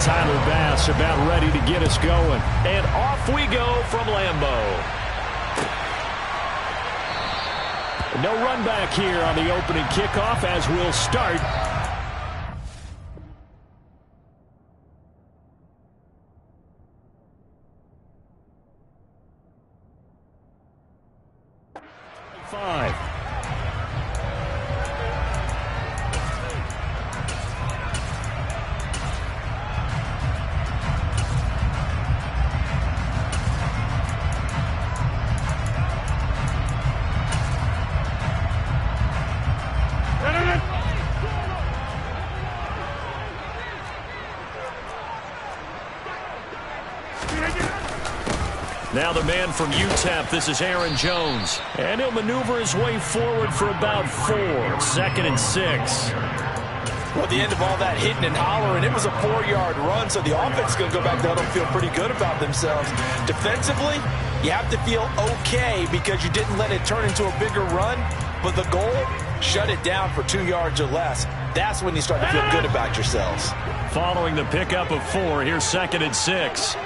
Tyler Bass about ready to get us going. And off we go from Lambeau. No run back here on the opening kickoff as we'll start. Five. Now the man from UTEP, this is Aaron Jones. And he'll maneuver his way forward for about 4. 2nd and 6. Well, at the end of all that hitting and hollering, it was a 4-yard run, so the offense is going to go back down and feel pretty good about themselves. Defensively, you have to feel okay because you didn't let it turn into a bigger run, but the goal, shut it down for 2 yards or less. That's when you start to feel good about yourselves. Following the pickup of 4, here's 2nd and 6.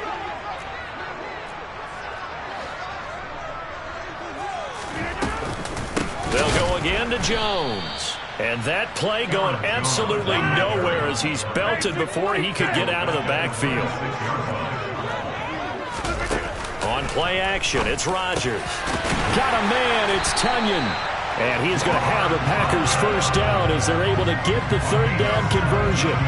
They'll go again to Jones. And that play going absolutely nowhere as he's belted before he could get out of the backfield. On play action, it's Rodgers. Got a man, it's Tonyan. And he's going to have the Packers first down as they're able to get the 3rd down conversion.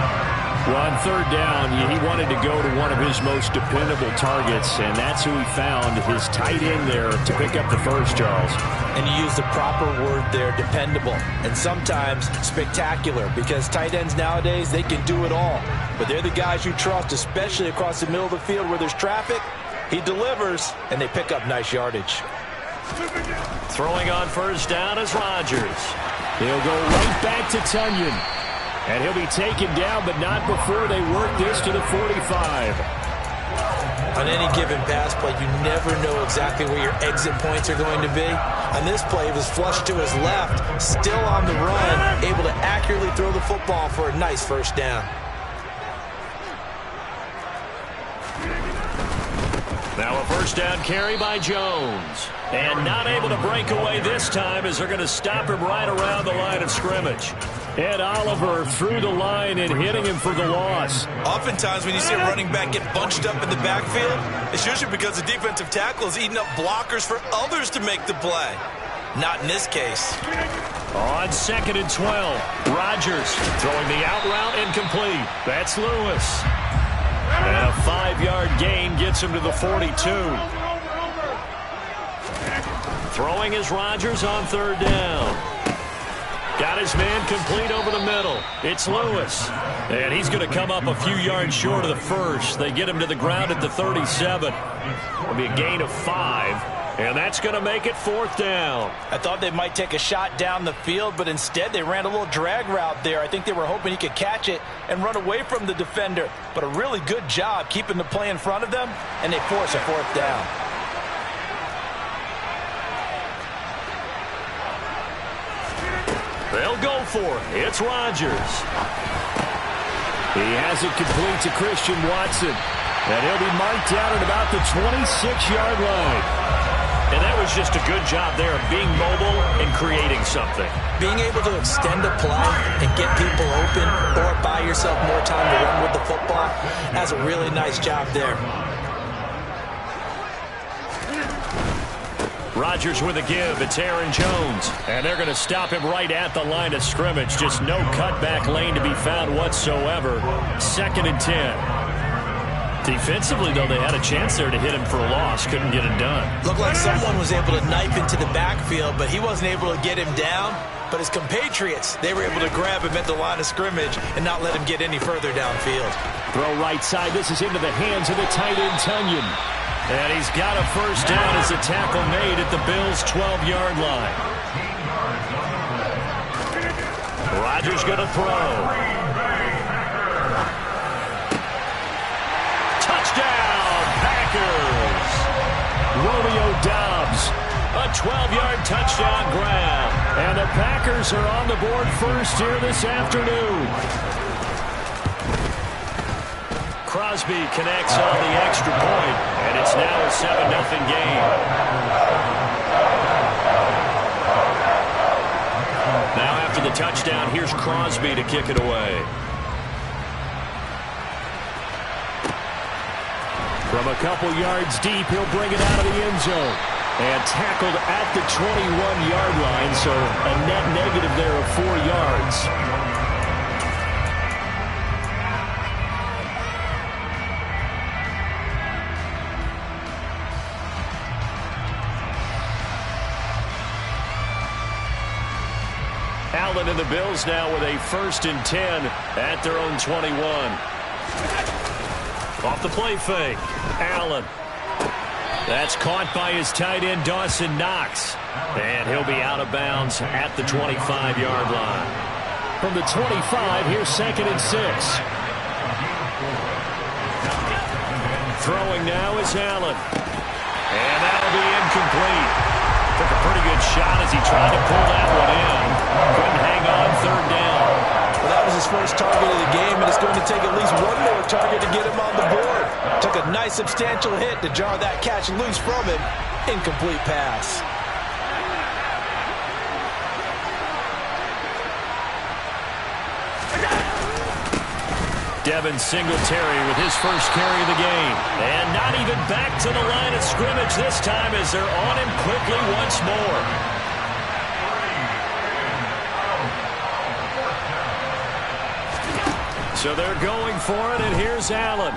Well, on 3rd down, he wanted to go to one of his most dependable targets, and that's who he found, his tight end there to pick up the first, Charles. And you use the proper word there, dependable, and sometimes spectacular, because tight ends nowadays, they can do it all. But they're the guys you trust, especially across the middle of the field where there's traffic. He delivers, and they pick up nice yardage. Throwing on first down is Rodgers. He'll go right back to Tonyan. And he'll be taken down, but not before they work this to the 45. On any given pass play, you never know exactly where your exit points are going to be. On this play, it was flushed to his left, still on the run, able to accurately throw the football for a nice first down. Now a first down carry by Jones. And not able to break away this time as they're going to stop him right around the line of scrimmage. Ed Oliver through the line and hitting him for the loss. Oftentimes when you see a running back get bunched up in the backfield, it's usually because the defensive tackle is eating up blockers for others to make the play. Not in this case. On 2nd and 12, Rodgers throwing the out route incomplete. That's Lewis. And a 5-yard gain gets him to the 42. Throwing is Rodgers on 3rd down. Got his man complete over the middle. It's Lewis. And he's going to come up a few yards short of the first. They get him to the ground at the 37. It'll be a gain of 5. And that's going to make it 4th down. I thought they might take a shot down the field, but instead they ran a little drag route there. I think they were hoping he could catch it and run away from the defender. But a really good job keeping the play in front of them, and they force a 4th down. They'll go for it. It's Rodgers. He has it complete to Christian Watson. And he'll be marked down at about the 26-yard line. And that was just a good job there of being mobile and creating something. Being able to extend a play and get people open or buy yourself more time to run with the football, that's a really nice job there. Rodgers with a give. It's Aaron Jones. And they're going to stop him right at the line of scrimmage. Just no cutback lane to be found whatsoever. 2nd and 10. Defensively, though, they had a chance there to hit him for a loss. Couldn't get it done. Looked like someone was able to knife into the backfield, but he wasn't able to get him down. But his compatriots, they were able to grab him at the line of scrimmage and not let him get any further downfield. Throw right side. This is into the hands of the tight end, Tonyan. And he's got a first down as the tackle made at the Bills' 12-yard line. Rodgers going to throw. Touchdown, Packers! Romeo Doubs, a 12-yard touchdown grab. And the Packers are on the board first here this afternoon. Crosby connects on the extra point, and it's now a 7-0 game. Now after the touchdown, here's Crosby to kick it away. From a couple yards deep, he'll bring it out of the end zone. And tackled at the 21-yard line, so a net negative there of 4 yards. Allen and the Bills now with a 1st and 10 at their own 21. Off the play fake. Allen. That's caught by his tight end, Dawson Knox. And he'll be out of bounds at the 25-yard line. From the 25, here's 2nd and 6. Throwing now is Allen. And that'll be incomplete. Took a pretty good shot as he tried to pull that one in. Couldn't hang on 3rd down. Well, that was his first target of the game, and it's going to take at least one more target to get him on the board. Took a nice substantial hit to jar that catch loose from him. Incomplete pass. Devin Singletary with his first carry of the game. And not even back to the line of scrimmage this time as they're on him quickly once more. So they're going for it, and here's Allen.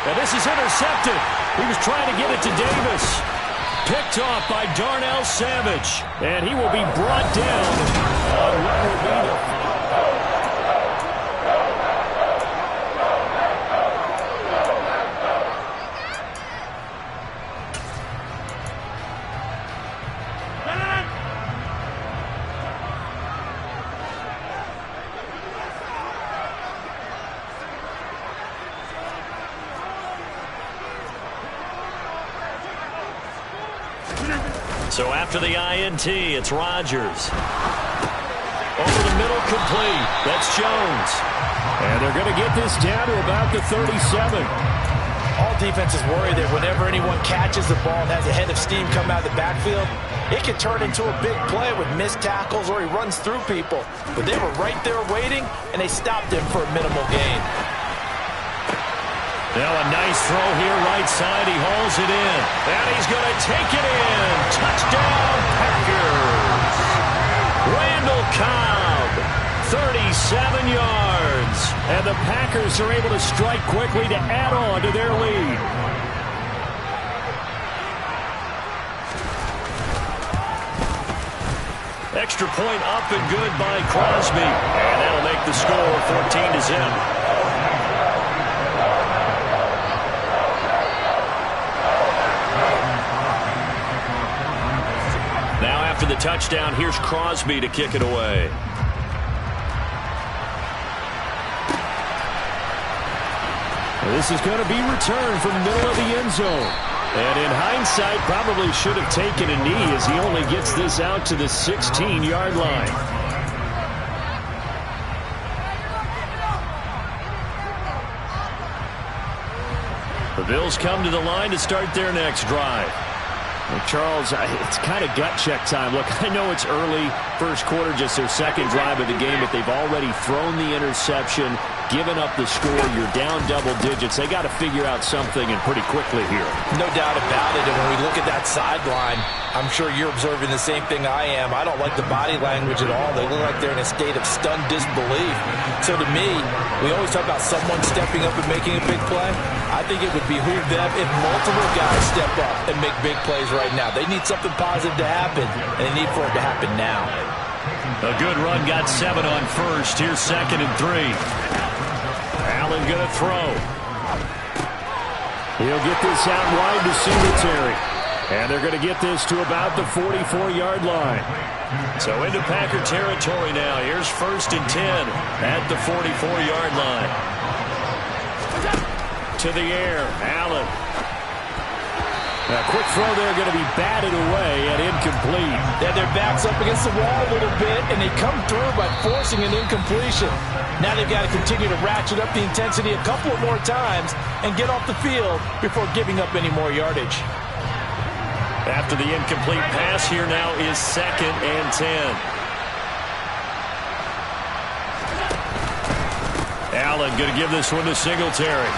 And this is intercepted. He was trying to get it to Davis. Picked off by Darnell Savage. And he will be brought down on what will be the... So after the INT, it's Rodgers. Over the middle, complete. That's Jones. And they're going to get this down to about the 37. All defenses worry that whenever anyone catches the ball and has a head of steam come out of the backfield, it can turn into a big play with missed tackles or he runs through people. But they were right there waiting, and they stopped him for a minimal gain. Now a nice throw here, right side. He hauls it in. And he's going to take it in. Touchdown, Packers. Randall Cobb, 37 yards. And the Packers are able to strike quickly to add on to their lead. Extra point up and good by Crosby. And that'll make the score 14-0. After the touchdown, here's Crosby to kick it away. This is going to be returned from the middle of the end zone. And in hindsight, probably should have taken a knee as he only gets this out to the 16-yard line. The Bills come to the line to start their next drive. Well, Charles, it's kind of gut check time. Look, I know it's early, first quarter, just their second drive of the game, but they've already thrown the interception, given up the score. You're down double digits. They got to figure out something, and pretty quickly here. No doubt about it. And when we look at that sideline, I'm sure you're observing the same thing I am. I don't like the body language at all. They look like they're in a state of stunned disbelief. So to me, we always talk about someone stepping up and making a big play. I think it would behoove them if multiple guys step up and make big plays right now. They need something positive to happen, and they need for it to happen now. A good run, got 7 on first. Here's 2nd and 3. Allen going to throw. He'll get this out wide to Singletary. And they're going to get this to about the 44-yard line. So into Packer territory now. Here's 1st and 10 at the 44-yard line. To the air, Allen. A quick throw there going to be batted away and incomplete. They had their backs up against the wall a little bit, and they come through by forcing an incompletion. Now they've got to continue to ratchet up the intensity a couple of more times and get off the field before giving up any more yardage. After the incomplete pass, here now is 2nd and 10. Allen going to give this one to Singletary.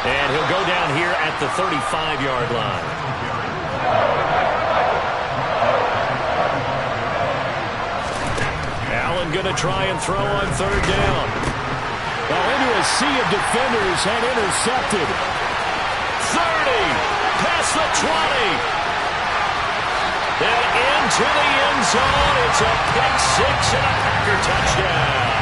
And he'll go down here at the 35-yard line. Allen going to try and throw on 3rd down. Well, into a sea of defenders and intercepted. 30, past the 20. And into the end zone. It's a pick 6 and a Packer touchdown.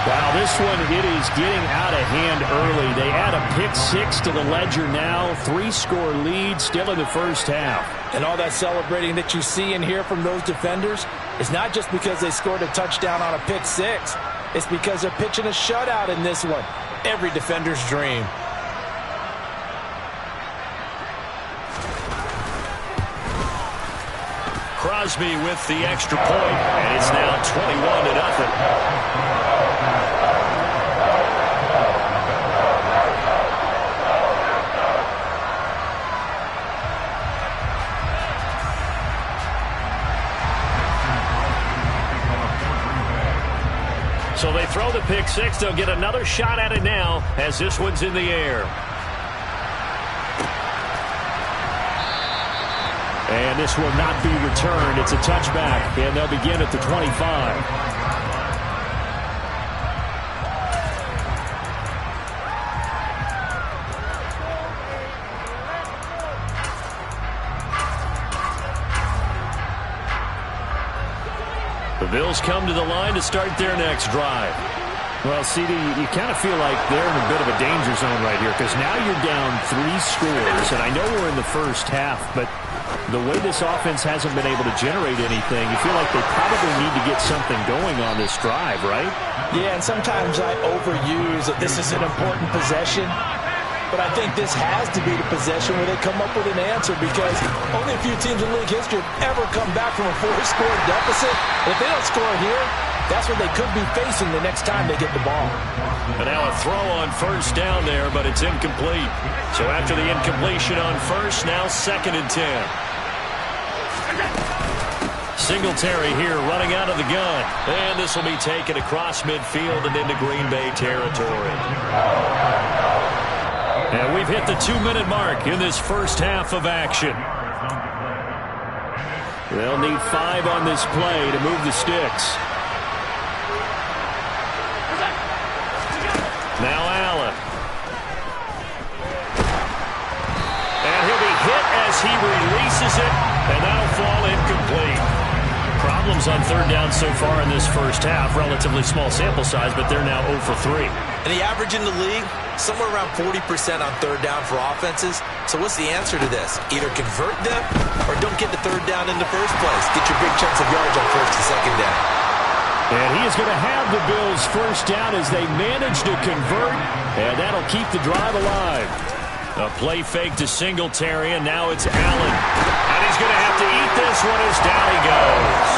Wow, this one, it is getting out of hand early. They add a pick 6 to the ledger now. 3-score lead still in the first half. And all that celebrating that you see and hear from those defenders is not just because they scored a touchdown on a pick 6. It's because they're pitching a shutout in this one. Every defender's dream. Crosby with the extra point, and it's now 21-0. So they throw the pick 6. They'll get another shot at it now as this one's in the air. And this will not be returned. It's a touchback, and they'll begin at the 25. The Bills come to the line to start their next drive. Well, CD, you kind of feel like they're in a bit of a danger zone right here because now you're down 3 scores, and I know we're in the first half, but the way this offense hasn't been able to generate anything, you feel like they probably need to get something going on this drive, right? Yeah, and sometimes I overuse that this is an important possession. But I think this has to be the possession where they come up with an answer because only a few teams in league history have ever come back from a 4-score deficit. And if they don't score here, that's what they could be facing the next time they get the ball. And now a throw on 1st down there, but it's incomplete. So after the incompletion on 1st, now 2nd and 10. Singletary here running out of the gun. And this will be taken across midfield and into Green Bay territory. And we've hit the 2-minute mark in this first half of action. They'll need 5 on this play to move the sticks. Now Allen. And he'll be hit as he releases it, and that'll fall incomplete. Problems on 3rd down so far in this first half. Relatively small sample size, but they're now 0 for 3. And the average in the league, somewhere around 40% on 3rd down for offenses. So what's the answer to this? Either convert them or don't get the 3rd down in the first place. Get your big chunks of yards on 1st and 2nd down. And he is going to have the Bills 1st down as they manage to convert, and that'll keep the drive alive. A play fake to Singletary, and now it's Allen. And he's going to have to eat this one as down he goes.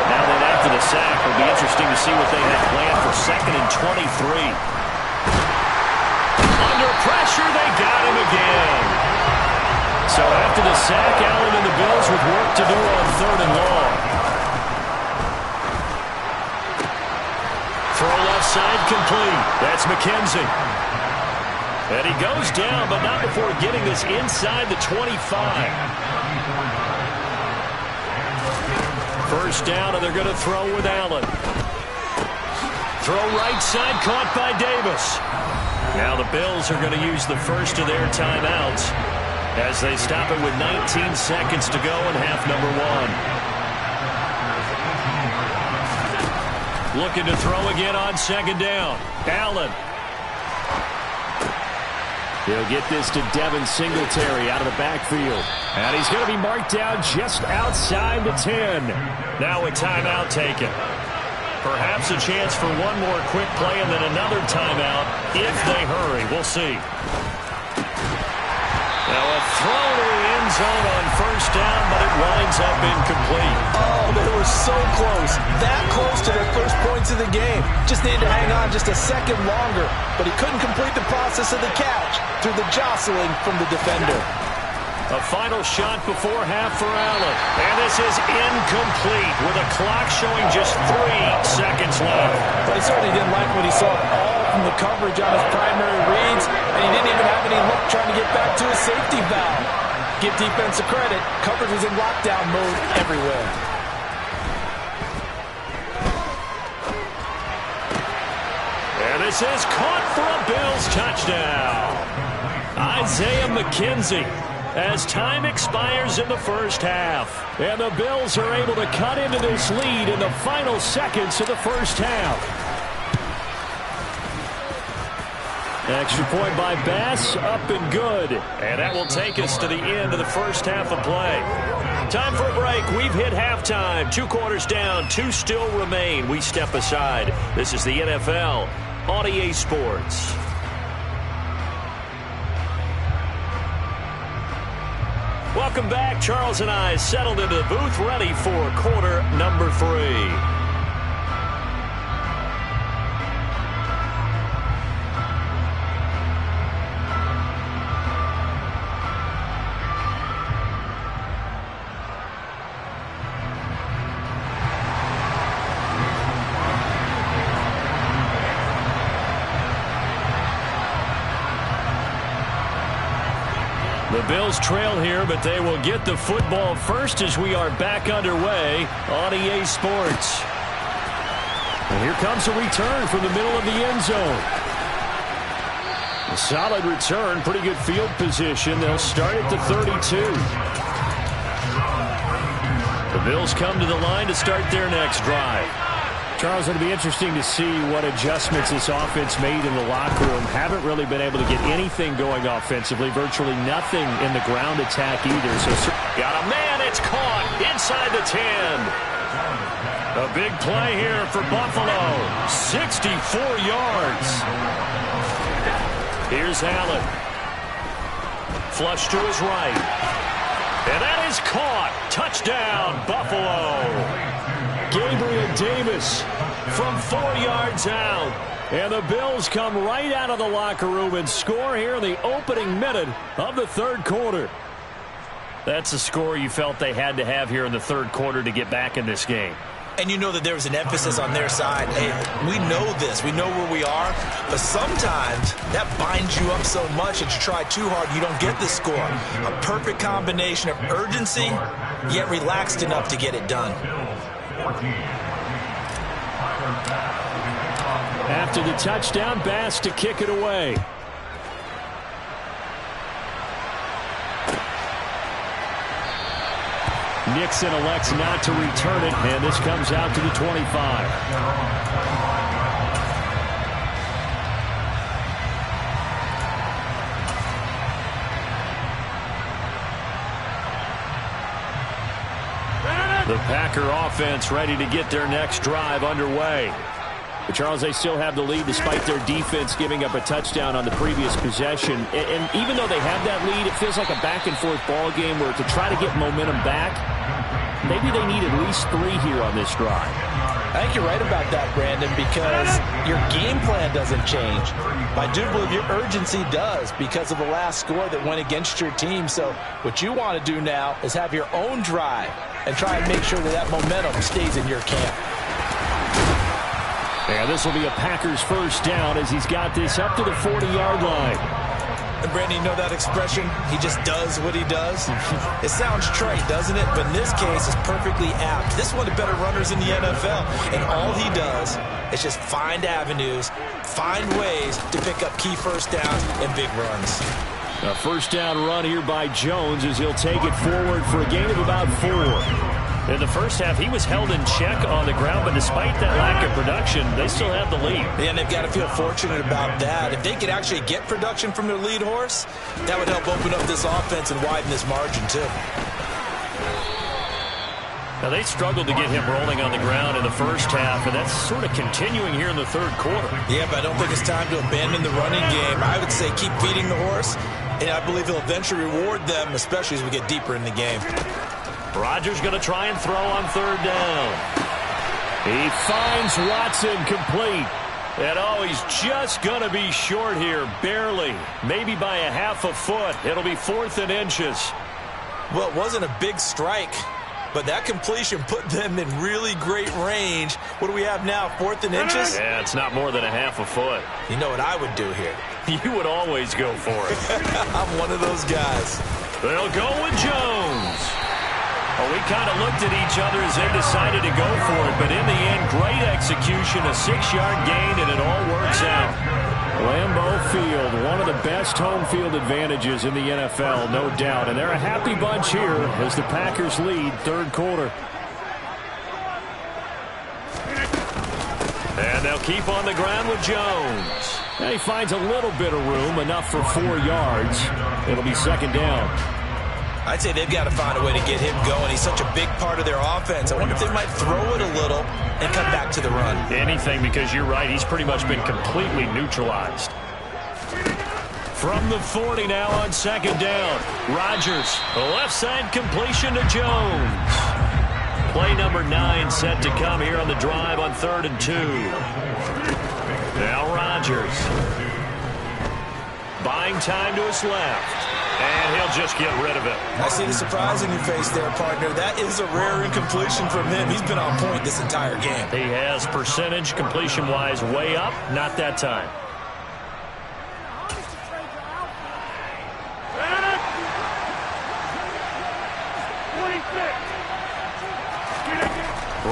Now then, after the sack, it'll be interesting to see what they have planned for 2nd and 23. Under pressure, they got him again. So after the sack, Allen and the Bills with work to do on 3rd and long. Throw left side complete. That's McKenzie. And he goes down, but not before getting this inside the 25. 1st down, and they're going to throw with Allen. Throw right side, caught by Davis. Now the Bills are going to use the first of their timeouts as they stop it with 19 seconds to go in half number 1. Looking to throw again on 2nd down. Allen. He'll get this to Devin Singletary out of the backfield. And he's going to be marked down just outside the 10. Now a timeout taken. Perhaps a chance for one more quick play and then another timeout if they hurry. We'll see. Now a throw to the end zone on first down, but it winds up incomplete. Oh, they were so close. That close to their first points of the game. Just needed to hang on just a second longer, but he couldn't complete the process of the catch through the jostling from the defender. A final shot before half for Allen. And this is incomplete with a clock showing just 3 seconds left. But he certainly didn't like what he saw at all from the coverage on his primary reads, and he didn't even have any luck trying to get back to his safety valve. Give defense a credit. Coverage was in lockdown mode everywhere. And this is caught for a Bills touchdown. Isaiah McKenzie. As time expires in the first half. And the Bills are able to cut into this lead in the final seconds of the first half. Extra point by Bass, up and good. And that will take us to the end of the first half of play. Time for a break. We've hit halftime. 2 quarters down, 2 still remain. We step aside. This is the NFL on EA Sports. Welcome back. Charles and I settled into the booth, ready for quarter number 3. The Bills trail here, but they will get the football first as we are back underway on EA Sports. And here comes a return from the middle of the end zone. A solid return, pretty good field position. They'll start at the 32. The Bills come to the line to start their next drive. Charles, it'll be interesting to see what adjustments this offense made in the locker room. Haven't really been able to get anything going offensively. Virtually nothing in the ground attack either. So got a man. It's caught inside the 10. A big play here for Buffalo. 64 yards. Here's Allen. Flush to his right. And that is caught. Touchdown, Buffalo. Gabriel Davis from 4 yards out. And the Bills come right out of the locker room and score here in the opening minute of the third quarter. That's a score you felt they had to have here in the third quarter to get back in this game. And you know that there was an emphasis on their side. Hey, we know this. We know where we are. But sometimes that binds you up so much that you try too hard, you don't get the score. A perfect combination of urgency, yet relaxed enough to get it done. After the touchdown, Bass to kick it away. Nixon elects not to return it, and this comes out to the 25. The Packer offense ready to get their next drive underway. But Charles, they still have the lead despite their defense giving up a touchdown on the previous possession. And even though they have that lead, it feels like a back-and-forth ball game where to try to get momentum back, maybe they need at least 3 here on this drive. I think you're right about that, Brandon, because your game plan doesn't change. I do believe your urgency does because of the last score that went against your team. So what you want to do now is have your own drive and try and make sure that that momentum stays in your camp. And this will be a Packers first down as he's got this up to the 40-yard line. And Brandon, you know that expression? He just does what he does. It sounds trite, doesn't it? But in this case, it's perfectly apt. This is one of the better runners in the NFL. And all he does is just find avenues, find ways to pick up key first downs and big runs. A first down run here by Jones as he'll take it forward for a gain of about 4. In the first half, he was held in check on the ground, but despite that lack of production, they still have the lead. And they've got to feel fortunate about that. If they could actually get production from their lead horse, that would help open up this offense and widen this margin, too. Now, they struggled to get him rolling on the ground in the first half, and that's sort of continuing here in the third quarter. Yeah, but I don't think it's time to abandon the running game. I would say keep feeding the horse, and I believe he'll eventually reward them, especially as we get deeper in the game. Rodgers going to try and throw on third down. He finds Watson complete. And, oh, he's just going to be short here, barely. Maybe by a half a foot. It'll be 4th and inches. Well, it wasn't a big strike, but that completion put them in really great range. What do we have now, 4th and inches? Yeah, it's not more than a half a foot. You know what I would do here? You would always go for it. I'm one of those guys. They'll go with Jones. Well, we kind of looked at each other as they decided to go for it, but in the end, great execution, a 6-yard gain, and it all works out. Lambeau Field, one of the best home field advantages in the NFL, no doubt. And they're a happy bunch here as the Packers lead third quarter. And they'll keep on the ground with Jones. And he finds a little bit of room, enough for 4 yards. It'll be second down. I'd say they've got to find a way to get him going. He's such a big part of their offense. I wonder if they might throw it a little and come back to the run. Anything, because you're right. He's pretty much been completely neutralized. From the 40 now on second down. Rodgers, the left side completion to Jones. Play number 9 set to come here on the drive on 3rd and 2. Now Rodgers. Buying time to his left. And he'll just get rid of it. I see the surprise in your face there, partner. That is a rare incompletion from him. He's been on point this entire game. He has percentage completion-wise way up. Not that time.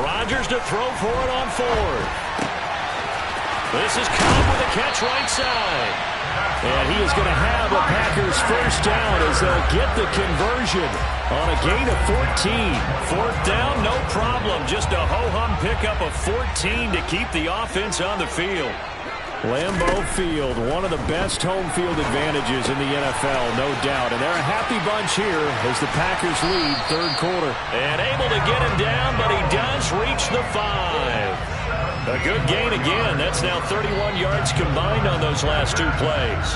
Rodgers to throw for it on 4th. This is Cobb with a catch right side. And he is going to have a Packers first down as they'll get the conversion on a gain of 14. 4th down, no problem. Just a ho-hum pickup of 14 to keep the offense on the field. Lambeau Field, one of the best home field advantages in the NFL, no doubt. And they're a happy bunch here as the Packers lead third quarter. And able to get him down, but he does reach the 5. A good gain again. That's now 31 yards combined on those last 2 plays.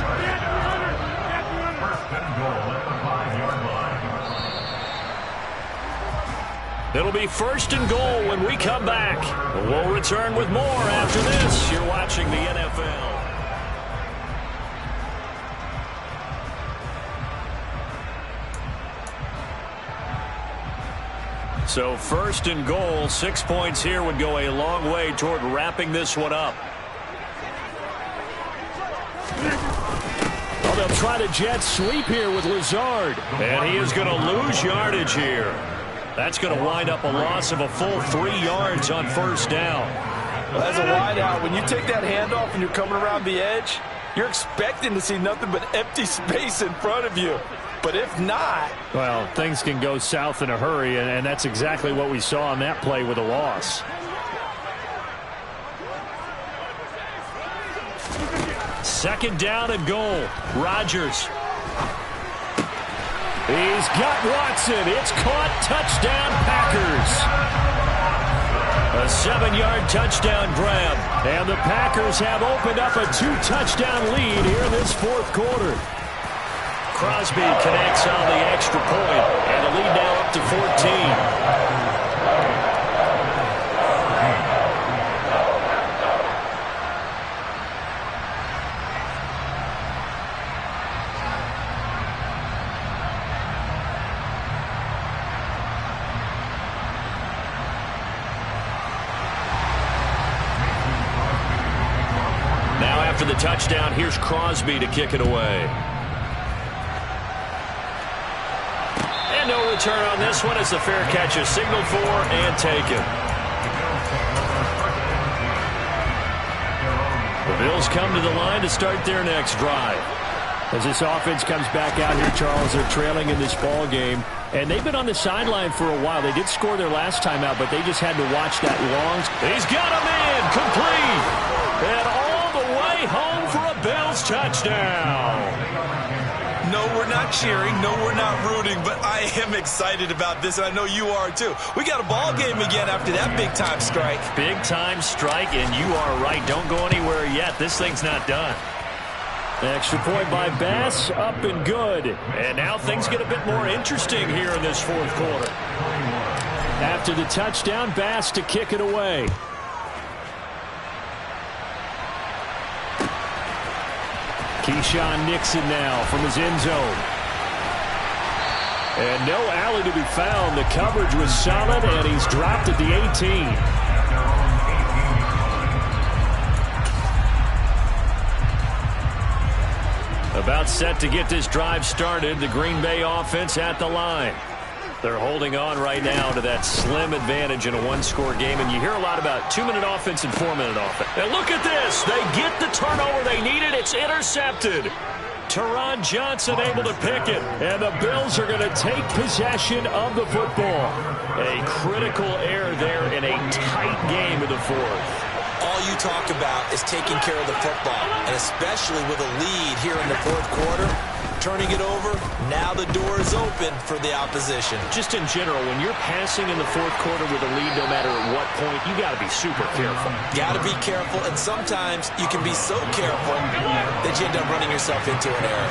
It'll be 1st and goal when we come back. We'll return with more after this. You're watching the NFL. So 1st and goal, 6 points here would go a long way toward wrapping this one up. Well, they'll try to jet sweep here with Lazard. And he is going to lose yardage here. That's going to wind up a loss of a full 3 yards on 1st down. Well, as a wideout, when you take that handoff and you're coming around the edge, you're expecting to see nothing but empty space in front of you. But if not... Well, things can go south in a hurry, and that's exactly what we saw on that play with a loss. Second down and goal. Rodgers. He's got Watson. It's caught. Touchdown, Packers. A 7-yard touchdown grab. And the Packers have opened up a 2-touchdown lead here in this 4th quarter. Crosby connects on the extra point, and the lead now up to 14. Now after the touchdown, here's Crosby to kick it away. And no return on this one as the fair catch is signaled for and taken. The Bills come to the line to start their next drive. As this offense comes back out here, Charles, they're trailing in this ball game. And they've been on the sideline for a while. They did score their last time out, but they just had to watch that long. He's got a man complete. And all the way home for a Bills touchdown. No, we're not not cheering. No, we're not rooting, but I am excited about this, and I know you are too. We got a ball game again after that big-time strike. Big-time strike, and you are right. Don't go anywhere yet. This thing's not done. Extra point by Bass, up and good. And now things get a bit more interesting here in this fourth quarter. After the touchdown, Bass to kick it away. Keyshawn Nixon now from his end zone. And no alley to be found. The coverage was solid, and he's dropped at the 18. About set to get this drive started. The Green Bay offense at the line. They're holding on right now to that slim advantage in a one-score game. And you hear a lot about 2-minute offense and 4-minute offense. And look at this. They get the turnover they needed. It's intercepted. Teron Johnson able to pick it. And the Bills are going to take possession of the football. A critical error there in a tight game in the fourth. All you talk about is taking care of the football, and especially with a lead here in the fourth quarter, turning it over, now the door is open for the opposition. Just in general, when you're passing in the fourth quarter with a lead, no matter at what point, you got to be super careful. Got to be careful, and sometimes you can be so careful that you end up running yourself into an error.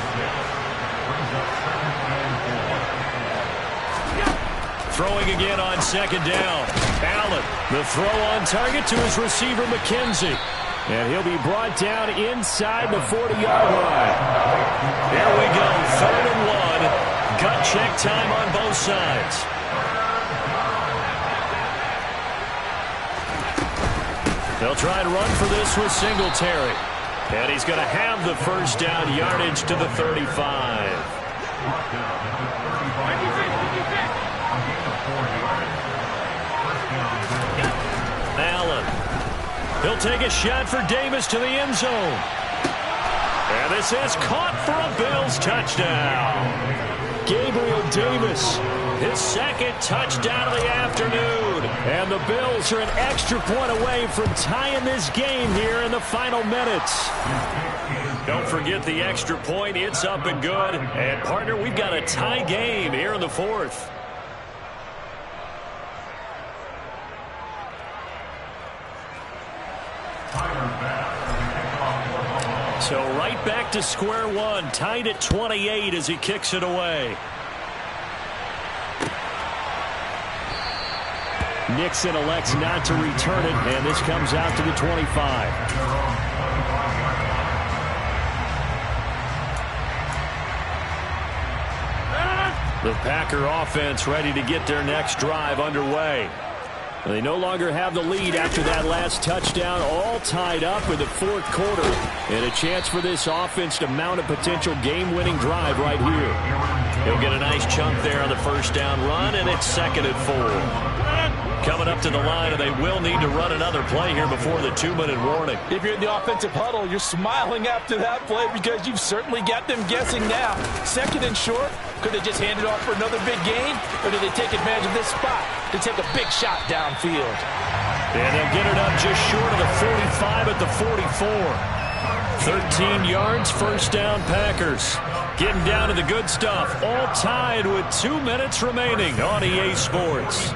Throwing again on second down. Allen, the throw on target to his receiver, McKenzie. And he'll be brought down inside the 40-yard line. There we go, 3rd and 1. Gut check time on both sides. They'll try and run for this with Singletary. And he's going to have the first down yardage to the 35. Allen. He'll take a shot for Davis to the end zone. And this is caught for a Bills touchdown. Gabriel Davis, his second touchdown of the afternoon. And the Bills are an extra point away from tying this game here in the final minutes. Don't forget the extra point. It's up and good. And, partner, we've got a tie game here in the fourth. So right back to square one, tied at 28 as he kicks it away. Nixon elects not to return it, and this comes out to the 25. The Packer offense ready to get their next drive underway. They no longer have the lead after that last touchdown, all tied up in the fourth quarter. And a chance for this offense to mount a potential game-winning drive right here. He'll get a nice chunk there on the first down run, and it's 2nd and 4. Coming up to the line, and they will need to run another play here before the 2-minute warning. If you're in the offensive huddle, you're smiling after that play because you've certainly got them guessing now. 2nd and short, could they just hand it off for another big gain, or do they take advantage of this spot to take a big shot downfield? And they'll get it up just short of the 45 at the 44. 13 yards, first down Packers. Getting down to the good stuff. All tied with 2 minutes remaining on EA Sports.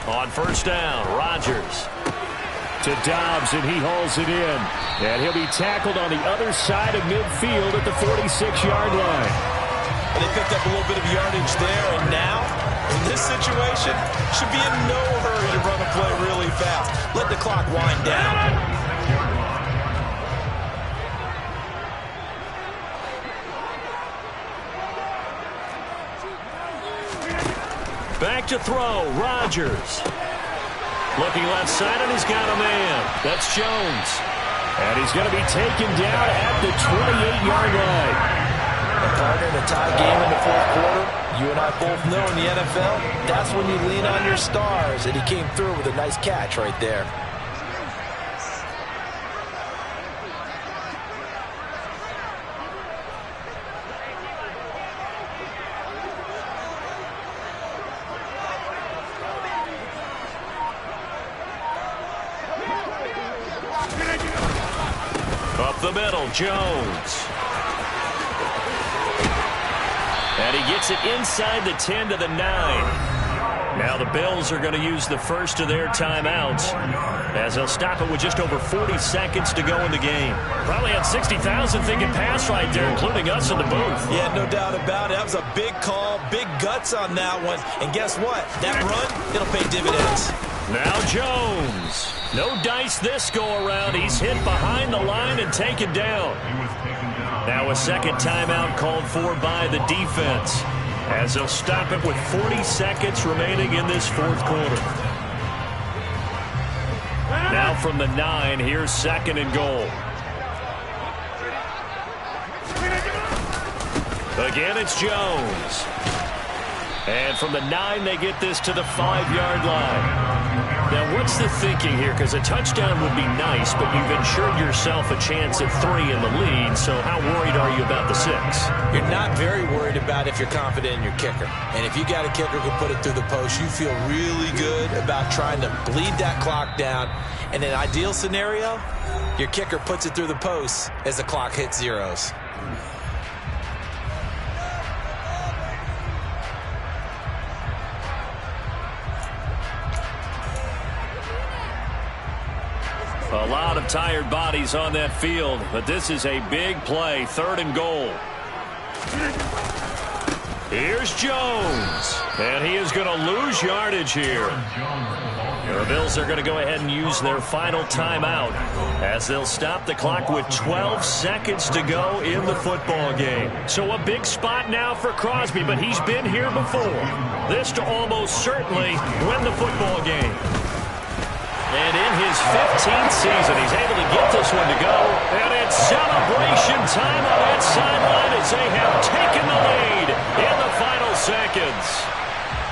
On first down, Rodgers to Dobbs, and he hauls it in. And he'll be tackled on the other side of midfield at the 46-yard line. And they picked up a little bit of yardage there, and now, in this situation, should be in no hurry to run a play really fast. Let the clock wind down. Back to throw, Rodgers. Looking left side, and he's got a man. That's Jones. And he's going to be taken down at the 28-yard line. A partner in a tie game in the fourth quarter, you and I both know in the NFL, that's when you lean on your stars, and he came through with a nice catch right there. the middle, Jones. And he gets it inside the 10 to the 9. Now the Bills are going to use the first of their timeouts as they'll stop it with just over 40 seconds to go in the game. Probably had 60,000 thinking pass right there, including us in the booth. Yeah, no doubt about it. That was a big call, big guts on that one. And guess what? That run, it'll pay dividends. Now Jones. No dice this go-around. He's hit behind the line and taken down. Now a second timeout called for by the defense as they'll stop it with 40 seconds remaining in this fourth quarter. Now from the 9, here's second and goal. Again, it's Jones. And from the 9, they get this to the 5-yard line. Now, what's the thinking here? Because a touchdown would be nice, but you've ensured yourself a chance at 3 in the lead, so how worried are you about the 6? You're not very worried about if you're confident in your kicker. And if you got a kicker who can put it through the post, you feel really good about trying to bleed that clock down. In an ideal scenario, your kicker puts it through the post as the clock hits zeros. A lot of tired bodies on that field, but this is a big play, 3rd and goal. Here's Jones, and he is going to lose yardage here. The Bills are going to go ahead and use their final timeout as they'll stop the clock with 12 seconds to go in the football game. So a big spot now for Crosby, but he's been here before. This to almost certainly win the football game. And in his 15th season, he's able to get this one to go. And it's celebration time on that sideline as they have taken the lead in the final seconds.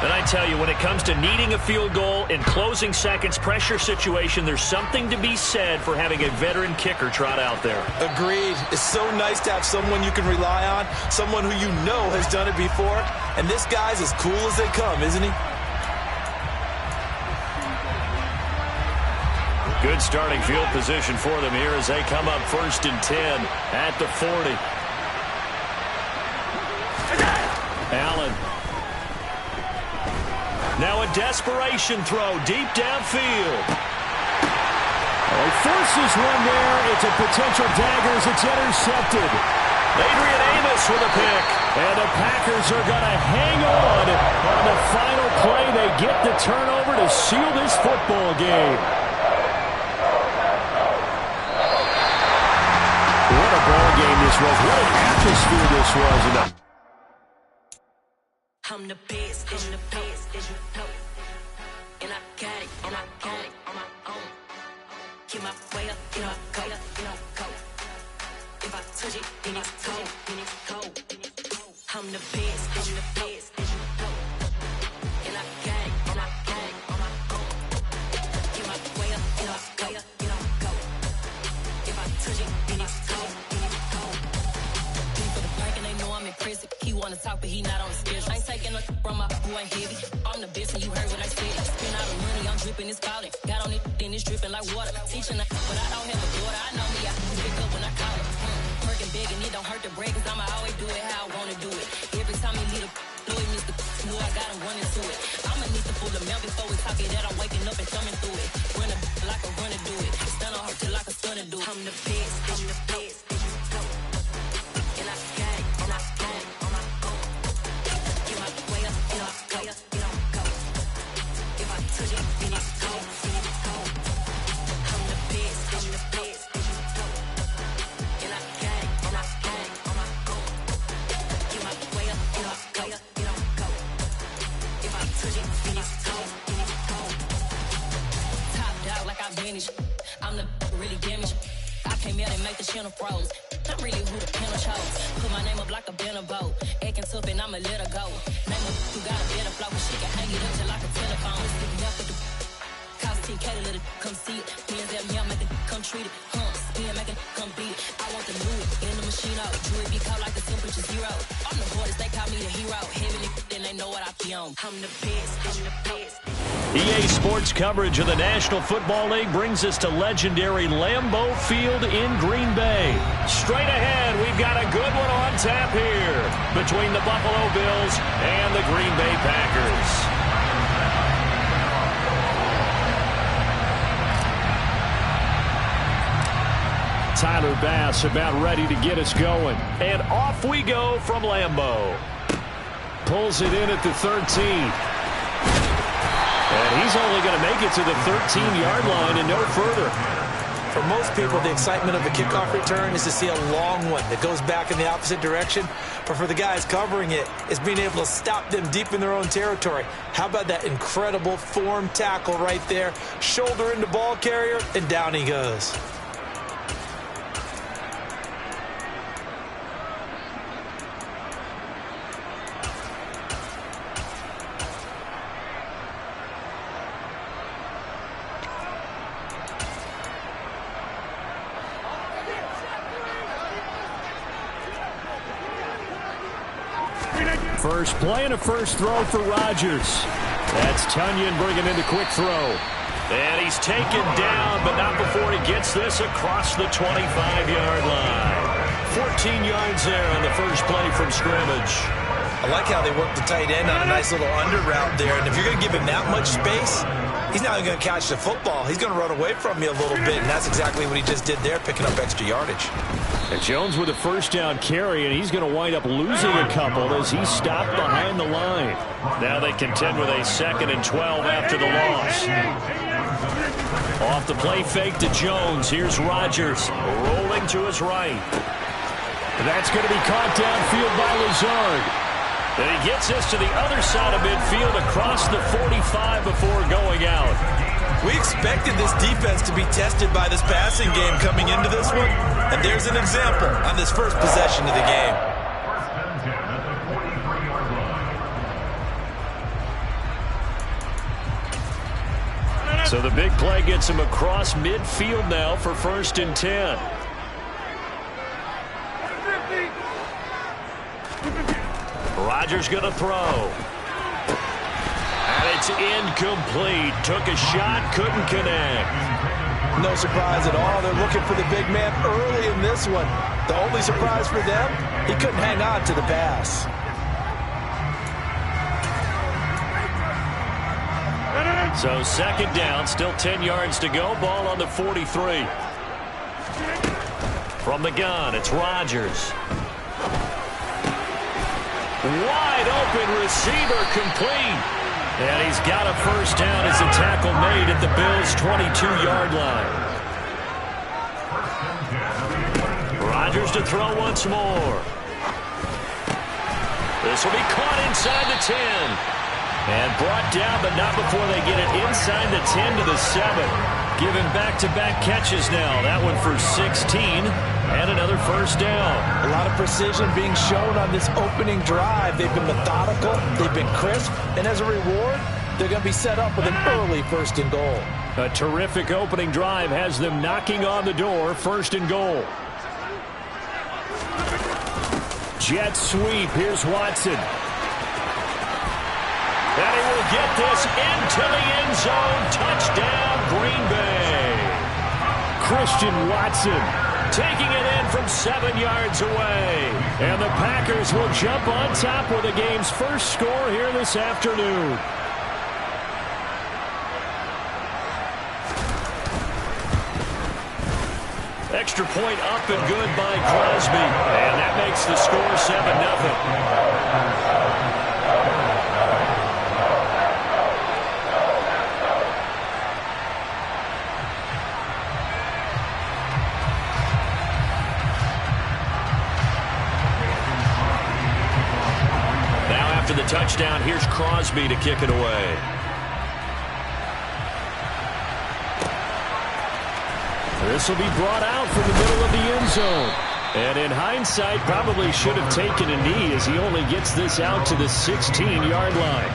And I tell you, when it comes to needing a field goal in closing seconds, pressure situation, there's something to be said for having a veteran kicker trot out there. Agreed. It's so nice to have someone you can rely on, someone who you know has done it before. And this guy's as cool as they come, isn't he? Good starting field position for them here as they come up 1st and 10 at the 40. Allen. Now a desperation throw deep downfield. He forces one there. It's a potential dagger as it's intercepted. Adrian Amos with a pick. And the Packers are going to hang on the final play. They get the turnover to seal this football game. What a ball game this was. What an atmosphere this was. I'm the best, as you know. And I got it on my own. Get my way up, go. If I touch it, then it's cold. I'm the best, as you know. And I got it on my own. Get my way up, go. If I touch it, then it's cold. For the park and they know I'm impressive. He wanna talk, but he not on the schedule. I ain't taking no from my boy heavy. I'm the best, and you heard what I said. Spend all the money, I'm dripping, it's falling. Got on it, then it's dripping like water. Teaching, but I don't have a daughter. I know me, I can pick up when I call it. Working big, and it don't hurt the break, cause I'ma always do it how I wanna do it. Every time he lead a Louis Mr. Know I got him running to it. I'ma need to pull the milk before we talk it that I'm waking up and thumbing through it. Run a like a runner do it. Stun on her till like a stunner do it. I'm the best, I'm the best. And I got it on my own. Get my way up, go. If I touch it, then it's cold. I'm the best, and I got it on my own. Get my way up, go. If I touch it, then it's cold. Top dog like I vanished. I'm the really damaged. I came out and make the channel froze. I'm really who the panel chose. Put my name up like a banner boat. Acting tough and I'ma let her go. Name her who got a better flow. She can hang it up just like a telephone. Stick me up with the cost 10K to let it come see it. Hands at me, I make it come treat it. Spin, make it come beat it. I want the new in the machine out. Jewelry be caught like the temperature 0. I'm the hardest, they call me the hero. Heavy then they ain't know what I be on. I'm the best, I'm the best. EA Sports coverage of the National Football League brings us to legendary Lambeau Field in Green Bay. Straight ahead, we've got a good one on tap here between the Buffalo Bills and the Green Bay Packers. Tyler Bass about ready to get us going. And off we go from Lambeau. Pulls it in at the 13. And he's only going to make it to the 13-yard line and no further. For most people, the excitement of a kickoff return is to see a long one that goes back in the opposite direction. But for the guys covering it, it's being able to stop them deep in their own territory. How about that incredible form tackle right there? Shoulder into ball carrier, and down he goes. First play and a first throw for Rodgers. That's Tunyon bringing in the quick throw. And he's taken down, but not before he gets this across the 25-yard line. 14 yards there on the first play from scrimmage. I like how they work the tight end on a nice little under route there. And if you're going to give him that much space, he's not even going to catch the football. He's going to run away from you a little bit, and that's exactly what he just did there, picking up extra yardage. And Jones with a first down carry, and he's going to wind up losing a couple as he's stopped behind the line. Now they contend with a 2nd and 12 after the loss. Off the play fake to Jones. Here's Rodgers rolling to his right. That's going to be caught downfield by Lazard. And he gets us to the other side of midfield across the 45 before going out. We expected this defense to be tested by this passing game coming into this one. And there's an example on this first possession of the game. So the big play gets him across midfield now for 1st and 10. Rodgers going to throw. And it's incomplete. Took a shot, couldn't connect. No surprise at all. They're looking for the big man early in this one. The only surprise for them, he couldn't hang on to the pass. So 2nd down, still 10 yards to go. Ball on the 43. From the gun, it's Rodgers. Wide open receiver complete. And he's got a first down as a tackle made at the Bills' 22-yard line. Rodgers to throw once more. This will be caught inside the 10. And brought down, but not before they get it inside the 10 to the 7. Giving back-to-back catches now. That one for 16 and another first down. A lot of precision being shown on this opening drive. They've been methodical, they've been crisp, and as a reward, they're going to be set up with an early 1st and goal. A terrific opening drive has them knocking on the door. 1st and goal. Jet sweep. Here's Watson. And he will get this into the end zone. Touchdown, Green Bay. Christian Watson taking it in from 7 yards away. And the Packers will jump on top with the game's first score here this afternoon. Extra point up and good by Crosby. And that makes the score 7-0. After the touchdown, here's Crosby to kick it away. This will be brought out from the middle of the end zone. And in hindsight, probably should have taken a knee as he only gets this out to the 16-yard line.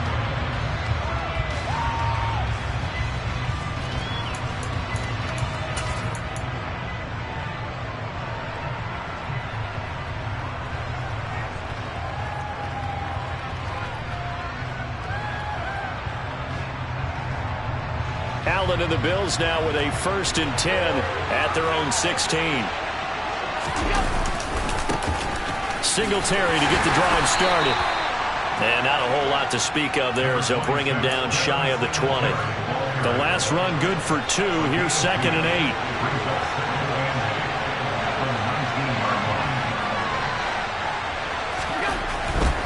Allen and the Bills now with a 1st and 10 at their own 16. Singletary to get the drive started. And not a whole lot to speak of there as they'll bring him down shy of the 20. The last run good for 2. Here's 2nd and 8.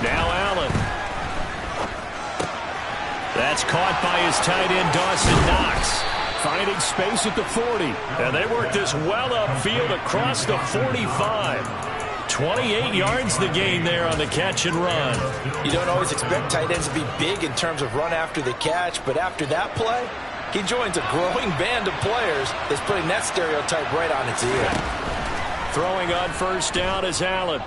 Now Allen. That's caught by his tight end, Dawson Knox. Finding space at the 40. And they work this well upfield across the 45. 28 yards the gain there on the catch and run. You don't always expect tight ends to be big in terms of run after the catch, but after that play, he joins a growing band of players that's putting that stereotype right on its ear. Throwing on 1st down is Allen.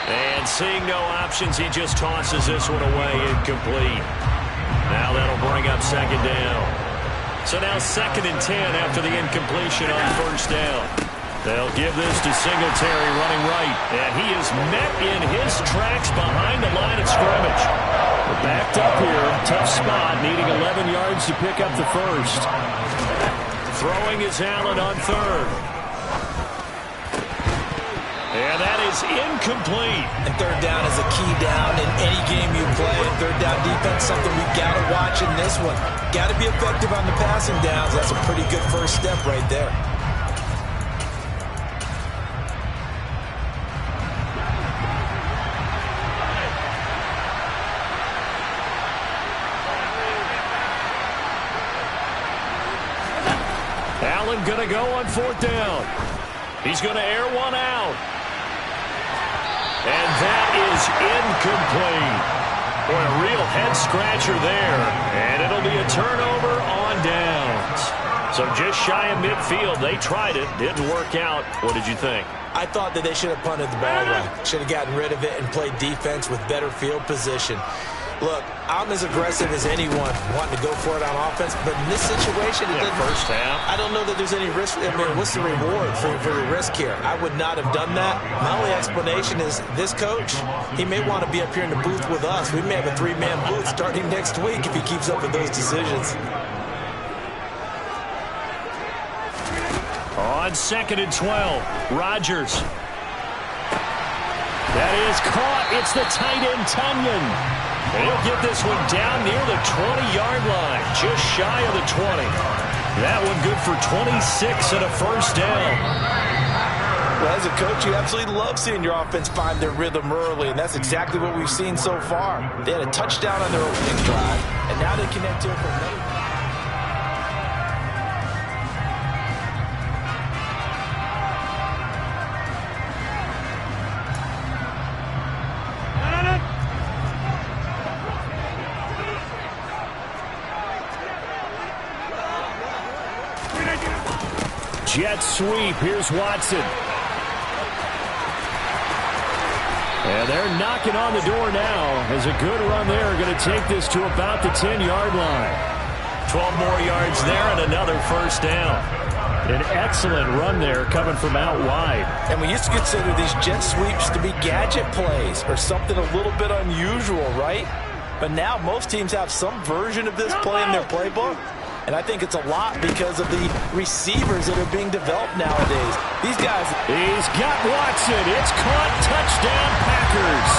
And seeing no options, he just tosses this one away, incomplete. Now that'll bring up 2nd down. So now 2nd and 10 after the incompletion on 1st down. They'll give this to Singletary running right. And he is met in his tracks behind the line of scrimmage. We're backed up here. Tough spot, needing 11 yards to pick up the 1st. Throwing is Allen on 3rd. And that is incomplete. And 3rd down is a key down in any game you play. And 3rd down defense, something we got to watch in this one. Got to be effective on the passing downs. That's a pretty good first step right there. Allen going to go on 4th down. He's going to air one out. And that is incomplete. Boy, a real head-scratcher there. And it'll be a turnover on downs. So just shy of midfield. They tried it. Didn't work out. What did you think? I thought that they should have punted the ball away. Should have gotten rid of it and played defense with better field position. Look, I'm as aggressive as anyone wanting to go for it on offense, but in this situation, it doesn't. First half. I don't know that there's any risk. I mean, what's the reward for the risk here? I would not have done that. My only explanation is this coach, he may want to be up here in the booth with us. We may have a 3-man booth starting next week if he keeps up with those decisions. On 2nd and 12, Rodgers. That is caught. It's the tight end, Tunyon. And he'll get this one down near the 20-yard line, just shy of the 20. That one good for 26 and a 1st down. Well, as a coach, you absolutely love seeing your offense find their rhythm early, and that's exactly what we've seen so far. They had a touchdown on their opening drive, and now they connect here for another. Jet sweep. Here's Watson. And they're knocking on the door now as a good run there. Going to take this to about the 10-yard line. 12 more yards there and another 1st down. An excellent run there coming from out wide. And we used to consider these jet sweeps to be gadget plays or something a little bit unusual, right? But now most teams have some version of this play in their playbook. And I think it's a lot because of the receivers that are being developed nowadays. These guys. He's got Watson. It's caught. Touchdown, Packers.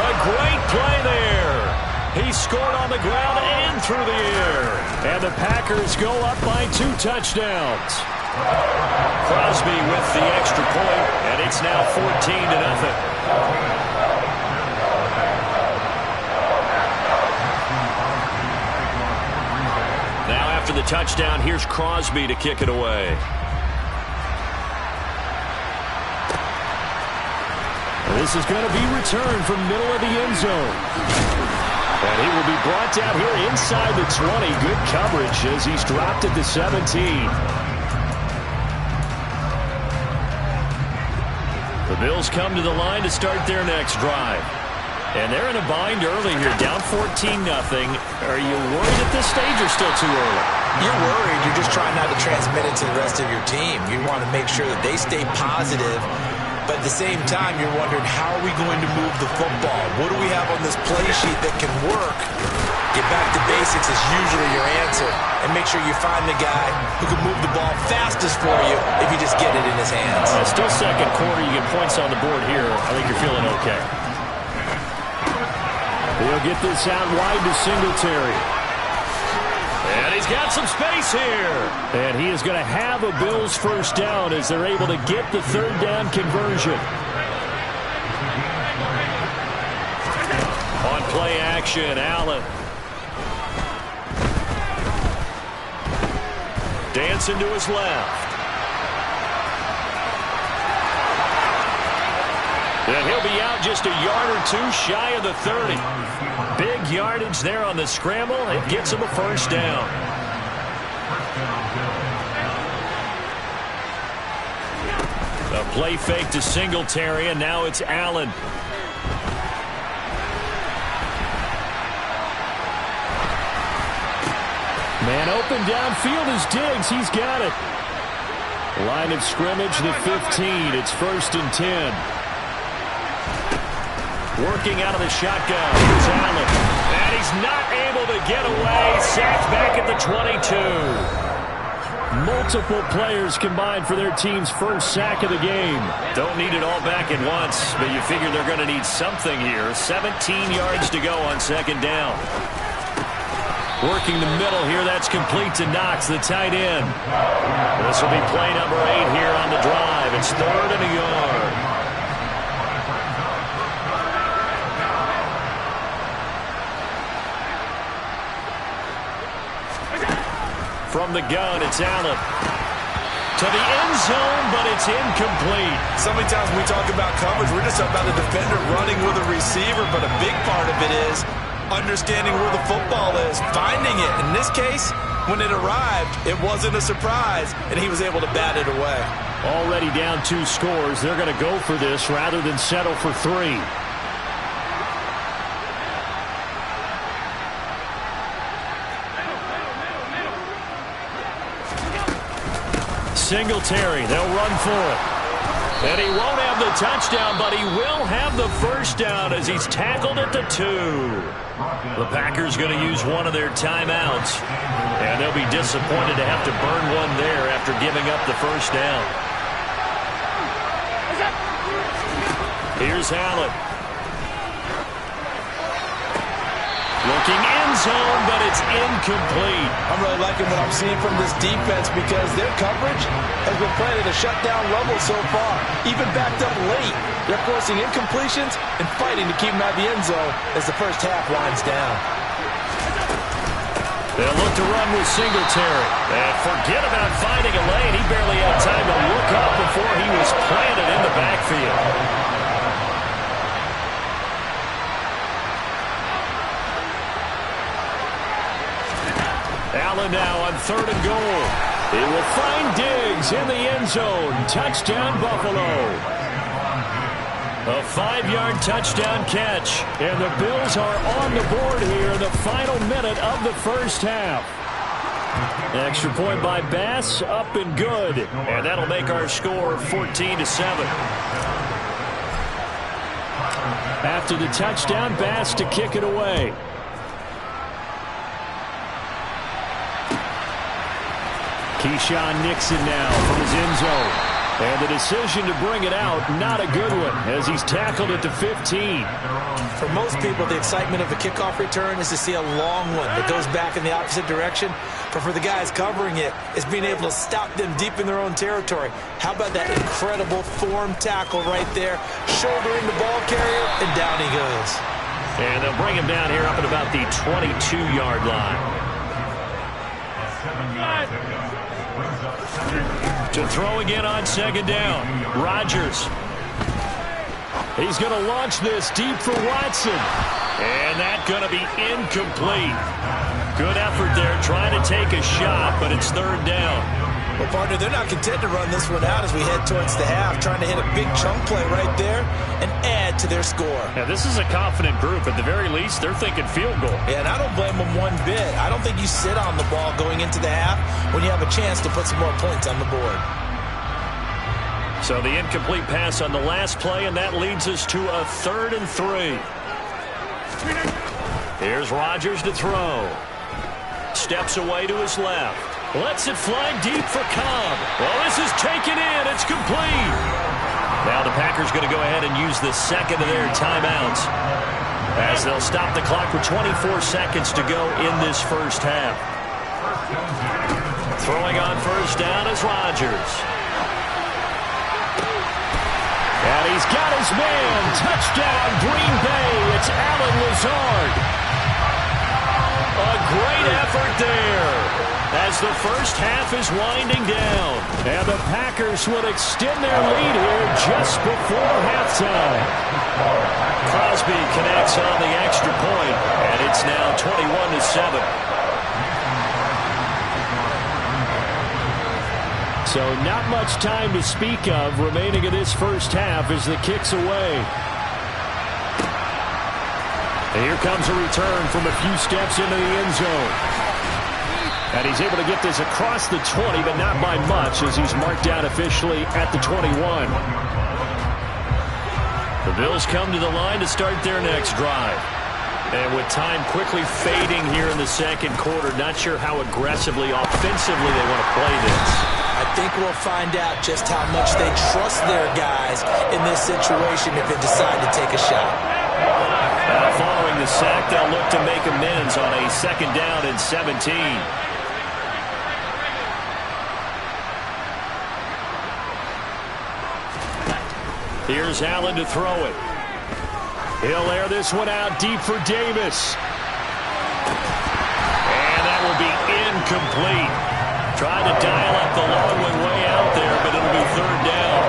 A great play there. He scored on the ground and through the air. And the Packers go up by 2 touchdowns. Crosby with the extra point, and it's now 14-0. After the touchdown, here's Crosby to kick it away. This is going to be returned from middle of the end zone. And he will be brought down here inside the 20. Good coverage as he's dropped at the 17. The Bills come to the line to start their next drive. And they're in a bind early here, down 14-0. Are you worried at this stage or still too early? You're worried. You're just trying not to transmit it to the rest of your team. You want to make sure that they stay positive But at the same time, you're wondering, how are we going to move the football? What do we have on this play sheet that can work? Get back to basics is usually your answer. And make sure you find the guy who can move the ball fastest for you if you just get it in his hands. Still second quarter. You get points on the board here. I think you're feeling okay. He'll get this out wide to Singletary. And he's got some space here. And he is going to have a Bills first down as they're able to get the third down conversion. On play action, Allen. Dancing to his left. And he'll be out just a yard or two shy of the 30. Big yardage there on the scramble. It gets him a first down. A play fake to Singletary, and now it's Allen. Man open downfield is Diggs. He's got it. Line of scrimmage, the 15. It's 1st and 10. Working out of the shotgun. Here's Allen. And he's not able to get away. Sacked back at the 22. Multiple players combined for their team's first sack of the game. Don't need it all back at once, but you figure they're going to need something here. 17 yards to go on second down. Working the middle here. That's complete to Knox, the tight end. This will be play number 8 here on the drive. It's 3rd and a yard. From the gun, it's Allen. To the end zone, but it's incomplete. So many times when we talk about coverage, we're just about a defender running with a receiver, but a big part of it is understanding where the football is, finding it. In this case, when it arrived, it wasn't a surprise, and he was able to bat it away. Already down 2 scores. They're going to go for this rather than settle for 3. Singletary, they'll run for it. And he won't have the touchdown, but he will have the first down as he's tackled at the 2. The Packers going to use one of their timeouts. And they'll be disappointed to have to burn one there after giving up the first down. Here's Allen. Looking end zone, but it's incomplete. I'm really liking what I'm seeing from this defense because their coverage has been playing at a shutdown level so far. Even backed up late, they're forcing incompletions and fighting to keep them out of the end zone as the first half winds down. They'll look to run with Singletary. And forget about finding a lane. He barely had time to look up before he was planted in the backfield. Allen now on 3rd and goal. He will find Diggs in the end zone. Touchdown, Buffalo. A 5-yard touchdown catch. And the Bills are on the board here in the final minute of the first half. Extra point by Bass, up and good. And that'll make our score 14-7. After the touchdown, Bass to kick it away. Keyshawn Nixon now from his end zone. And the decision to bring it out, not a good one, as he's tackled at the 15. For most people, the excitement of a kickoff return is to see a long one that goes back in the opposite direction. But for the guys covering it, it's being able to stop them deep in their own territory. How about that incredible form tackle right there? Shouldering the ball carrier, and down he goes. And they'll bring him down here up at about the 22-yard line. To throw again on second down. Rodgers. He's going to launch this deep for Watson. And that's going to be incomplete. Good effort there trying to take a shot, but it's 3rd down. Well, partner, they're not content to run this one out as we head towards the half, trying to hit a big chunk play right there and add to their score. Now, this is a confident group. At the very least, they're thinking field goal. Yeah, and I don't blame them one bit. I don't think you sit on the ball going into the half when you have a chance to put some more points on the board. So the incomplete pass on the last play, and that leads us to a 3rd and 3. Here's Rodgers to throw. Steps away to his left. Lets it fly deep for Cobb. Well, this is taken in. It's complete. Now the Packers going to go ahead and use the second of their timeouts as they'll stop the clock with 24 seconds to go in this first half. Throwing on first down is Rodgers. And he's got his man. Touchdown, Green Bay. It's Allen Lazard. A great effort there as the first half is winding down. And the Packers will extend their lead here just before halftime. Crosby connects on the extra point, and it's now 21-7. So not much time to speak of remaining in this first half as the kick's away. And here comes a return from a few steps into the end zone. And he's able to get this across the 20, but not by much as he's marked out officially at the 21. The Bills come to the line to start their next drive. And with time quickly fading here in the second quarter, not sure how aggressively, offensively they want to play this. I think we'll find out just how much they trust their guys in this situation if they decide to take a shot. Following the sack, they'll look to make amends on a 2nd down and 17. Here's Allen to throw it. He'll air this one out deep for Davis. And that will be incomplete. Tried to dial up the long one way out there, but it'll be 3rd down.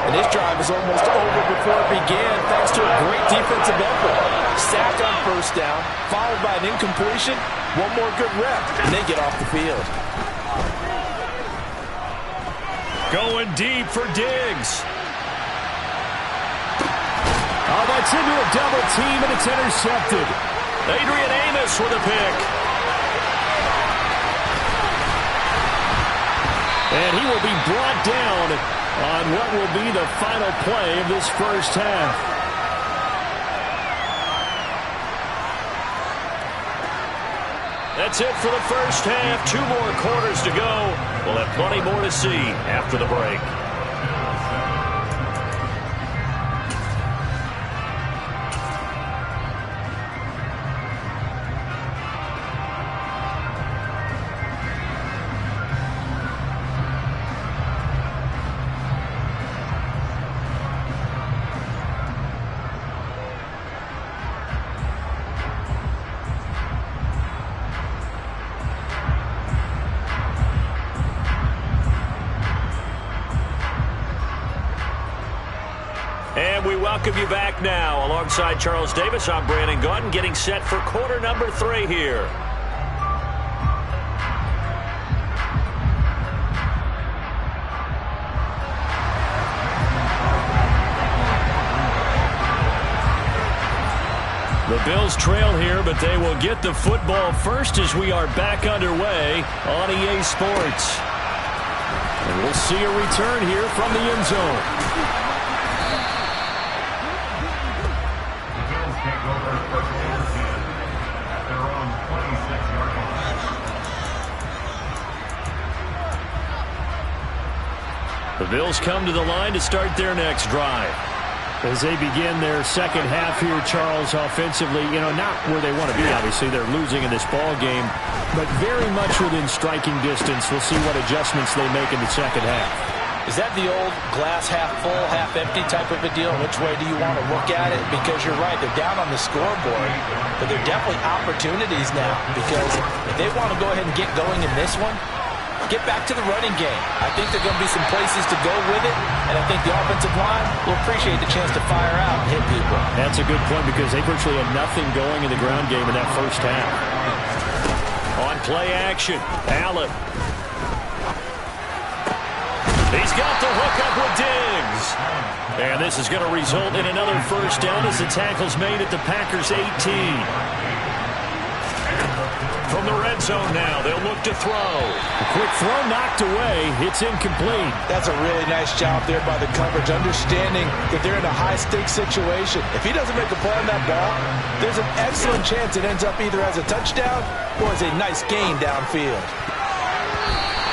And this drive is almost over before it began thanks to a great defensive effort. Sack on first down, followed by an incompletion. One more good rep, and they get off the field. Going deep for Diggs. Oh, that's into a double team, and it's intercepted. Adrian Amos with a pick. And he will be brought down on what will be the final play of this first half. That's it for the first half. 2 more quarters to go. We'll have plenty more to see after the break. And we welcome you back now. Alongside Charles Davis, I'm Brandon Gaudin, getting set for quarter number 3 here. The Bills trail here, but they will get the football first as we are back underway on EA Sports. And we'll see a return here from the end zone. The Bills come to the line to start their next drive. As they begin their second half here, Charles, offensively, not where they want to be, obviously. They're losing in this ball game, but very much within striking distance. We'll see what adjustments they make in the second half. Is that the old glass half full, half empty type of a deal? Which way do you want to look at it? Because you're right, they're down on the scoreboard, but they're definitely opportunities now. Because if they want to go ahead and get going in this one, get back to the running game. I think there are going to be some places to go with it, and I think the offensive line will appreciate the chance to fire out and hit people. That's a good point because they virtually had nothing going in the ground game in that first half. On play action, Allen. He's got the hook up with Diggs. And this is going to result in another first down as the tackle's made at the Packers' 18. From the red zone now. They'll look to throw. A quick throw knocked away. It's incomplete. That's a really nice job there by the coverage, understanding that they're in a high-stakes situation. If he doesn't make a play on that ball, there's an excellent chance it ends up either as a touchdown or as a nice gain downfield.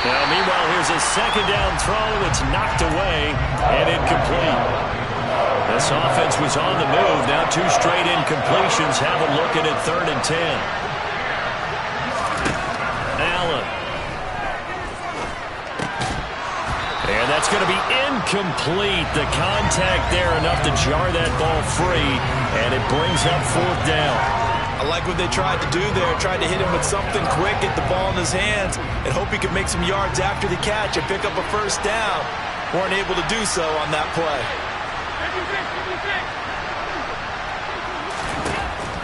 Now, meanwhile, here's a second down throw that's knocked away and incomplete. This offense was on the move. Now 2 straight incompletions. Have a look at it, 3rd and 10. Allen. And that's going to be incomplete. The contact there enough to jar that ball free, and it brings up 4th down. I like what they tried to do there. Tried to hit him with something quick, get the ball in his hands, and hope he could make some yards after the catch and pick up a 1st down. Weren't able to do so on that play.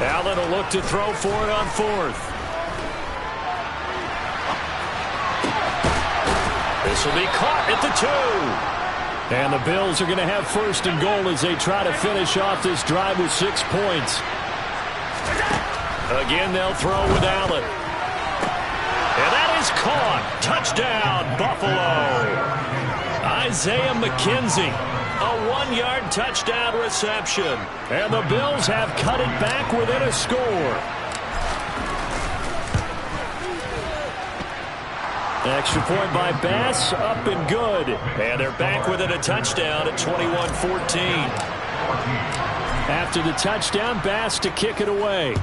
Allen will look to throw for it on 4th. This will be caught at the 2. And the Bills are going to have 1st and goal as they try to finish off this drive with 6 points. Again, they'll throw with Allen. And that is caught. Touchdown, Buffalo. Isaiah McKenzie. A 1-yard touchdown reception. And the Bills have cut it back within a score. Extra point by Bass, up and good. And they're back within a touchdown at 21-14. After the touchdown, Bass to kick it away.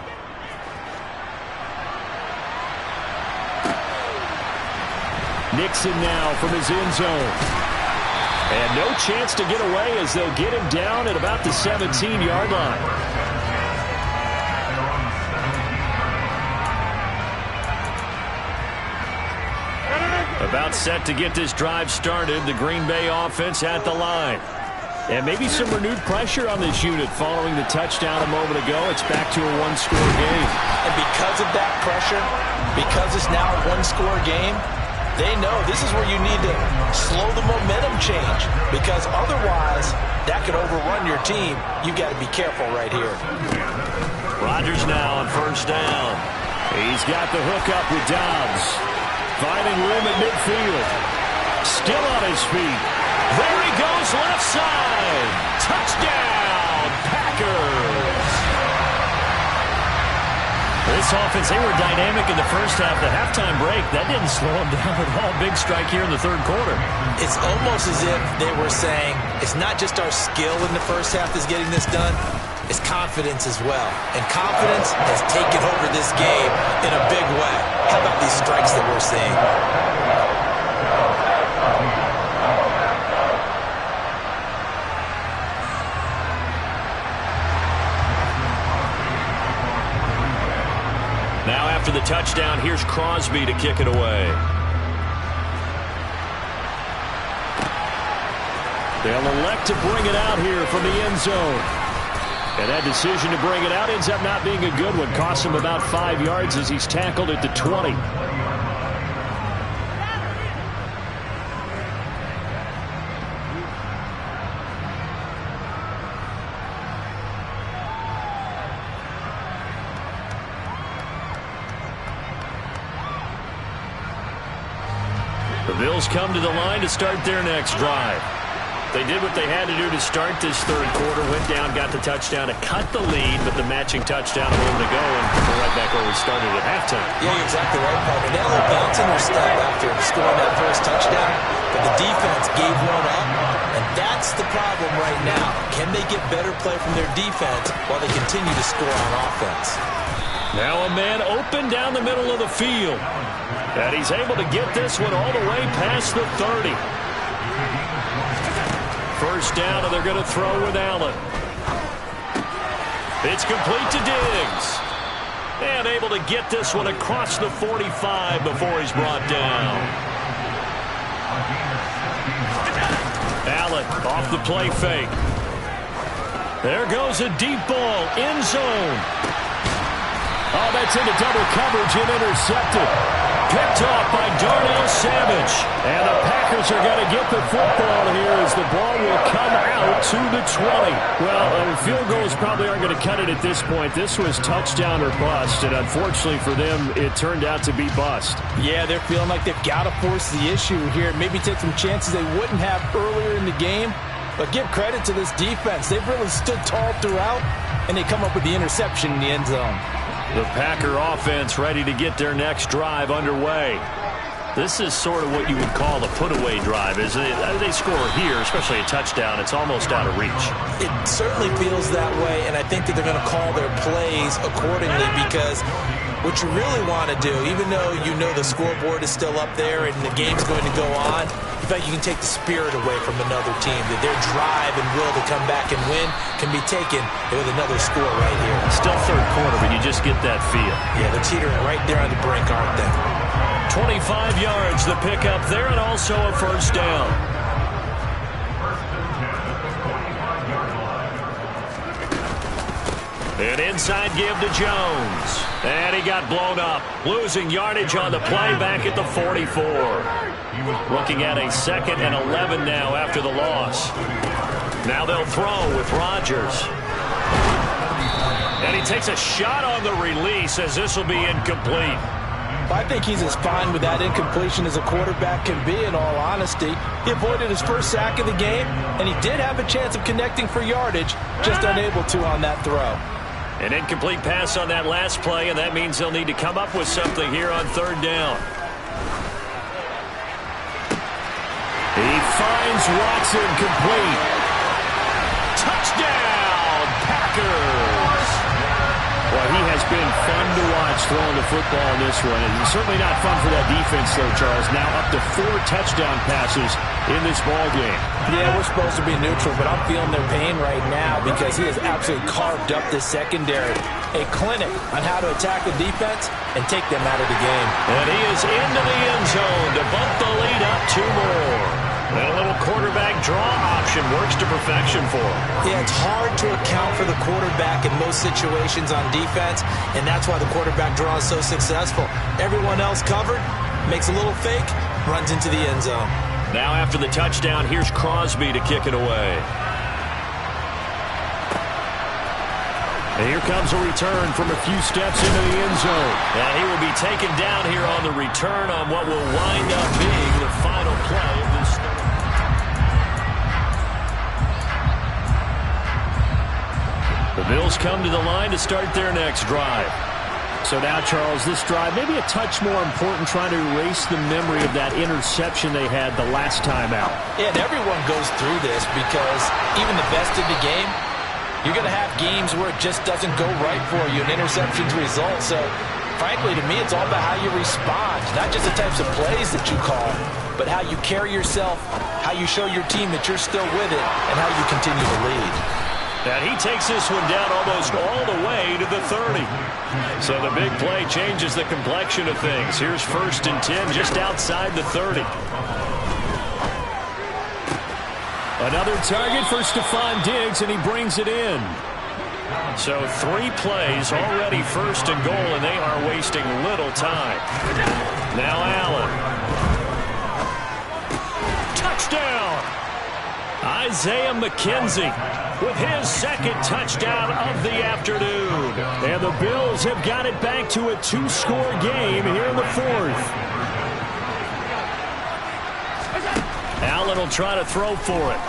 Nixon now from his end zone. And no chance to get away as they'll get him down at about the 17-yard line. About set to get this drive started. The Green Bay offense at the line. And maybe some renewed pressure on this unit following the touchdown a moment ago. It's back to a 1-score game. And because of that pressure, because it's now a 1-score game, they know this is where you need to slow the momentum change, because otherwise that could overrun your team. You've got to be careful right here. Rodgers now on 1st down. He's got the hook up with Dobbs. Finding room at midfield. Still on his feet. There he goes, left side. Touchdown, Packers. This offense, they were dynamic in the first half. The halftime break, that didn't slow them down at all. Big strike here in the 3rd quarter. It's almost as if they were saying, it's not just our skill in the first half that's getting this done, it's confidence as well. And confidence has taken over this game in a big way. How about these strikes that we're seeing? Now after the touchdown, here's Crosby to kick it away. They'll elect to bring it out here from the end zone. And that decision to bring it out ends up not being a good one. Costs him about 5 yards as he's tackled at the 20. The Bills come to the line to start their next drive. They did what they had to do to start this 3rd quarter. Went down, got the touchdown to cut the lead, but the matching touchdown a moment ago, and we're right back where we started at halftime. Yeah, you're exactly right, Parker. They had a little bounce in their step after scoring that first touchdown, but the defense gave one up, and that's the problem right now. Can they get better play from their defense while they continue to score on offense? Now a man open down the middle of the field, and he's able to get this one all the way past the 30. 1st down, and they're going to throw with Allen. It's complete to Diggs. And able to get this one across the 45 before he's brought down. Allen off the play fake. There goes a deep ball, end zone. Oh, that's into double coverage and intercepted. Picked off by Darnell Savage. And the Packers are going to get the football here as the ball will come out to the 20. Well, field goals probably aren't going to cut it at this point. This was touchdown or bust, and unfortunately for them, it turned out to be bust. Yeah, they're feeling like they've got to force the issue here. Maybe take some chances they wouldn't have earlier in the game. But give credit to this defense. They've really stood tall throughout, and they come up with the interception in the end zone. The Packer offense ready to get their next drive underway. This is sort of what you would call a put-away drive. As they score here, especially a touchdown, it's almost out of reach. It certainly feels that way, and I think that they're going to call their plays accordingly, because what you really want to do, even though you know the scoreboard is still up there and the game's going to go on, in fact, you can take the spirit away from another team, that their drive and will to come back and win can be taken with another score right here. Still third quarter, but you just get that feel. Yeah, they're teetering right there on the brink, aren't they? 25 yards, the pickup there, and also a first down. An inside give to Jones. And he got blown up. Losing yardage on the play back at the 44. Looking at a 2nd and 11 now after the loss. Now they'll throw with Rodgers. And he takes a shot on the release as this will be incomplete. I think he's as fine with that incompletion as a quarterback can be, in all honesty. He avoided his first sack of the game, and he did have a chance of connecting for yardage, just unable to on that throw. An incomplete pass on that last play, and that means they'll need to come up with something here on 3rd down. He finds Watson complete. Touchdown, Packers! Well, he has been fun to watch throwing the football in this one. And certainly not fun for that defense, though, Charles. Now up to 4 touchdown passes in this ball game. Yeah, we're supposed to be neutral, but I'm feeling their pain right now because he has absolutely carved up the secondary. A clinic on how to attack the defense and take them out of the game. And he is into the end zone to bump the lead up 2 more. And a little quarterback draw option works to perfection for him. Yeah, it's hard to account for the quarterback in most situations on defense, and that's why the quarterback draw is so successful. Everyone else covered, makes a little fake, runs into the end zone. Now after the touchdown, here's Crosby to kick it away. And here comes a return from a few steps into the end zone. And he will be taken down here on the return on what will wind up being the final play of this. The Bills come to the line to start their next drive. So now, Charles, this drive maybe a touch more important, trying to erase the memory of that interception they had the last time out. Yeah, and everyone goes through this because even the best of the game, you're going to have games where it just doesn't go right for you, and interceptions result. So, frankly, to me, it's all about how you respond, not just the types of plays that you call, but how you carry yourself, how you show your team that you're still with it, and how you continue to lead. And he takes this one down almost all the way to the 30. So the big play changes the complexion of things. Here's 1st and 10 just outside the 30. Another target for Stephon Diggs, and he brings it in. So 3 plays already 1st and goal, and they are wasting little time. Now Allen. Touchdown! Isaiah McKenzie with his 2nd touchdown of the afternoon. And the Bills have got it back to a 2-score game here in the 4th. Allen will try to throw for it.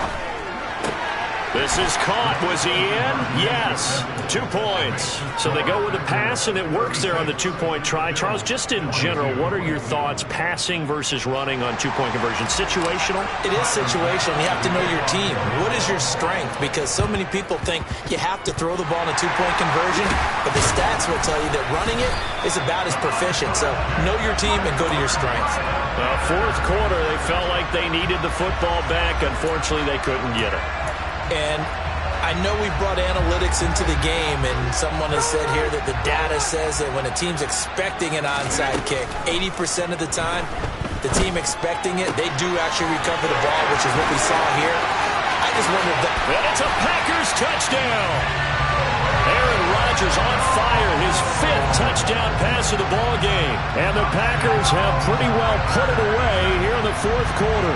This is caught. Was he in? Yes. 2 points. So they go with a pass, and it works there on the 2-point try. Charles, just in general, what are your thoughts passing versus running on 2-point conversion? Situational? It is situational. You have to know your team. What is your strength? Because so many people think you have to throw the ball in a 2-point conversion, but the stats will tell you that running it is about as proficient. So know your team and go to your strength. Well, 4th quarter, they felt like they needed the football back. Unfortunately, they couldn't get it. And I know we brought analytics into the game, and someone has said here that the data says that when a team's expecting an onside kick, 80% of the time, the team expecting it, they do actually recover the ball, which is what we saw here. I just wonder if and it's a Packers touchdown. Aaron Rodgers Rodgers on fire, his 5th touchdown pass of the ball game. And the Packers have pretty well put it away here in the 4th quarter.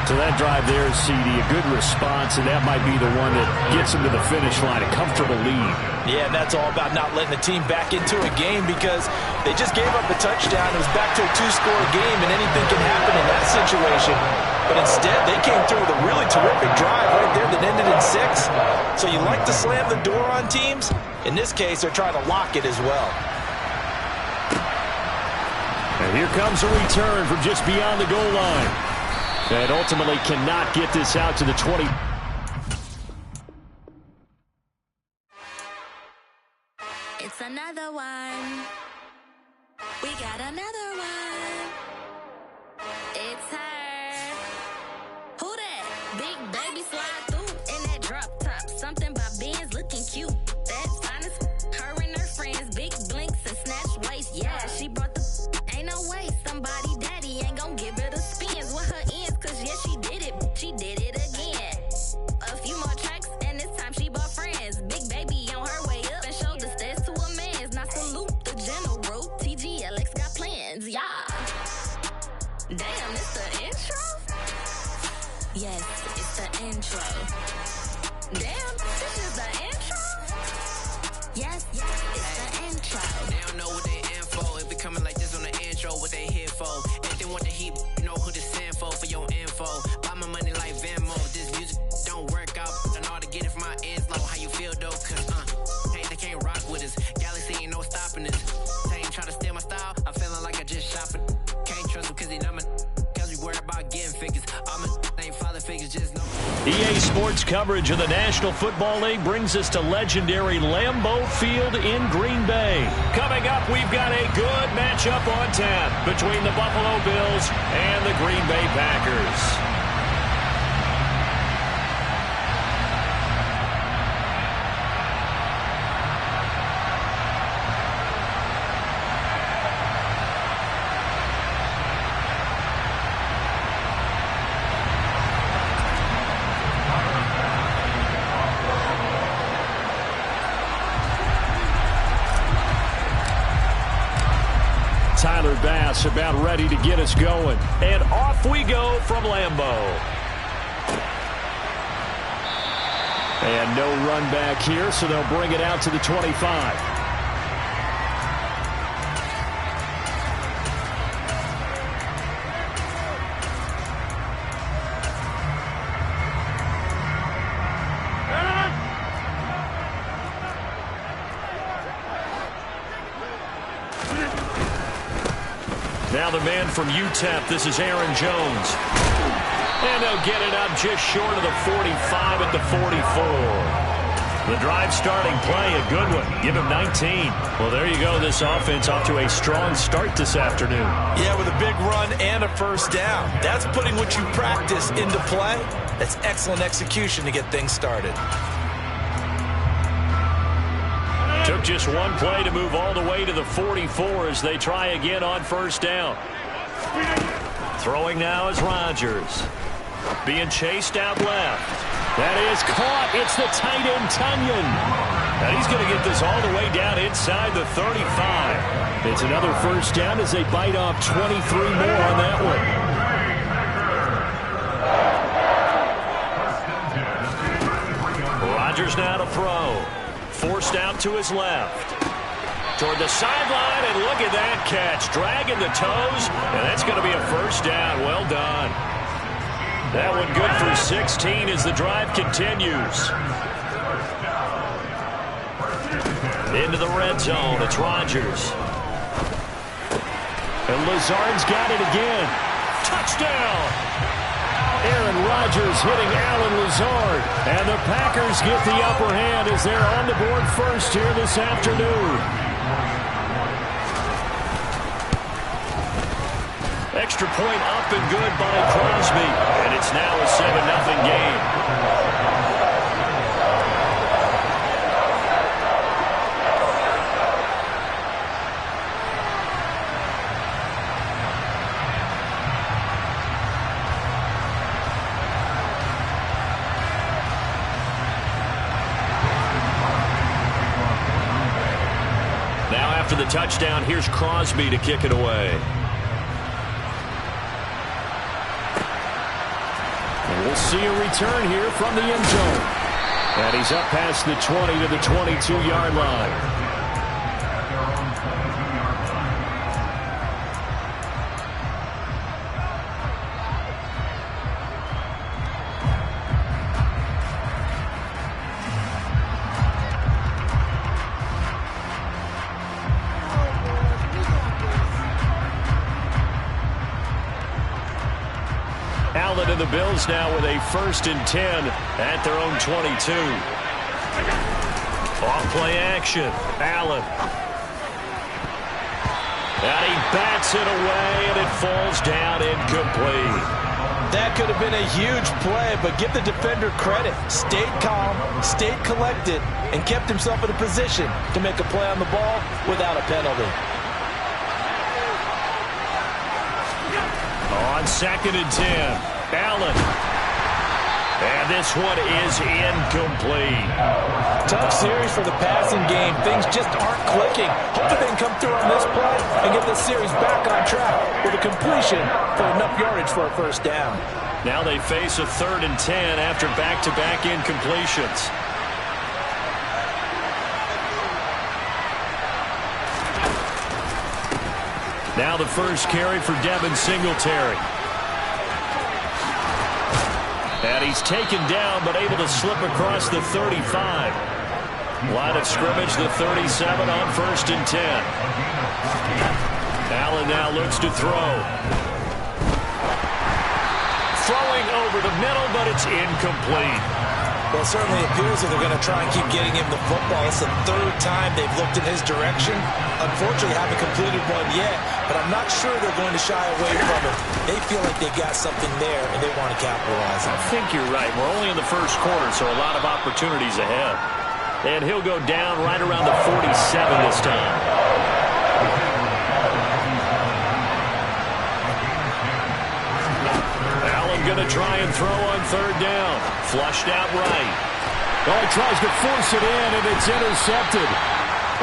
So that drive there, CD, a good response, and that might be the one that gets them to the finish line, a comfortable lead. Yeah, and that's all about not letting the team back into a game because they just gave up a touchdown. It was back to a 2-score game, and anything can happen in that situation. But instead, they came through with a really terrific drive right there that ended in 6. So you like to slam the door on teams? In this case, they're trying to lock it as well. And here comes a return from just beyond the goal line. And ultimately cannot get this out to the 20. It's another one. We got another one. It's her. Who that? Big baby slide through in that drop top. Something by Benz looking cute. That's honest. Her and her friends, big blinks and snatch waist. Yeah, she brought the. Ain't no way somebody daddy ain't gonna give her the spins with her ends. Cause yeah, she did it again. A few more tracks and this time she bought friends. Big baby on her way up and showed the stairs to a man's. Now salute the general. TGLX got plans, yeah. Damn, it's the intro? Yes, it's the intro. Damn, this is the intro? Yes, it's the intro. They don't know what they in for. If we coming like this on the intro, what they here for? If they want the heat, you know who to send for your info. Buy my money like Venmo. This music don't work out. I know how to get it from my ends low. How you feel though? Cause they can't rock with us. Galaxy ain't no stopping us. They ain't trying to steal my style. I'm feeling like I just shot for. Can't trust them cause they not my. Cause we worried about getting figures. All my ain't father figures, just know. EA Sports coverage of the National Football League brings us to legendary Lambeau Field in Green Bay. Coming up, we've got a good matchup on tap between the Buffalo Bills and the Green Bay Packers. Tyler Bass about ready to get us going. And off we go from Lambeau. And no run back here, so they'll bring it out to the 25. Now the man from UTEP, this is Aaron Jones. And they'll get it up just short of the 45 at the 44. The drive starting play, a good one. Give him 19. Well, there you go. This offense off to a strong start this afternoon. Yeah, with a big run and a first down. That's putting what you practice into play. That's excellent execution to get things started. Took just one play to move all the way to the 44 as they try again on first down. Throwing now is Rodgers. Being chased out left. That is caught. It's the tight end, Tunyon. And he's going to get this all the way down inside the 35. It's another first down as they bite off 23 more on that one. Rodgers now to throw. Forced out to his left. Toward the sideline, and look at that catch. Dragging the toes, and that's going to be a first down. Well done. That one good for 16 as the drive continues. Into the red zone, it's Rodgers. And Lazard's got it again. Touchdown! Aaron Rodgers hitting Allen Lazard. And the Packers get the upper hand as they're on the board first here this afternoon. Extra point up and good by Crosby. And it's now a 7-0 game. After the touchdown, here's Crosby to kick it away. And we'll see a return here from the end zone. And he's up past the 20 to the 22-yard line. Allen and the Bills now with a 1st and 10 at their own 22. Off play action. Allen. And he bats it away, and it falls down incomplete. That could have been a huge play, but give the defender credit. Stayed calm, stayed collected, and kept himself in a position to make a play on the ball without a penalty. On 2nd and 10. Allen. And this one is incomplete. Tough series for the passing game. Things just aren't clicking. Hopefully they can come through on this play and get this series back on track with a completion for enough yardage for a 1st down. Now they face a 3rd and 10 after back-to-back incompletions. Now the first carry for Devin Singletary. And he's taken down, but able to slip across the 35. Line of scrimmage, the 37 on 1st and 10. Allen now looks to throw. Throwing over the middle, but it's incomplete. Well, it certainly appears that they're going to try and keep getting him the football. It's the 3rd time they've looked in his direction. Unfortunately, haven't completed one yet, but I'm not sure they're going to shy away from it. They feel like they got something there, and they want to capitalize on it. I think you're right. We're only in the 1st quarter, so a lot of opportunities ahead. And he'll go down right around the 47 this time. Allen going to try and throw on 3rd down. Flushed out right. Oh, he tries to force it in, and it's intercepted.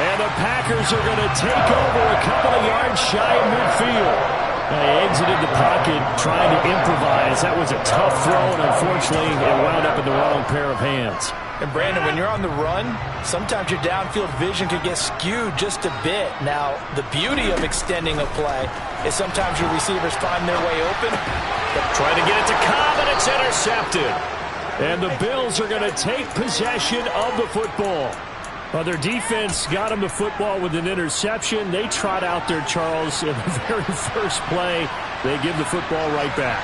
And the Packers are going to take over a couple of yards shy of midfield. They exited the pocket trying to improvise. That was a tough throw, and unfortunately, it wound up in the wrong pair of hands. And Brandon, when you're on the run, sometimes your downfield vision can get skewed just a bit. Now, the beauty of extending a play is sometimes your receivers find their way open. Trying to get it to Cobb, and it's intercepted. And the Bills are going to take possession of the football. Well, their defense got them the football with an interception. They trot out there, Charles, in the very first play. They give the football right back.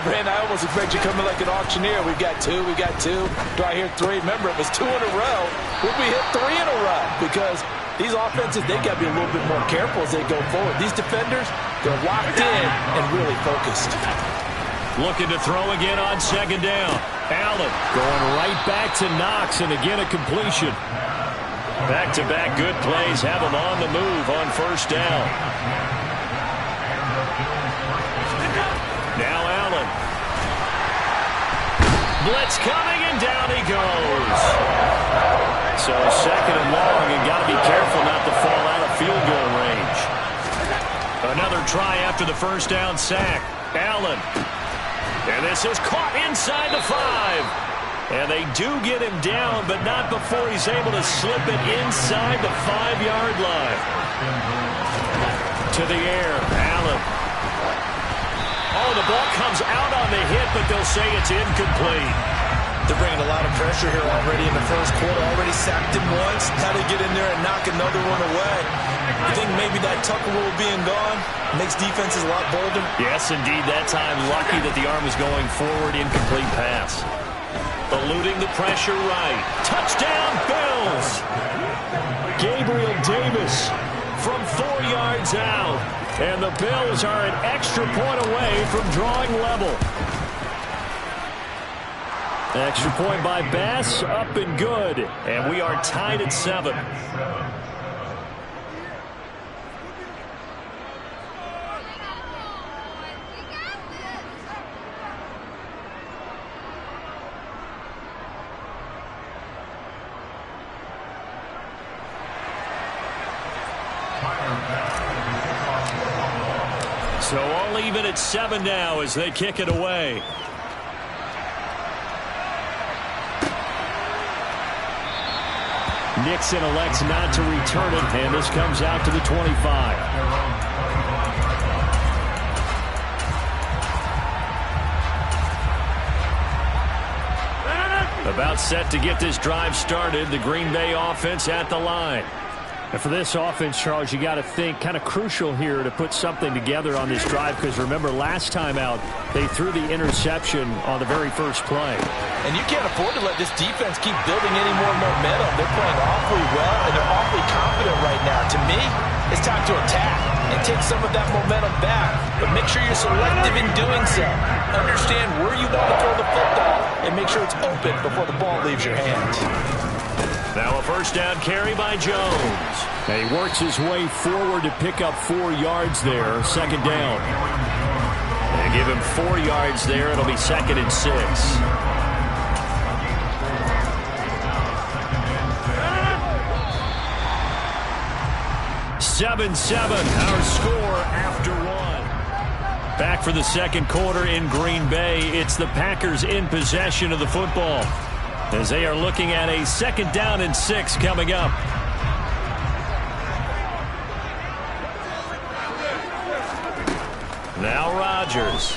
Brandon, I almost expect you coming like an auctioneer. We've got 2, we got 2. Do I hear 3? Remember, it was 2 in a row. Would we hit 3 in a row? Because these offenses, they got to be a little bit more careful as they go forward. These defenders, they're locked in and really focused. Looking to throw again on 2nd down. Allen going right back to Knox, and again a completion. Back-to-back good plays have him on the move on 1st down. Now Allen. Blitz coming, and down he goes. So 2nd and long, and got to be careful not to fall out of field goal range. Another try after the 1st down sack. Allen. And this is caught inside the 5. And they do get him down, but not before he's able to slip it inside the 5-yard line. To the air, Allen. Oh, the ball comes out on the hit, but they'll say it's incomplete. They're bringing a lot of pressure here already in the 1st quarter. Already sacked him once. Now they get in there and knock another one away. You think maybe that Tucker rule being gone makes defenses a lot bolder? Yes, indeed. That time, lucky that the arm was going forward. Incomplete pass. Eluding the pressure right. Touchdown, Bills! Gabriel Davis from 4 yards out. And the Bills are an extra point away from drawing level. Extra point by Bass, up and good. And we are tied at 7. So all even at 7 now as they kick it away. Nixon elects not to return it, and this comes out to the 25. About set to get this drive started. The Green Bay offense at the line. And for this offense, Charles, you got to think kind of crucial here to put something together on this drive, because remember last time out they threw the interception on the very first play. And you can't afford to let this defense keep building any more momentum. They're playing awfully well, and they're awfully confident right now. To me, it's time to attack and take some of that momentum back. But make sure you're selective in doing so. Understand where you want to throw the football and make sure it's open before the ball leaves your hands. Now a first down carry by Jones. And he works his way forward to pick up 4 yards there. Second down. They give him 4 yards there. It'll be 2nd and 6. Our score after 1. Back for the second quarter in Green Bay. It's the Packers in possession of the football as they are looking at a 2nd down and 6 coming up. Now Rodgers.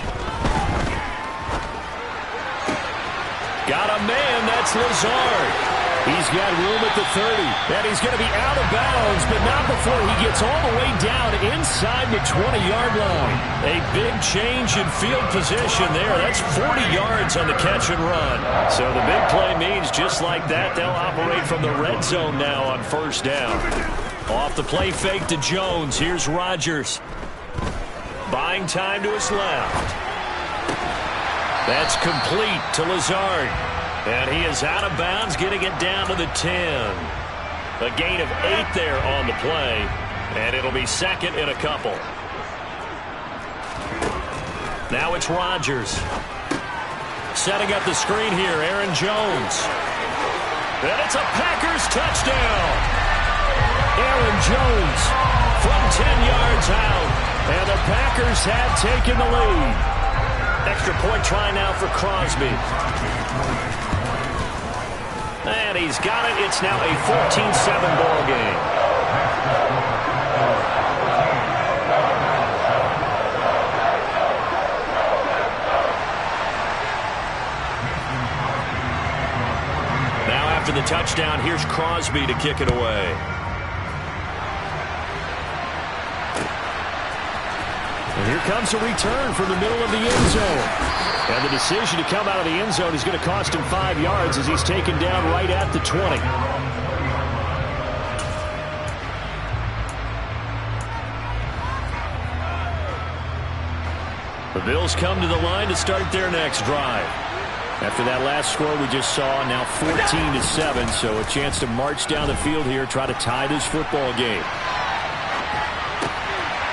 Got a man, that's Lazard. He's got room at the 30, and he's going to be out of bounds, but not before he gets all the way down inside the 20-yard line. A big change in field position there. That's 40 yards on the catch and run. So the big play means just like that, they'll operate from the red zone now on first down. Off the play fake to Jones. Here's Rodgers. Buying time to his left. That's complete to Lazard. And he is out of bounds, getting it down to the 10. A gain of 8 there on the play, and it'll be 2nd and a couple. Now it's Rodgers. Setting up the screen here, Aaron Jones. And it's a Packers touchdown. Aaron Jones from 10 yards out, and the Packers have taken the lead. Extra point try now for Crosby. And he's got it. It's now a 14-7 ball game. Now after the touchdown, here's Crosby to kick it away. And here comes a return from the middle of the end zone. And the decision to come out of the end zone is going to cost him 5 yards as he's taken down right at the 20. The Bills come to the line to start their next drive. After that last score we just saw, now 14-7, so a chance to march down the field here, try to tie this football game.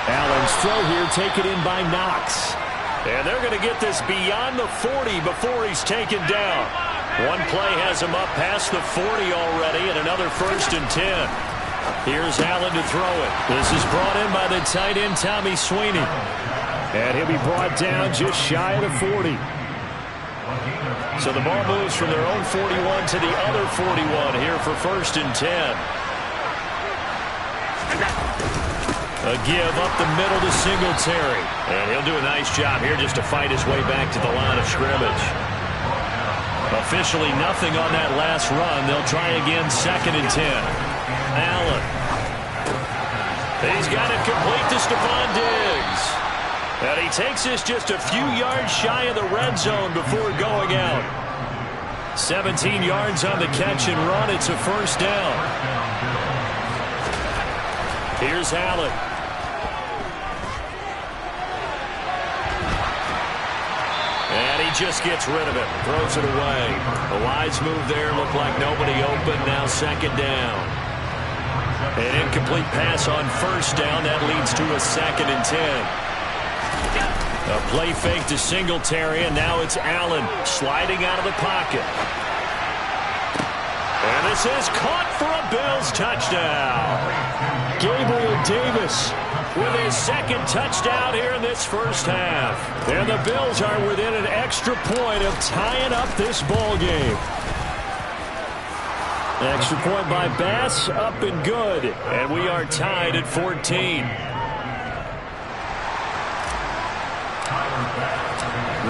Allen's throw here taken in by Knox. And they're going to get this beyond the 40 before he's taken down. One play has him up past the 40 already, and another 1st and 10. Here's Allen to throw it. This is brought in by the tight end, Tommy Sweeney. And he'll be brought down just shy of the 40. So the ball moves from their own 41 to the other 41 here for 1st and 10. A give up the middle to Singletary. And he'll do a nice job here just to fight his way back to the line of scrimmage. Officially nothing on that last run. They'll try again 2nd and 10. Allen. He's got it complete to Stephon Diggs. And he takes this just a few yards shy of the red zone before going out. 17 yards on the catch and run. It's a 1st down. Here's Allen. And he just gets rid of it. Throws it away. A wise move there. Looked like nobody open. Now 2nd down. An incomplete pass on 1st down. That leads to a 2nd and 10. A play fake to Singletary, and now it's Allen sliding out of the pocket. And this is caught for a Bills touchdown. Gabriel Davis with his second touchdown here in this first half. And the Bills are within an extra point of tying up this ball game. Extra point by Bass, up and good. And we are tied at 14.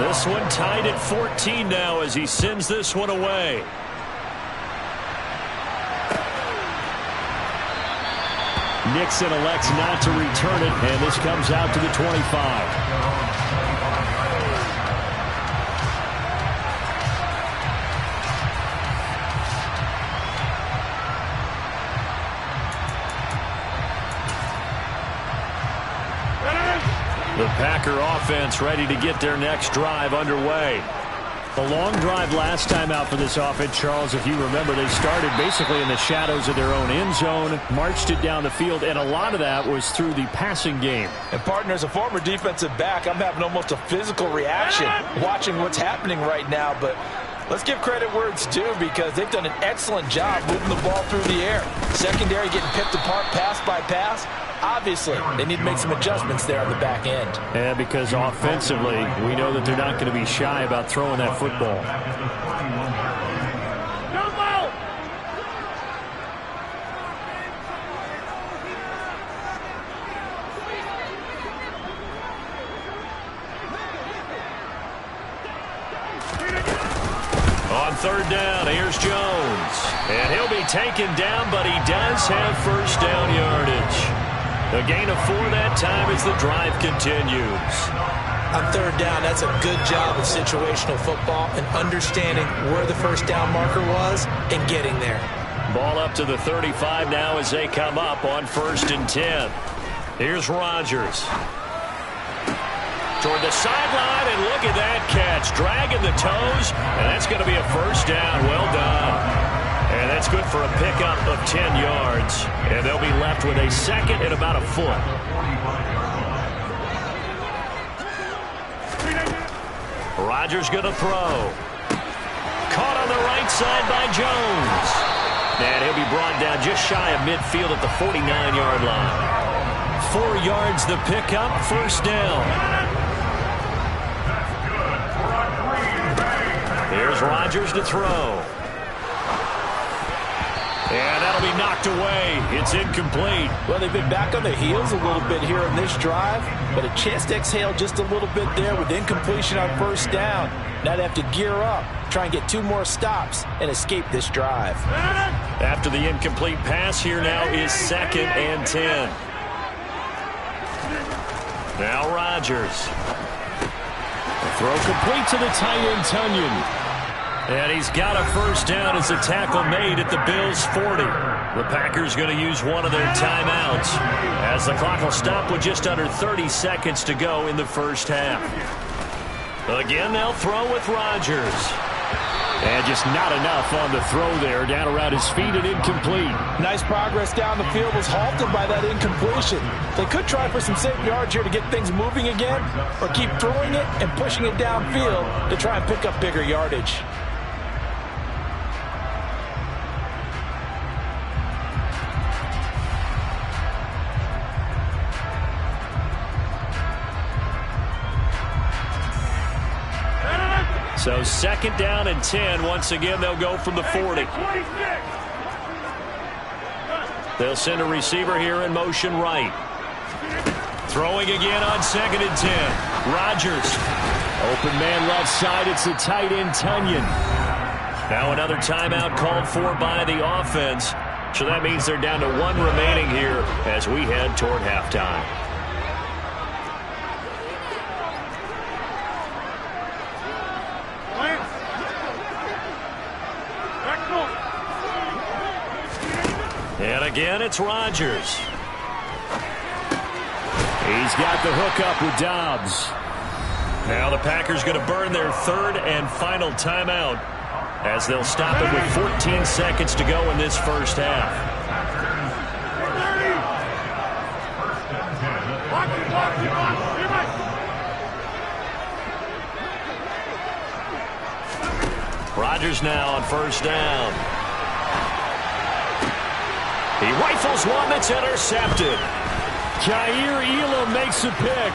This one tied at 14 now as he sends this one away. Nixon elects not to return it, and this comes out to the 25. The Packer offense ready to get their next drive underway. A long drive last time out for this offense, Charles. If you remember, they started basically in the shadows of their own end zone, marched it down the field, and a lot of that was through the passing game. And, partner, as a former defensive back, I'm having almost a physical reaction watching what's happening right now. But let's give credit where it's due because they've done an excellent job moving the ball through the air. Secondary getting picked apart pass by pass. Obviously, they need to make some adjustments there on the back end. Yeah, because offensively, we know that they're not going to be shy about throwing that football. On third down, here's Jones. And he'll be taken down, but he does have first down yardage. A gain of 4 that time as the drive continues. On third down, that's a good job of situational football and understanding where the first down marker was and getting there. Ball up to the 35 now as they come up on 1st and 10. Here's Rodgers. Toward the sideline, and look at that catch. Dragging the toes, and that's going to be a first down. Well done. And that's good for a pickup of 10 yards. And they'll be left with a second and about a foot. Rodgers going to throw. Caught on the right side by Jones. And he'll be brought down just shy of midfield at the 49-yard line. 4 yards the pickup, first down. Here's Rodgers to throw. And that'll be knocked away. It's incomplete. Well, they've been back on their heels a little bit here in this drive, but a chance to exhale just a little bit there with incompletion on first down. Now they have to gear up, try and get 2 more stops, and escape this drive. After the incomplete pass, here now is 2nd and 10. Now Rodgers. The throw complete to the tight end, Tunyon. And he's got a first down as the tackle made at the Bills' 40. The Packers going to use one of their timeouts as the clock will stop with just under 30 seconds to go in the first half. Again, they'll throw with Rodgers. And just not enough on the throw there. Down around his feet and incomplete. Nice progress down the field was halted by that incompletion. They could try for some safe yards here to get things moving again, or keep throwing it and pushing it downfield to try and pick up bigger yardage. So 2nd down and 10. Once again, they'll go from the 40. They'll send a receiver here in motion right. Throwing again on 2nd and 10. Rodgers. Open man left side. It's the tight end, Tunyon. Now another timeout called for by the offense. So that means they're down to 1 remaining here as we head toward halftime. And again, it's Rodgers. He's got the hook up with Dobbs. Now the Packers going to burn their 3rd and final timeout as they'll stop it with 14 seconds to go in this first half. Rodgers now on first down. He rifles one that's intercepted. Kaiir Elam makes a pick.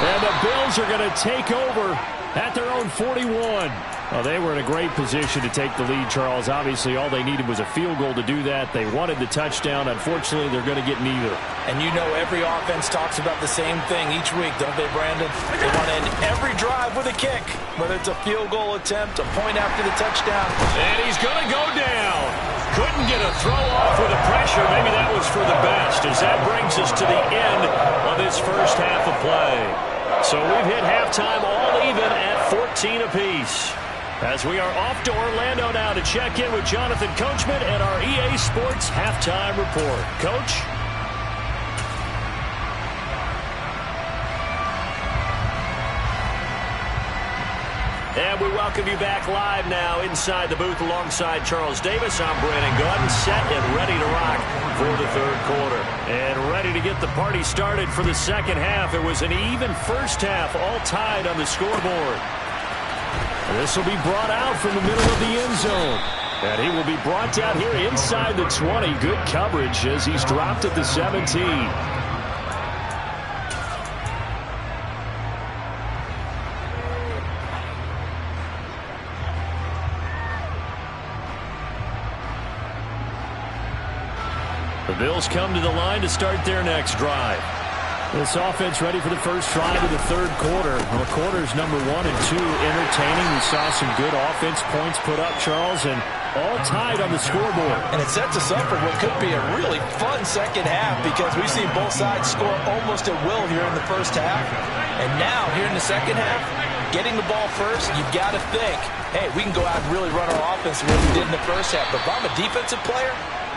And the Bills are going to take over at their own 41. Well, they were in a great position to take the lead, Charles. Obviously, all they needed was a field goal to do that. They wanted the touchdown. Unfortunately, they're going to get neither. And you know every offense talks about the same thing each week, don't they, Brandon? They want to end every drive with a kick, whether it's a field goal attempt, a point after the touchdown. And he's going to go down. Couldn't get a throw off with the pressure. Maybe that was for the best, as that brings us to the end of this first half of play. So we've hit halftime all even at 14 apiece. As we are off to Orlando now to check in with Jonathan Coachman and our EA Sports Halftime Report. Coach? And we welcome you back live now inside the booth alongside Charles Davis. I'm Brandon Gaudin, set and ready to rock for the third quarter. And ready to get the party started for the second half. It was an even first half, all tied on the scoreboard. This will be brought out from the middle of the end zone. And he will be brought down here inside the 20. Good coverage as he's dropped at the 17. The Bills come to the line to start their next drive. This offense ready for the first drive of the third quarter. Well, quarters number 1 and 2 entertaining. We saw some good offense points put up, Charles, and all tied on the scoreboard. And it sets us up for what could be a really fun second half because we've seen both sides score almost at will here in the first half. And now, here in the second half, getting the ball first, you've got to think, hey, we can go out and really run our offense the way we did in the first half. But if I'm a defensive player,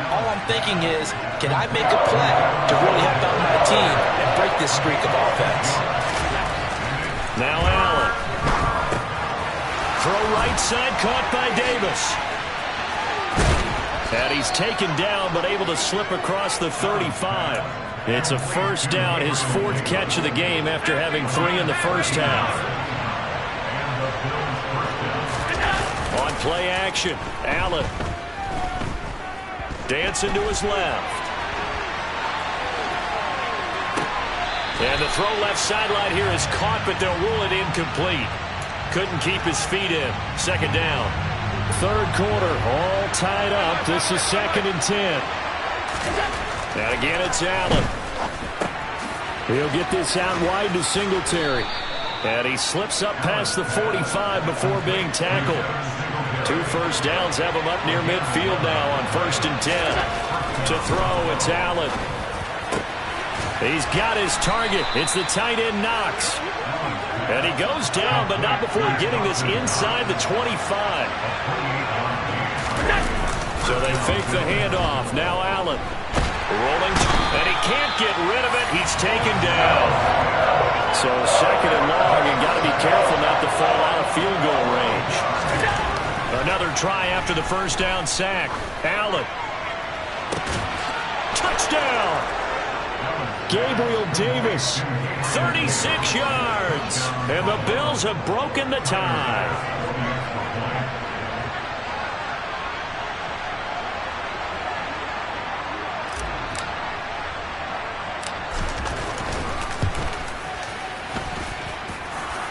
all I'm thinking is, can I make a play to really help out my team and break this streak of offense? Now Allen. Throw right side, caught by Davis. And he's taken down, but able to slip across the 35. It's a first down, his 4th catch of the game after having 3 in the first half. On play action, Allen. Dancing to his left. And the throw left sideline here is caught, but they'll rule it incomplete. Couldn't keep his feet in. Second down. Third quarter, all tied up. This is 2nd and 10. And again, it's Allen. He'll get this out wide to Singletary. And he slips up past the 45 before being tackled. 2 first downs have him up near midfield now on 1st and 10. To throw, it's Allen. He's got his target. It's the tight end Knox. And he goes down, but not before getting this inside the 25. So they fake the handoff. Now Allen. Rolling. And he can't get rid of it. He's taken down. So 2nd and long, you got to be careful not to fall out of field goal range. Another try after the first down sack. Allen. Touchdown. Gabriel Davis. 36 yards. And the Bills have broken the tie.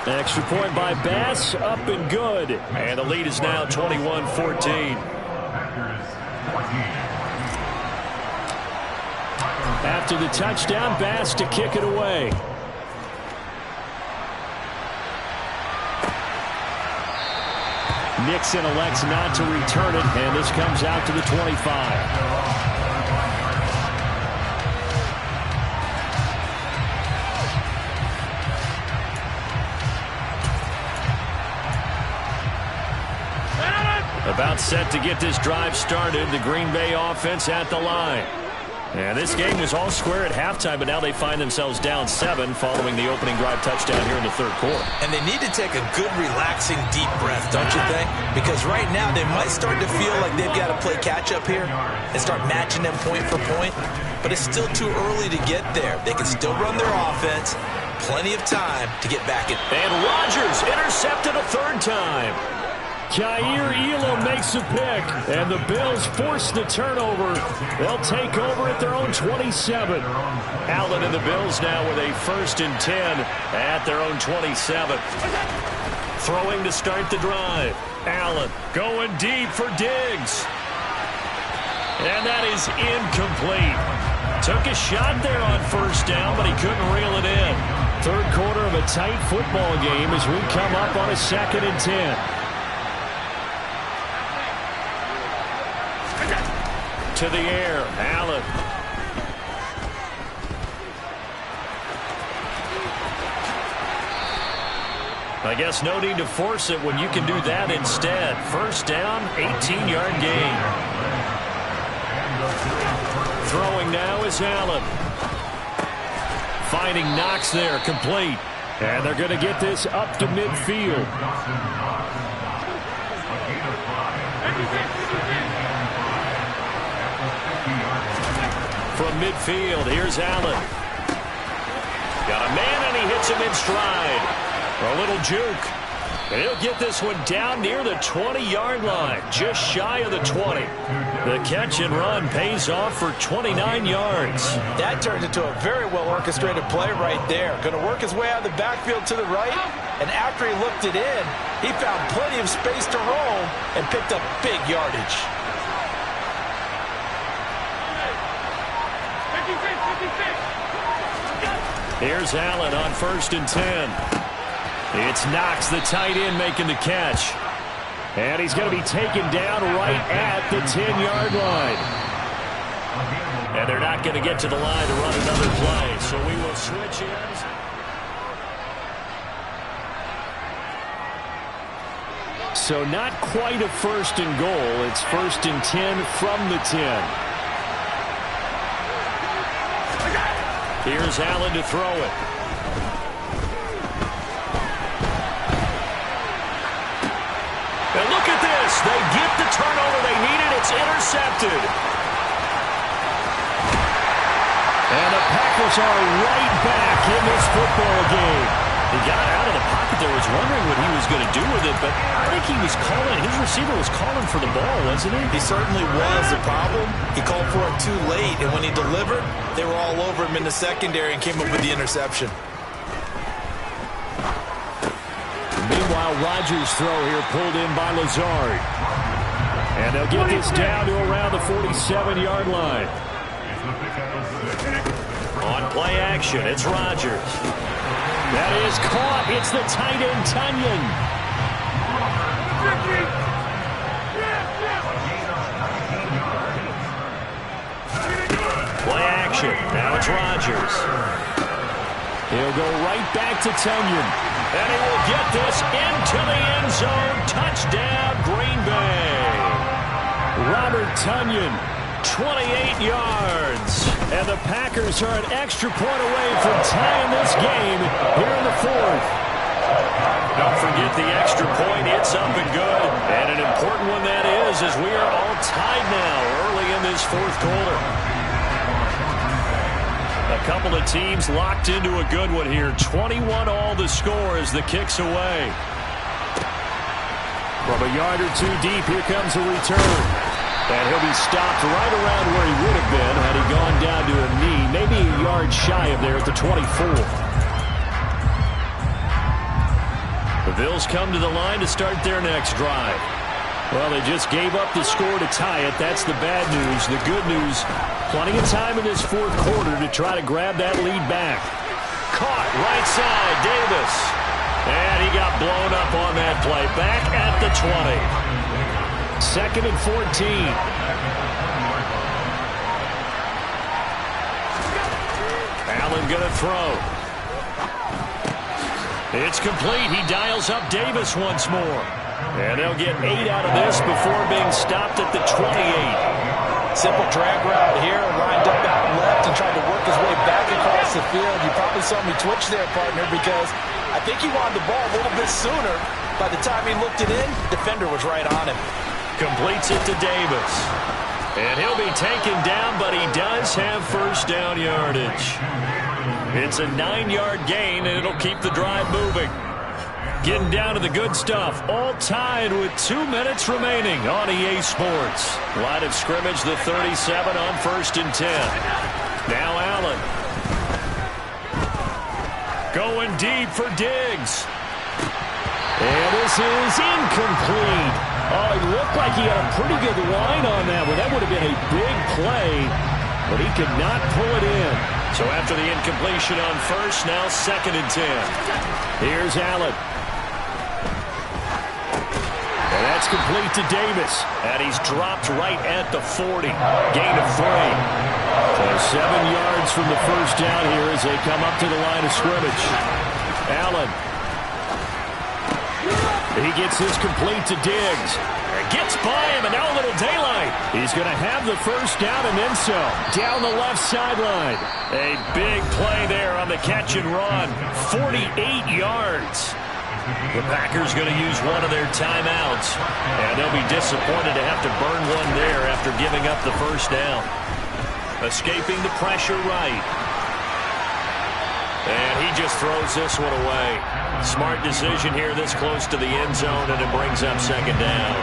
Extra point by Bass, up and good. And the lead is now 21-14. After the touchdown, Bass to kick it away. Nixon elects not to return it, and this comes out to the 25. About set to get this drive started. The Green Bay offense at the line. And this game was all square at halftime, but now they find themselves down 7 following the opening drive touchdown here in the third quarter. And they need to take a good, relaxing, deep breath, don't you think? Because right now they might start to feel like they've got to play catch-up here and start matching them point for point. But it's still too early to get there. They can still run their offense. Plenty of time to get back in. And Rodgers intercepted a 3rd time. Kaiir Elam makes a pick, and the Bills force the turnover. They'll take over at their own 27. Allen and the Bills now with a 1st and 10 at their own 27. Throwing to start the drive. Allen going deep for Diggs. And that is incomplete. Took a shot there on 1st down, but he couldn't reel it in. Third quarter of a tight football game as we come up on a 2nd and 10. To the air, Allen. I guess no need to force it when you can do that instead. 1st down, 18-yard gain. Throwing now is Allen. Finding Knox there, complete. And they're going to get this up to midfield. From midfield, here's Allen. Got a man, and he hits him in stride. A little juke. And he'll get this one down near the 20-yard line, just shy of the 20. The catch and run pays off for 29 yards. That turns into a very well-orchestrated play right there. Going to work his way out of the backfield to the right, and after he looked it in, he found plenty of space to roam and picked up big yardage. Here's Allen on 1st and 10. It's Knox, the tight end, making the catch. And he's going to be taken down right at the 10-yard line. And they're not going to get to the line to run another play, so we will switch ends. So not quite a 1st and goal. It's 1st and 10 from the 10. Here's Allen to throw it. And look at this. They get the turnover they needed. It's intercepted. And the Packers are right back in this football game. He got out of the pocket there, was wondering what he was going to do with it, but I think he was calling, his receiver was calling for the ball, wasn't he? He certainly was. The problem, he called for it too late, and when he delivered, they were all over him in the secondary and came up with the interception. Meanwhile, Rodgers' throw here pulled in by Lazard. And they'll get this down to around the 47-yard line. On play action, it's Rodgers. That is caught. It's the tight end, Tunyon. Play action. Now it's Rodgers. He'll go right back to Tunyon. And he will get this into the end zone. Touchdown, Green Bay. Robert Tunyon, 28 yards. And the Packers are an extra point away from tying this game here in the 4th. Don't forget the extra point. It's up and good. And an important one that is, as we are all tied now early in this 4th quarter. A couple of teams locked into a good one here. 21 all the score as the kick's away. From a yard or two deep, here comes a return. And he'll be stopped right around where he would have been had he gone down to a knee, maybe a yard shy of there at the 24. The Bills come to the line to start their next drive. Well, they just gave up the score to tie it. That's the bad news. The good news, plenty of time in this 4th quarter to try to grab that lead back. Caught right side, Davis. And he got blown up on that play. Back at the 20. 2nd and 14. Allen going to throw. It's complete. He dials up Davis once more. And they'll get 8 out of this before being stopped at the 28. Simple drag route here, lined up out left and tried to work his way back across the field. You probably saw me twitch there, partner, because I think he wanted the ball a little bit sooner. By the time he looked it in, defender was right on him. Completes it to Davis. And he'll be taken down, but he does have 1st down yardage. It's a 9-yard gain, and it'll keep the drive moving. Getting down to the good stuff. All tied with 2 minutes remaining on EA Sports. Line of scrimmage, the 37 on 1st and 10. Now Allen. Going deep for Diggs. And this is incomplete. Oh, it looked like he had a pretty good line on that one. That would have been a big play, but he could not pull it in. So after the incompletion on 1st, now 2nd and 10. Here's Allen. And that's complete to Davis. And he's dropped right at the 40. Gain of 3. So 7 yards from the first down here as they come up to the line of scrimmage. Allen. He gets this complete to Diggs. Gets by him, and now a little daylight. He's going to have the first down and then so. Down the left sideline. A big play there on the catch and run. 48 yards. The Packers going to use one of their timeouts. And they'll be disappointed to have to burn one there after giving up the first down. Escaping the pressure right. And he just throws this one away. Smart decision here this close to the end zone, and it brings up 2nd down.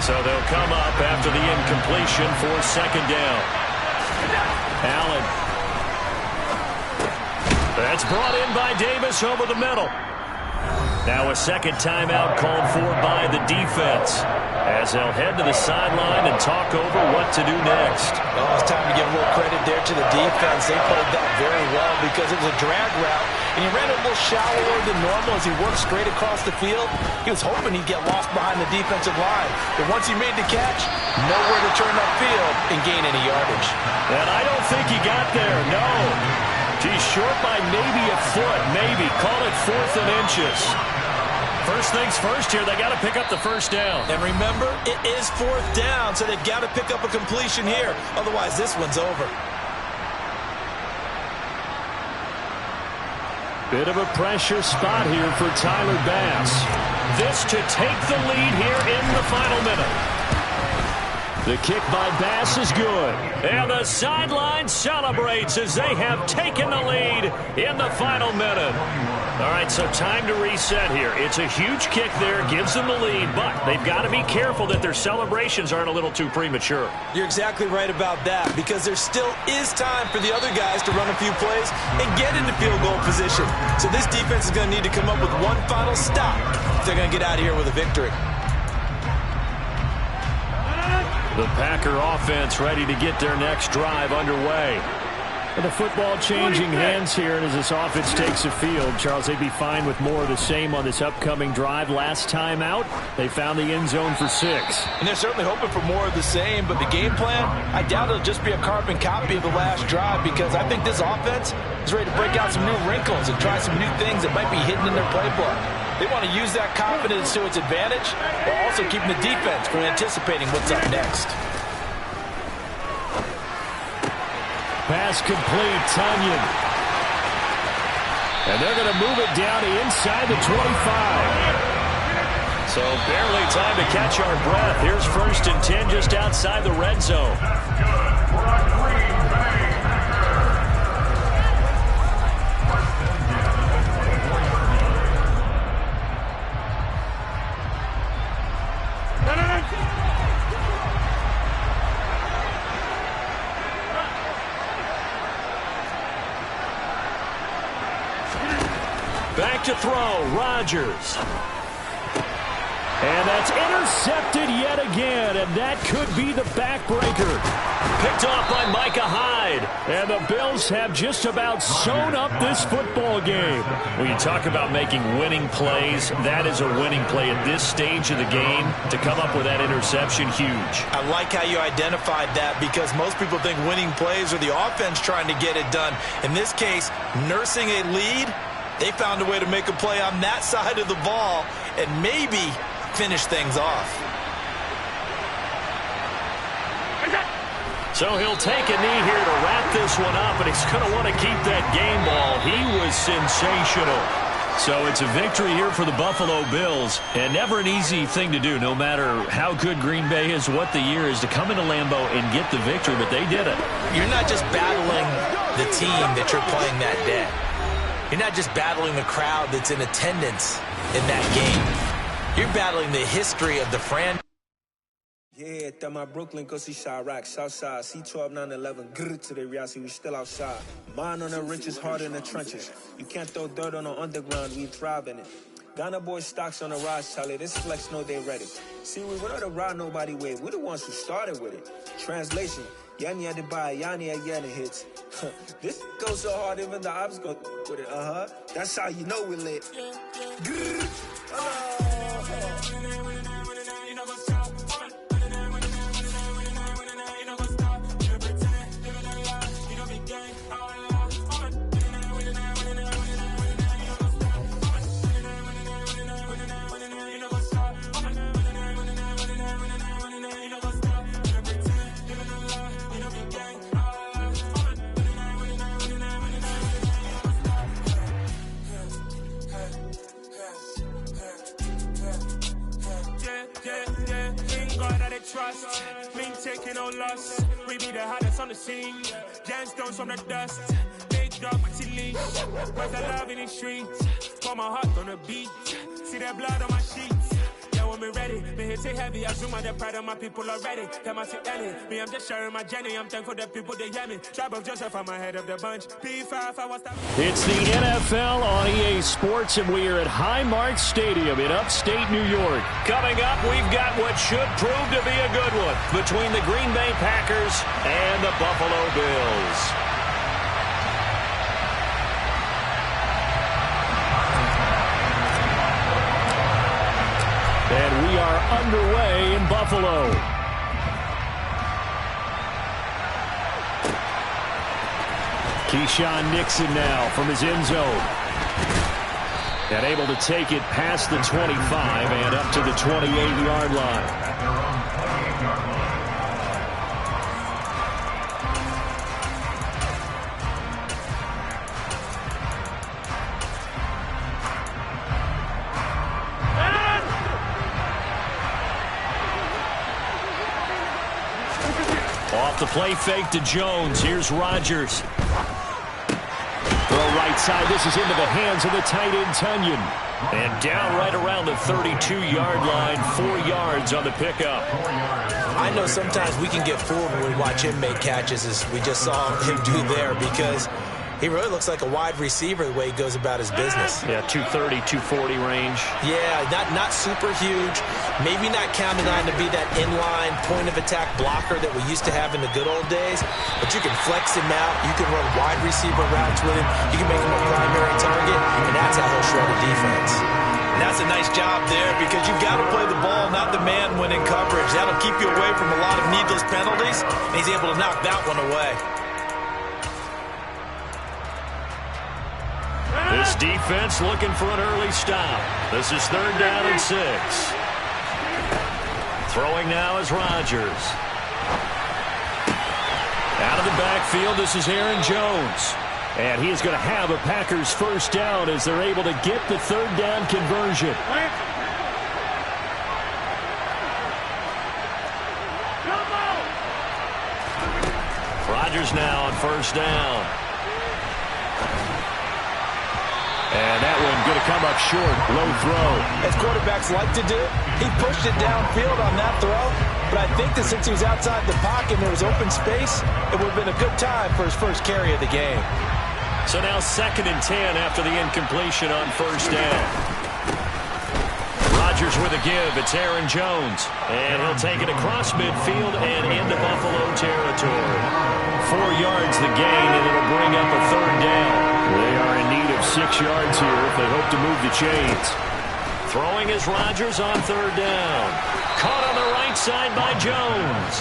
So they'll come up after the incompletion for 2nd down. Allen. That's brought in by Davis over the middle. Now a 2nd timeout called for by the defense as they'll head to the sideline and talk over what to do next. Well, it's time to give a little credit there to the defense. They played that very well because it was a drag route, and he ran a little shallower than normal as he worked straight across the field. He was hoping he'd get lost behind the defensive line, but once he made the catch, nowhere to turn upfield and gain any yardage. And I don't think he got there, no. He's short by maybe a foot, maybe. Call it 4th and inches. First things first here, they got to pick up the first down. And remember, it is 4th down, so they've got to pick up a completion here. Otherwise, this one's over. Bit of a pressure spot here for Tyler Bass. This to take the lead here in the final minute. The kick by Bass is good. And the sideline celebrates as they have taken the lead in the final minute. All right, so time to reset here. It's a huge kick there, gives them the lead, but they've got to be careful that their celebrations aren't a little too premature. You're exactly right about that, because there still is time for the other guys to run a few plays and get into field goal position. So this defense is going to need to come up with one final stop if they're going to get out of here with a victory. The Packer offense ready to get their next drive underway. And the football changing hands here, and as this offense takes the field, Charles, they'd be fine with more of the same on this upcoming drive. Last time out, they found the end zone for 6. And they're certainly hoping for more of the same, but the game plan, I doubt it'll just be a carbon copy of the last drive, because I think this offense is ready to break out some new wrinkles and try some new things that might be hidden in their playbook. They want to use that confidence to its advantage, while also keeping the defense from anticipating what's up next. Pass complete, Tonyan. And they're going to move it down to inside the 25. So barely time to catch our breath. Here's 1st and 10 just outside the red zone. Back to throw, Rodgers. And that's intercepted yet again, and that could be the backbreaker. Picked off by Micah Hyde. And the Bills have just about sewn up this football game. When you talk about making winning plays, that is a winning play at this stage of the game. To come up with that interception, huge. I like how you identified that, because most people think winning plays are the offense trying to get it done. In this case, nursing a lead, they found a way to make a play on that side of the ball and maybe finish things off. So he'll take a knee here to wrap this one up, and he's going to want to keep that game ball. He was sensational. So it's a victory here for the Buffalo Bills, and never an easy thing to do, no matter how good Green Bay is, what the year is, to come into Lambeau and get the victory, but they did it. You're not just battling the team that you're playing that day. You're not just battling the crowd that's in attendance in that game. You're battling the history of the franchise. Yeah, that my Brooklyn, go see Chirac, Southside, C12, 911, grrr to the reality, we still outside. Mine on the riches, heart in the trenches. You can't throw dirt on the underground, we thrive in it. Ghana boys stocks on the rise, Charlie, this flex know they ready. See, we were not to ride nobody with, we're the ones who started with it. Translation, Yanni had to buy, Yanni had getting hits. This goes so hard, even the ops go with it, That's how you know we're lit. Grrr, trust, mean taking no loss. We be the hottest on the scene. Gemstones from the dust. Big dog with your leash. Where's the love in the streets? Pour my heart on the beat. See that blood on my sheets. Yeah, when we ready, me hit it heavy. I zoom out the pride of my people already. Them I see Ellie. Me, I'm just sharing my journey. I'm thankful that people they hear me. Tribe of Joseph, I'm ahead of the bunch. P5, I was that. It's the NFL on EA Sports, and we are at Highmark Stadium in upstate New York. Coming up, we've got what should prove to be a good one between the Green Bay Packers and the Buffalo Bills. And we are underway in Buffalo. Keyshawn Nixon now from his end zone. And able to take it past the 25 and up to the 28-yard line. Off the play fake to Jones. Here's Rodgers. Throw right side. This is into the hands of the tight end, Tunyon. And down right around the 32-yard line. 4 yards on the pickup. I know sometimes we can get fooled when we watch him make catches, as we just saw him do there, because he really looks like a wide receiver the way he goes about his business. Yeah, 230, 240 range. Yeah, not super huge. Maybe not counted on to be that inline point-of-attack blocker that we used to have in the good old days. But you can flex him out. You can run wide receiver routes with him. You can make him a primary target, and that's how he'll shred a defense. And that's a nice job there, because you've got to play the ball, not the man when in coverage. That'll keep you away from a lot of needless penalties, and he's able to knock that one away. This defense looking for an early stop. This is 3rd down and 6. Throwing now is Rodgers. Out of the backfield, this is Aaron Jones. And he is going to have a Packers first down as they're able to get the 3rd down conversion. Rodgers now on 1st down. And that one going to come up short. Low throw. As quarterbacks like to do, he pushed it downfield on that throw. But I think that since he was outside the pocket and there was open space, it would have been a good time for his first carry of the game. So now 2nd and 10 after the incompletion on 1st down. Rodgers with a give. It's Aaron Jones. And he'll take it across midfield and into Buffalo territory. 4 yards the gain, and it'll bring up a 3rd down. They are in need of 6 yards here if they hope to move the chains. Throwing is Rodgers on 3rd down. Caught on the right side by Jones.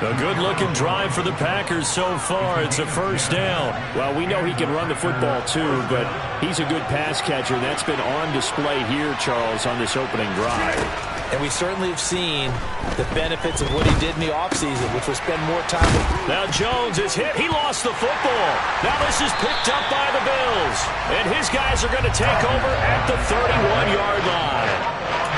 A good-looking drive for the Packers so far. It's a 1st down. Well, we know he can run the football too, but he's a good pass catcher. That's been on display here, Charles, on this opening drive. And we certainly have seen the benefits of what he did in the offseason, which was spend more time with. Now Jones is hit. He lost the football. Now this is picked up by the Bills. And his guys are going to take over at the 31-yard line.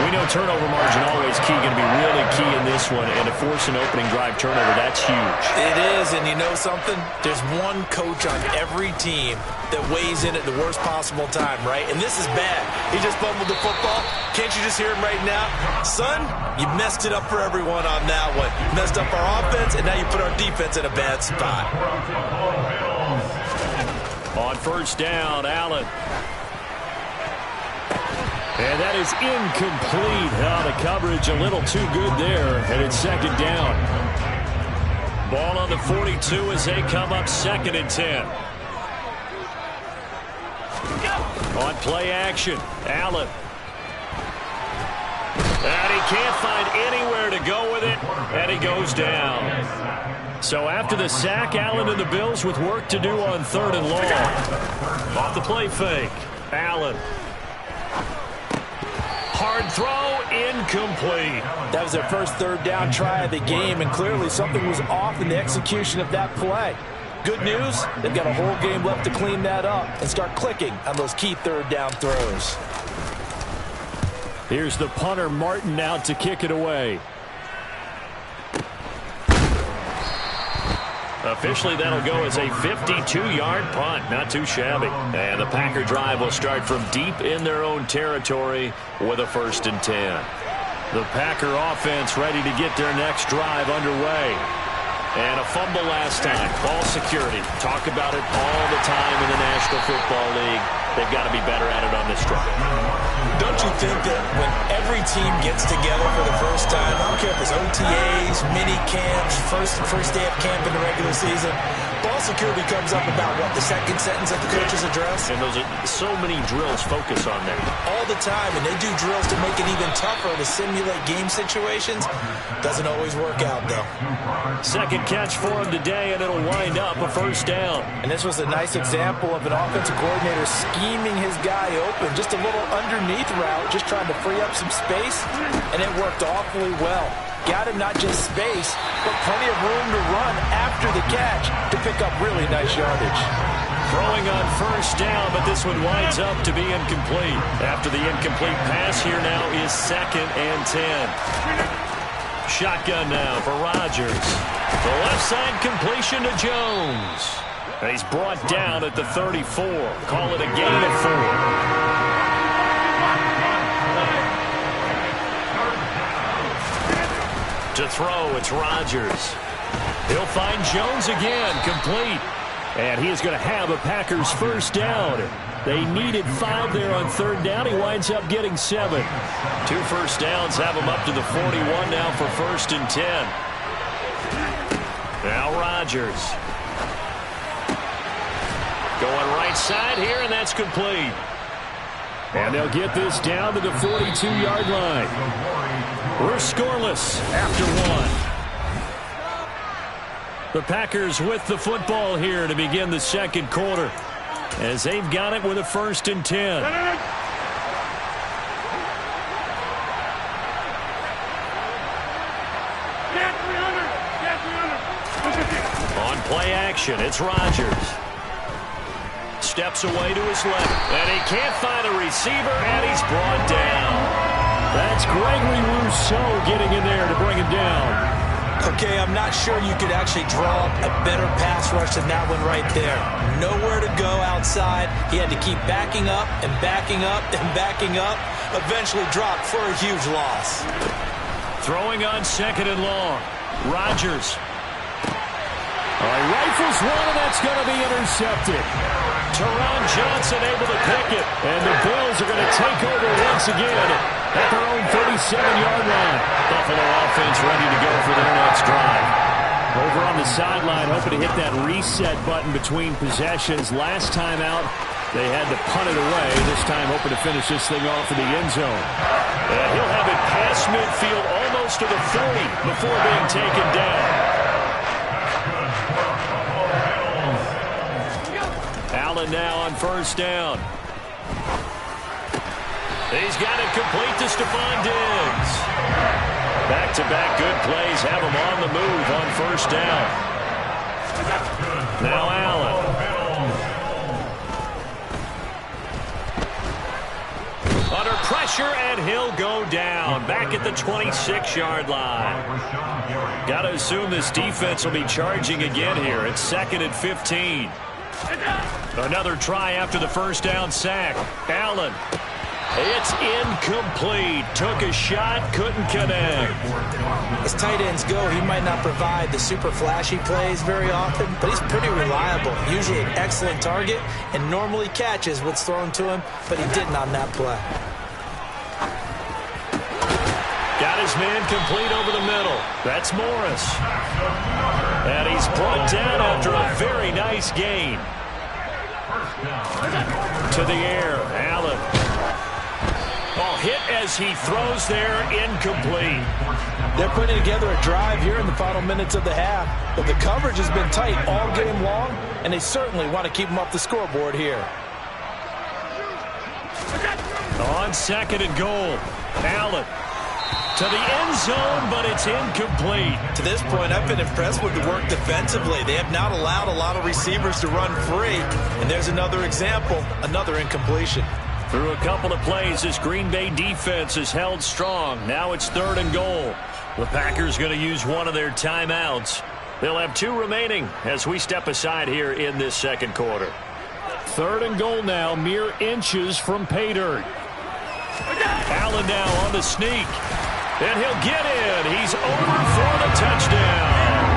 We know turnover margin always key, going to be really key in this one, and to force an opening drive turnover, that's huge. It is, and you know something? There's one coach on every team that weighs in at the worst possible time, right? And this is bad. He just fumbled the football. Can't you just hear him right now? Son, you messed it up for everyone on that one. You messed up our offense, and now you put our defense in a bad spot. On first down, Allen. And that is incomplete. The coverage a little too good there, and it's second down. Ball on the 42 as they come up 2nd and 10. On play action, Allen. And he can't find anywhere to go with it, and he goes down. So after the sack, Allen and the Bills with work to do on 3rd and long. Off the play fake, Allen. Hard throw, incomplete. That was their first 3rd down try of the game, and clearly something was off in the execution of that play. Good news, they've got a whole game left to clean that up and start clicking on those key 3rd down throws. Here's the punter, Martin, out to kick it away. Officially, that'll go as a 52-yard punt. Not too shabby. And the Packer drive will start from deep in their own territory with a 1st and 10. The Packer offense ready to get their next drive underway. And a fumble last time. Ball security. Talk about it all the time in the National Football League. They've got to be better at it on this drive. Don't you think that when every team gets together for the first time, I don't care if it's OTAs, mini camps, first day of camp in the regular season, ball security comes up about, what, the second sentence that the coaches address? And those are so many drills focus on that. All the time, and they do drills to make it even tougher to simulate game situations. Doesn't always work out, though. Second catch for him today, and it'll wind up a 1st down. And this was a nice example of an offensive coordinator scheming his guy open. Just a little underneath route, just trying to free up some space, and it worked awfully well. Got him not just space, but plenty of room to run after the catch to pick up really nice yardage. Throwing on 1st down, but this one winds up to be incomplete. After the incomplete pass, here now is 2nd and 10. Shotgun now for Rodgers. The left side completion to Jones. And he's brought down at the 34. Call it a gain of 4. To throw, it's Rodgers. He'll find Jones again, complete. And he is going to have a Packers 1st down. They needed 5 there on 3rd down. He winds up getting 7. 2 first downs have him up to the 41 now for 1st and 10. Now Rodgers. Going right side here, and that's complete. And they'll get this down to the 42-yard line. We're scoreless after 1. The Packers with the football here to begin the 2nd quarter, as they've got it with a 1st and 10. On play action, it's Rodgers. Steps away to his left, and he can't find a receiver, and he's brought down. That's Gregory Rousseau getting in there to bring him down. Okay, I'm not sure you could actually draw a better pass rush than that one right there. Nowhere to go outside. He had to keep backing up and backing up and backing up. Eventually dropped for a huge loss. Throwing on 2nd and long. Rodgers. He rifles one, and that's going to be intercepted. Teron Johnson able to pick it, and the Bills are going to take over once again at their own 37-yard line. Buffalo offense ready to go for their next drive. Over on the sideline, hoping to hit that reset button between possessions. Last time out, they had to punt it away. This time, hoping to finish this thing off in the end zone. And he'll have it past midfield, almost to the 40, before being taken down. Allen now on 1st down. He's got it complete to Stephon Diggs. Back-to-back good plays have him on the move on 1st down. Now Allen. Under pressure. pressure, and he'll go down back at the 26-yard line. Got to assume this defense will be charging again here. It's 2nd and 15. Another try after the first down sack. Allen. It's incomplete. Took a shot, couldn't connect. As tight ends go, he might not provide the super flashy plays very often, but he's pretty reliable. Usually an excellent target and normally catches what's thrown to him, but he didn't on that play. Got his man complete over the middle. That's Morris. And he's brought down after a very nice gain. To the air, Allen. Oh, hit as he throws there, incomplete. They're putting together a drive here in the final minutes of the half, but the coverage has been tight all game long, and they certainly want to keep them up the scoreboard here. On 2nd and goal, Allen. To the end zone, but it's incomplete. To this point, I've been impressed with the work defensively. They have not allowed a lot of receivers to run free, and there's another example, another incompletion. Through a couple of plays, this Green Bay defense is held strong. Now it's 3rd and goal. The Packers going to use one of their timeouts. They'll have 2 remaining as we step aside here in this second quarter. 3rd and goal now, mere inches from pay dirt. Allen now on the sneak. And he'll get in. He's over for the touchdown.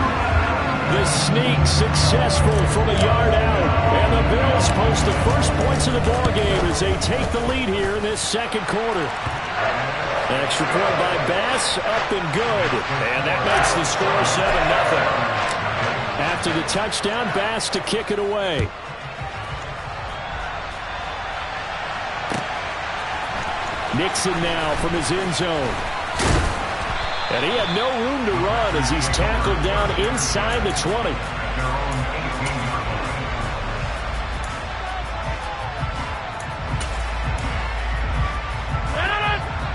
The sneak successful from a yard out. And the Bills post the first points of the ballgame as they take the lead here in this second quarter. Extra point by Bass, up and good. And that makes the score 7-0. After the touchdown, Bass to kick it away. Nixon now from his end zone. And he had no room to run as he's tackled down inside the 20.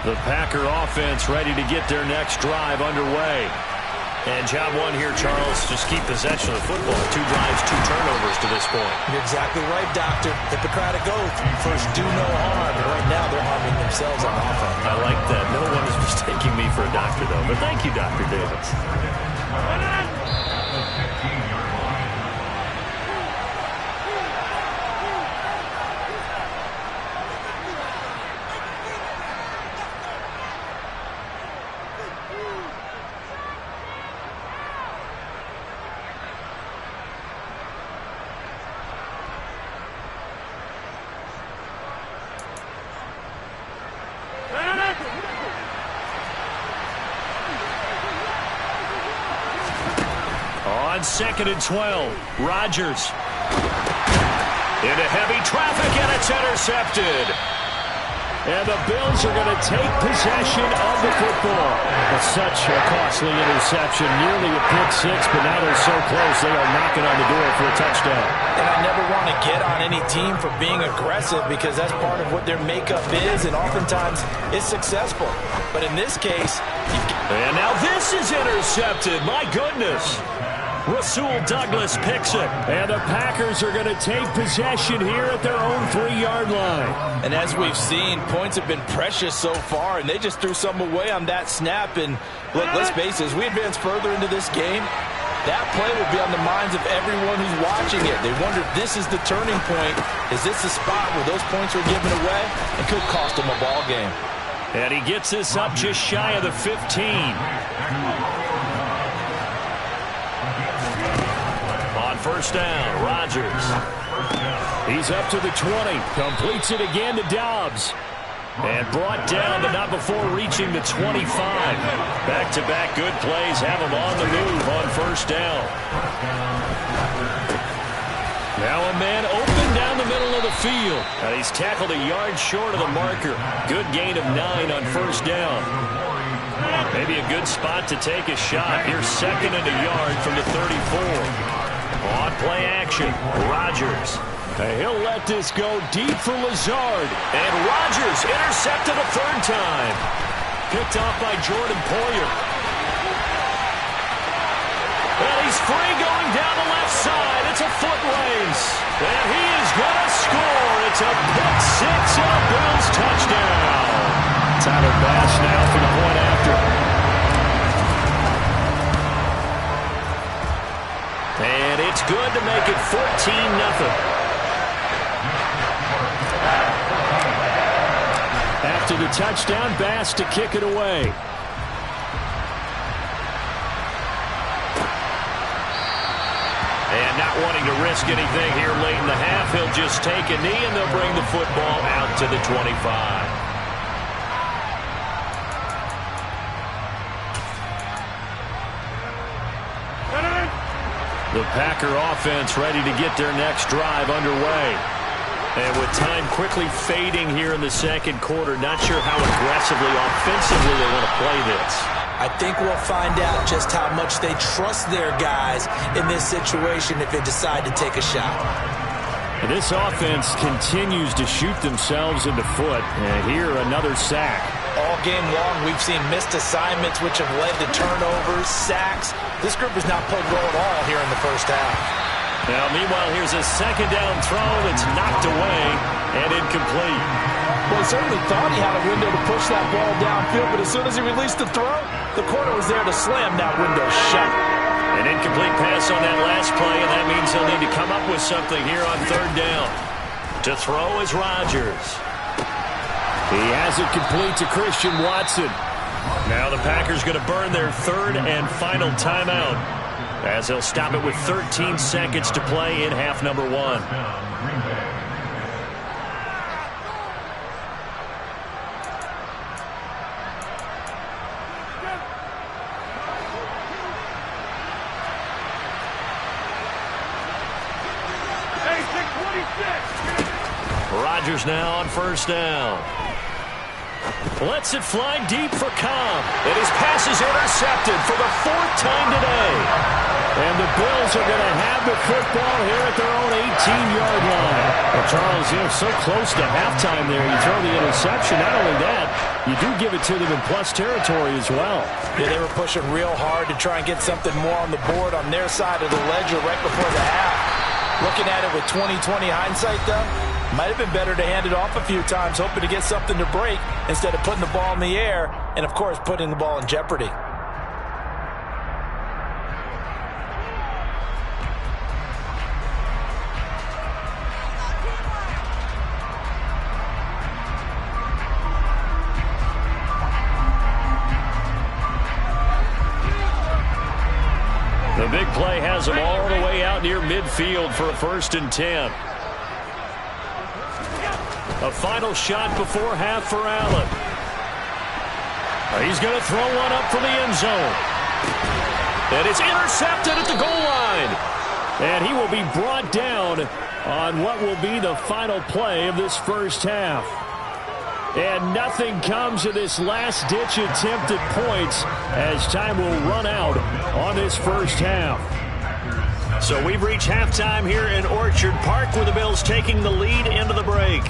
The Packer offense ready to get their next drive underway. And job one here, Charles, just keep possession of the football. 2 drives, 2 turnovers to this point. You're exactly right, Doctor. Hippocratic oath. First, do no harm. And right now, they're harming themselves on offense. I like that. No one is mistaking me for a doctor, though. But thank you, Dr. Davis. On 2nd and 12, Rodgers. Into heavy traffic, and it's intercepted. And the Bills are going to take possession of the football. It's such a costly interception, nearly a pick 6, but now they're so close they are knocking on the door for a touchdown. And I never want to get on any team for being aggressive because that's part of what their makeup is, and oftentimes it's successful. But in this case, and now this is intercepted. My goodness. Rasul Douglas picks it. And the Packers are going to take possession here at their own 3-yard line. And as we've seen, points have been precious so far, and they just threw some away on that snap. And look, let's face it, as we advance further into this game, that play will be on the minds of everyone who's watching it. They wonder if this is the turning point. Is this the spot where those points were given away? It could cost them a ball game. And he gets this up just shy of the 15. On first down, Rodgers. He's up to the 20. Completes it again to Dobbs. And brought down, but not before reaching the 25. Back-to-back good plays have him on the move on first down. Now a man open down the middle of the field. And he's tackled a yard short of the marker. Good gain of 9 on first down. Maybe a good spot to take a shot. Here's 2nd and a yard from the 34. On play action, Rodgers. He'll let this go deep for Lazard. And Rodgers intercepted a 3rd time. Picked off by Jordan Poyer. And he's free going down the left side. It's a foot race. And he is going to score. It's a pick 6 and a Bills touchdown. Pass now for the point after. And it's good to make it 14-0. After the touchdown, Bass to kick it away. And not wanting to risk anything here late in the half, he'll just take a knee and they'll bring the football out to the 25. The Packer offense ready to get their next drive underway. And with time quickly fading here in the second quarter, not sure how aggressively, offensively they want to play this. I think we'll find out just how much they trust their guys in this situation if they decide to take a shot. And this offense continues to shoot themselves in the foot. And here, another sack. All game long, we've seen missed assignments, which have led to turnovers, sacks. This group has not played well at all here in the first half. Now, meanwhile, here's a second down throw that's knocked away and incomplete. Well, he certainly thought he had a window to push that ball downfield, but as soon as he released the throw, the corner was there to slam that window shut. An incomplete pass on that last play, and that means he'll need to come up with something here on third down. To throw is Rodgers. He has it complete to Christian Watson. Now the Packers going to burn their third and final timeout, as they'll stop it with 13 seconds to play in half number one. Rodgers now on first down. Lets it fly deep for Cobb. And his pass is intercepted for the fourth time today. And the Bills are going to have the football here at their own 18-yard line. Well, Charles, so close to halftime there. You throw the interception. Not only that, you do give it to them in plus territory as well. Yeah, they were pushing real hard to try and get something more on the board on their side of the ledger right before the half. Looking at it with 20/20 hindsight, though, might have been better to hand it off a few times, hoping to get something to break instead of putting the ball in the air and, of course, putting the ball in jeopardy. The big play has them all the way out near midfield for a 1st and 10. A final shot before half for Allen. He's going to throw one up for the end zone. And it's intercepted at the goal line. And he will be brought down on what will be the final play of this first half. And nothing comes of this last-ditch attempt at points as time will run out on this first half. So we've reached halftime here in Orchard Park with the Bills taking the lead into the break.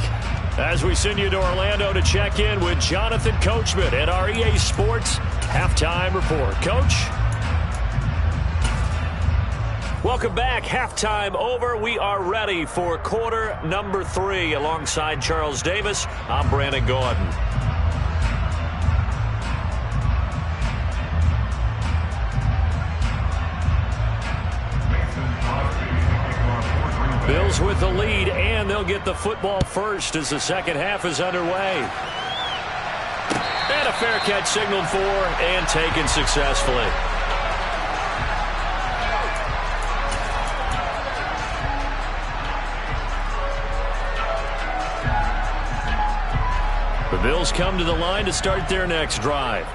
As we send you to Orlando to check in with Jonathan Coachman at our EA Sports Halftime Report. Coach? Welcome back. Halftime over. We are ready for quarter number 3. Alongside Charles Davis, I'm Brandon Gordon. Bills with the lead, and they'll get the football first as the second half is underway. And a fair catch signaled for and taken successfully. The Bills come to the line to start their next drive.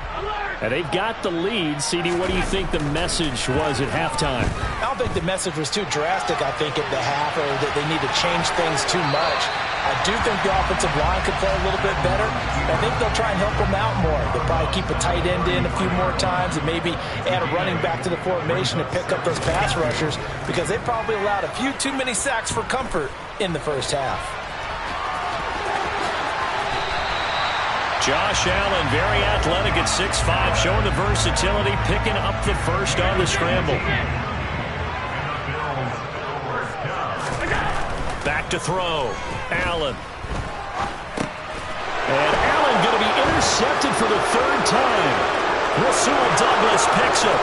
And they've got the lead. CD, what do you think the message was at halftime? I don't think the message was too drastic, I think, at the half, or that they need to change things too much. I do think the offensive line could play a little bit better. I think they'll try and help them out more. They'll probably keep a tight end in a few more times and maybe add a running back to the formation and pick up those pass rushers, because they probably allowed a few too many sacks for comfort in the first half. Josh Allen, very athletic at 6'5", showing the versatility, picking up the first on the scramble. Back to throw. Allen. And Allen going to be intercepted for the third time. Rasul Douglas picks it.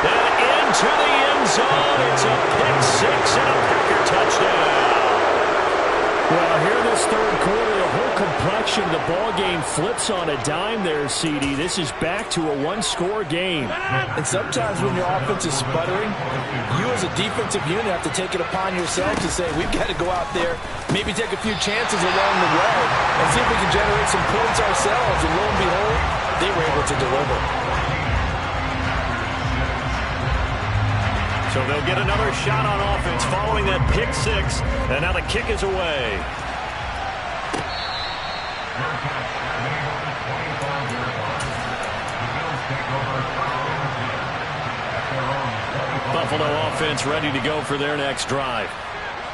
And into the end zone. It's a pick six and a Packer touchdown. Well, here in this third quarter, the whole complexion of the ball game flips on a dime there, CD. This is back to a one-score game. And sometimes when your offense is sputtering, you as a defensive unit have to take it upon yourself to say, we've got to go out there, maybe take a few chances along the way, and see if we can generate some points ourselves. And lo and behold, they were able to deliver. So they'll get another shot on offense following that pick six. And now the kick is away. Buffalo offense ready to go for their next drive.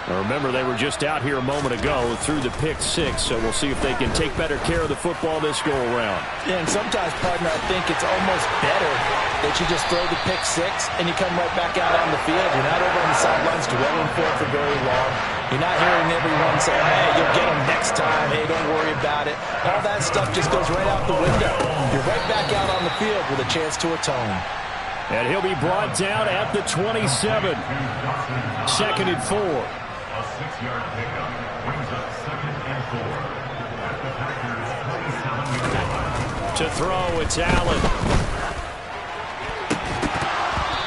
Now remember, they were just out here a moment ago through the pick six, so we'll see if they can take better care of the football this go-around. Yeah, and sometimes, partner, I think it's almost better that you just throw the pick six and you come right back out on the field. You're not over on the sidelines dwelling for very long. You're not hearing everyone say, hey, you'll get them next time. Hey, don't worry about it. All that stuff just goes right out the window. You're right back out on the field with a chance to atone. And he'll be brought down at the 27. 2nd and 4. A 6-yard pickup brings up 2nd and 4. To throw, it's Allen.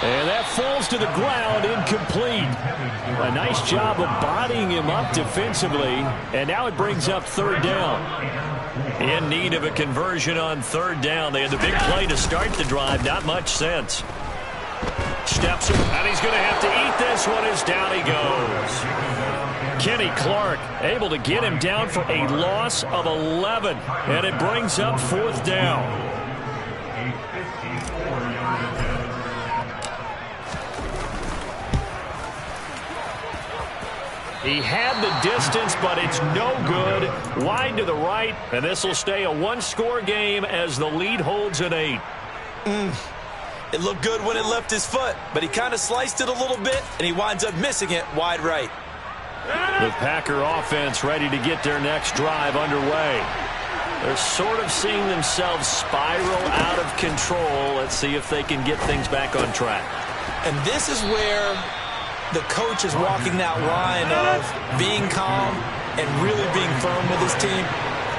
And that falls to the ground, incomplete. A nice job of bodying him up defensively. And now it brings up third down. In need of a conversion on third down. They had the big play to start the drive. Not much sense. Steps, and he's going to have to eat this one as down he goes. Kenny Clark able to get him down for a loss of 11, and it brings up fourth down. He had the distance, but it's no good. Wide to the right, and this will stay a one-score game as the lead holds at 8. It looked good when it left his foot, but he kind of sliced it a little bit, and he winds up missing it wide right. The Packer offense ready to get their next drive underway. They're sort of seeing themselves spiral out of control. Let's see if they can get things back on track. And this is where the coach is walking that line of being calm and really being firm with his team.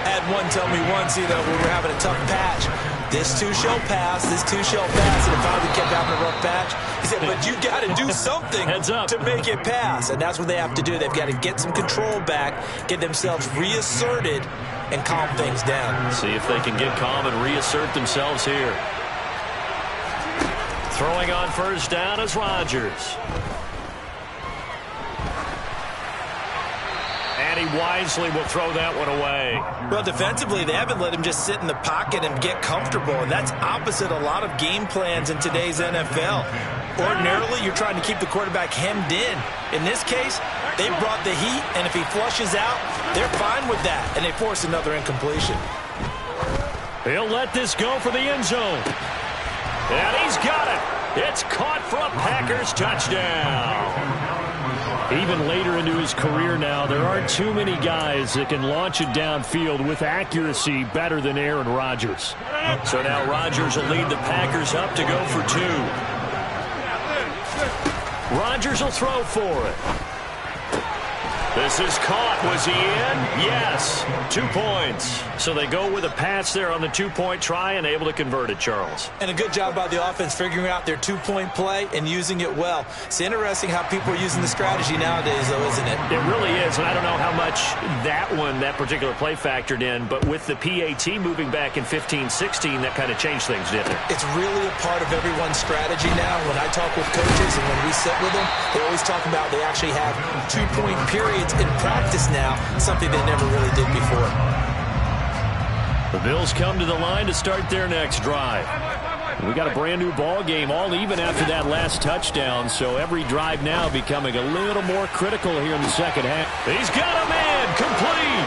I had one tell me once, we were having a tough patch. This too shall pass, this too shall pass, and it finally kept having a rough patch. He said, but you got to do something to make it pass, and that's what they have to do. They've got to get some control back, get themselves reasserted, and calm things down. See if they can get calm and reassert themselves here. Throwing on first down is Rodgers. And he wisely will throw that one away. Well, defensively, they haven't let him just sit in the pocket and get comfortable, and that's opposite a lot of game plans in today's NFL. Ordinarily, you're trying to keep the quarterback hemmed in. In this case, they brought the heat, and if he flushes out, they're fine with that, and they force another incompletion. He'll let this go for the end zone. And he's got it. It's caught for a Packers touchdown. Even later into his career now, there aren't too many guys that can launch it downfield with accuracy better than Aaron Rodgers. So now Rodgers will lead the Packers up to go for 2. Rodgers will throw for it. This is caught. Was he in? Yes. 2 points. So they go with a pass there on the 2-point try and able to convert it, Charles. And a good job by the offense figuring out their 2-point play and using it well. It's interesting how people are using the strategy nowadays, though, isn't it? It really is, and I don't know how much that particular play factored in, but with the PAT moving back in 15-16, that kind of changed things, didn't it? It's really a part of everyone's strategy now. When I talk with coaches and when we sit with them, they always talk about they actually have 2-point periods in practice now, something they never really did before. The Bills come to the line to start their next drive. We got a brand new ball game, all even after that last touchdown, so every drive now becoming a little more critical here in the second half. He's got a man complete.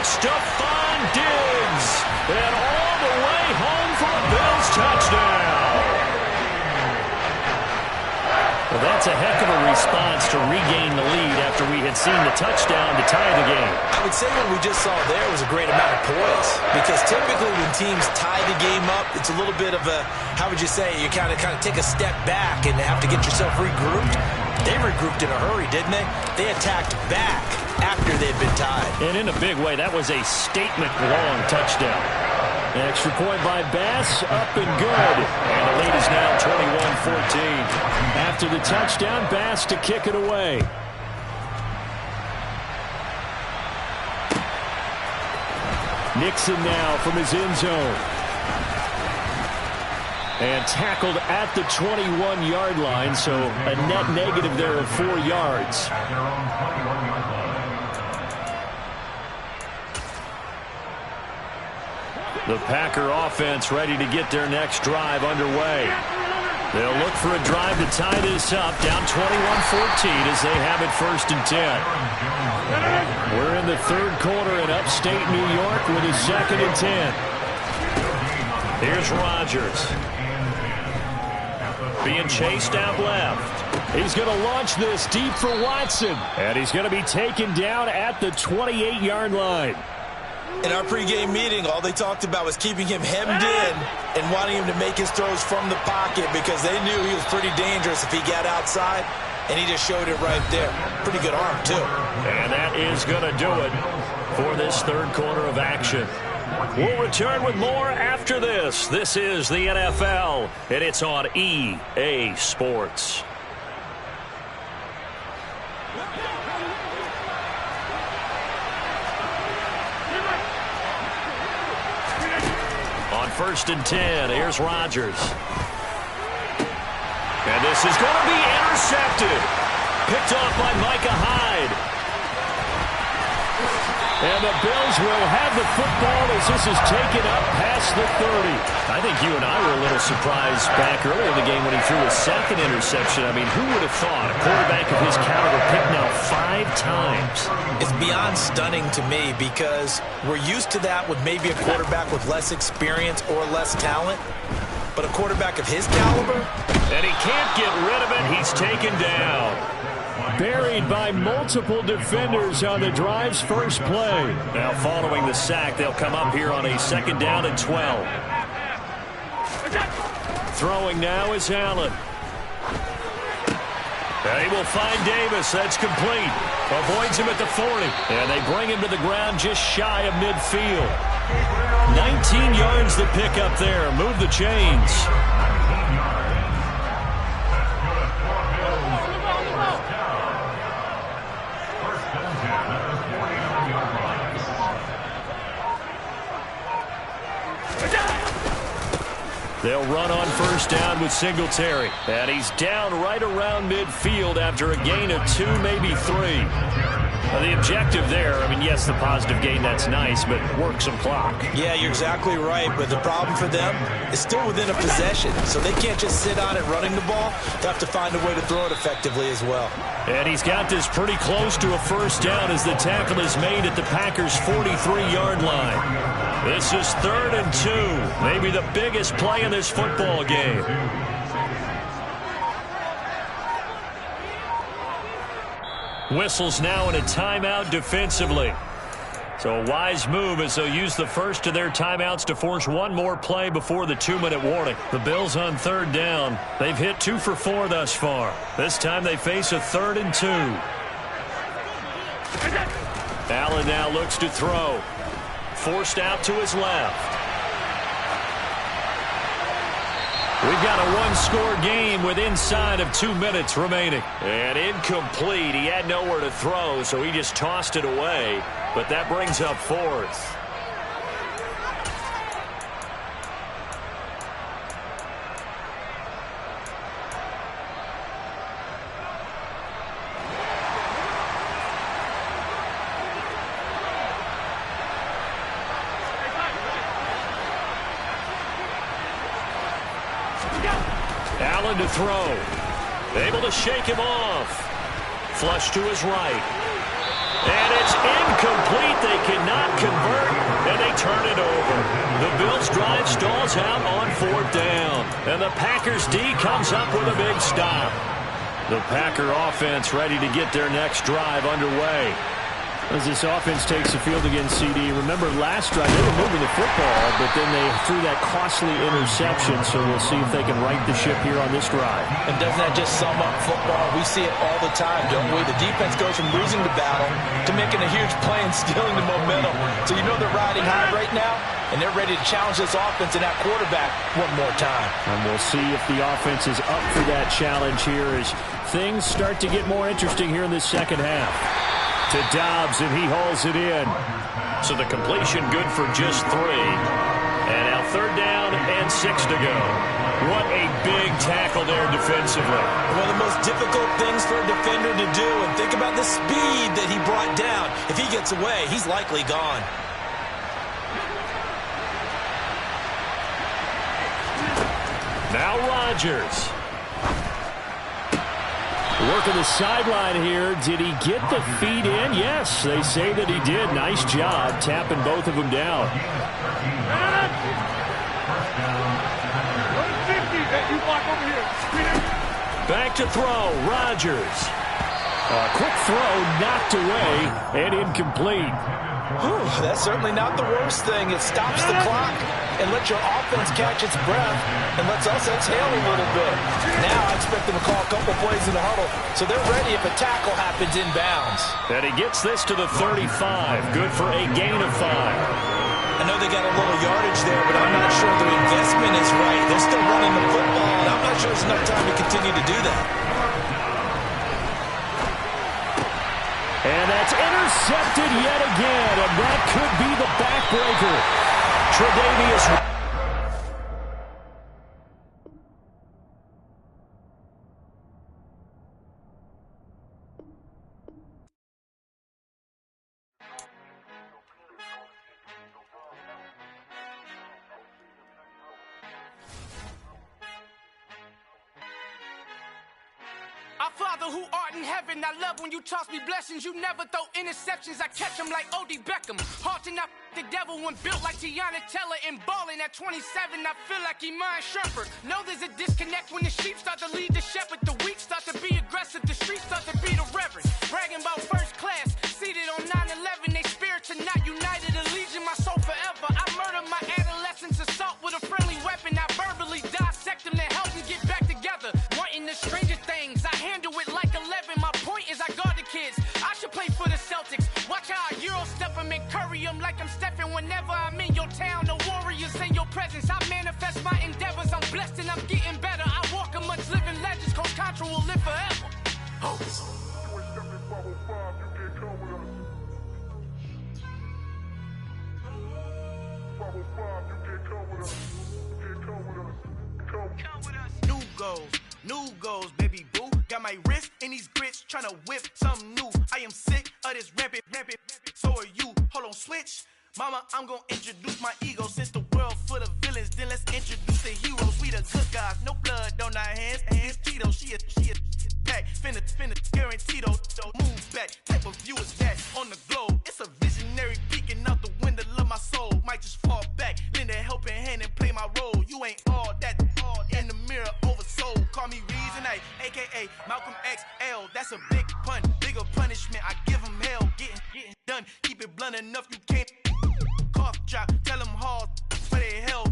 Stephon Diggs, and all the way home for a Bills touchdown. Well, that's a heck of a response to regain the lead after we had seen the touchdown to tie the game. I would say what we just saw there was a great amount of poise, because typically when teams tie the game up, it's a little bit of a, how would you say, you kind of take a step back and have to get yourself regrouped. They regrouped in a hurry, didn't they? They attacked back after they'd been tied. And in a big way, that was a statement-long touchdown. Extra point by Bass, up and good. And the lead is now 21-14. After the touchdown, Bass to kick it away. Nixon now from his end zone. And tackled at the 21-yard line, so a net negative there of 4 yards. At their own 21-yard line. The Packer offense ready to get their next drive underway. They'll look for a drive to tie this up, down 21-14 as they have it 1st and 10. We're in the third quarter in upstate New York with a 2nd and 10. Here's Rodgers. Being chased out left. He's going to launch this deep for Watson. And he's going to be taken down at the 28-yard line. In our pregame meeting, all they talked about was keeping him hemmed in and wanting him to make his throws from the pocket, because they knew he was pretty dangerous if he got outside, and he just showed it right there. Pretty good arm, too. And that is going to do it for this third quarter of action. We'll return with more after this. This is the NFL, and it's on EA Sports. On 1st and 10, here's Rodgers. And this is going to be intercepted. Picked off by Micah Hyde. And the Bills will have the football as this is taken up past the 30. I think you and I were a little surprised back earlier in the game when he threw his 2nd interception. I mean, who would have thought a quarterback of his caliber picked now 5 times? It's beyond stunning to me, because we're used to that with maybe a quarterback with less experience or less talent. But a quarterback of his caliber? And he can't get rid of it. He's taken down. Buried by multiple defenders on the drive's first play. Now following the sack, they'll come up here on a 2nd down and 12. Throwing now is Allen. They will find Davis. That's complete. Avoids him at the 40. And they bring him to the ground just shy of midfield. 19 yards to pick up there. Move the chains. They'll run on 1st down with Singletary. And he's down right around midfield after a gain of 2, maybe 3. The objective there, I mean, yes, the positive gain, that's nice, but work some clock. Yeah, you're exactly right, but the problem for them is still within a possession, so they can't just sit on it running the ball. They have to find a way to throw it effectively as well. And he's got this pretty close to a 1st down as the tackle is made at the Packers' 43-yard line. This is 3rd and 2, maybe the biggest play in this football game. Whistles now in a timeout defensively. So a wise move as they'll use the first of their timeouts to force one more play before the 2-minute warning. The Bills on 3rd down. They've hit 2 for 4 thus far. This time they face a 3rd and 2. Allen now looks to throw. Forced out to his left. We've got a 1-score game with inside of 2 minutes remaining. And incomplete. He had nowhere to throw, so he just tossed it away. But that brings up 4th. Allen to throw. Able to shake him off. Flush to his right. And it's incomplete. They cannot convert, and they turn it over. The Bills drive stalls out on 4th down. And the Packers D comes up with a big stop. The Packer offense ready to get their next drive underway. As this offense takes the field against CD, remember last drive they were moving the football, but then they threw that costly interception, so we'll see if they can right the ship here on this drive. And doesn't that just sum up football? We see it all the time, don't we? The defense goes from losing the battle to making a huge play and stealing the momentum. So you know they're riding high right now, and they're ready to challenge this offense and that quarterback one more time. And we'll see if the offense is up for that challenge here as things start to get more interesting here in this second half. To Dobbs, and he hauls it in. So the completion good for just 3. And now 3rd down and 6 to go. What a big tackle there defensively. One of the most difficult things for a defender to do. And think about the speed that he brought down. If he gets away, he's likely gone. Now Rodgers. Working the sideline here. Did he get the feet in? Yes, they say that he did. Nice job tapping both of them down. Back to throw. Rodgers. A quick throw knocked away and incomplete. Whew, that's certainly not the worst thing. It stops the clock and lets your offense catch its breath and lets us exhale a little bit. Now I expect them to call a couple plays in the huddle, so they're ready if a tackle happens inbounds. And he gets this to the 35. Good for a gain of 5. I know they got a little yardage there, but I'm not sure their investment is right. They're still running the football, and I'm not sure there's enough time to continue to do that. And that's intercepted yet again, and that could be the backbreaker. Tre'Davious. Our Father who art in heaven, I love when you toss me blessings. You never throw interceptions, I catch them like O.D. Beckham. Hard to knock the devil when built like Tiana Teller and balling at 27. I feel like Iman Shumpert. Know there's a disconnect when the sheep start to lead the shepherd. The weak start to be aggressive, the streets start to be the reverend. Bragging about first class, seated on 9/11. They spirits are not united, allegiance my soul forever. I murder my adolescence, assault with a friendly weapon. I verbally dissect them, then help them get back together. Wanting the stranger things, I handle it like 11. My point is I guard the kids. I should play for the Celtics. Watch how I Euro step them and curry them like I'm Stephen. Whenever I'm in your town, the Warriors in your presence. I manifest my endeavors. I'm blessed and I'm getting better. I walk amongst living legends. Coach Contra will live forever. Oh. New goals, baby boo. Got my wrist in these grits, tryna whip something new. I am sick of this rampant. So are you. Hold on, switch. Mama, I'm gonna introduce my ego. Since the world full of villains, then let's introduce the heroes. We the good guys, no blood on our hands. Hands Tito, she a pack. Finna, guaranteed. Move back. Type of view is that on the globe. It's a visionary peeking out the window of my soul. Might just fall back, lend a helping hand and play my role. You ain't all that. In the mirror, oversold. Call me Reason A, a.k.a. Malcolm XL. That's a big pun, bigger punishment. I give him hell, getting done. Keep it blunt enough, you can't. Cough drop, tell them hard for their health.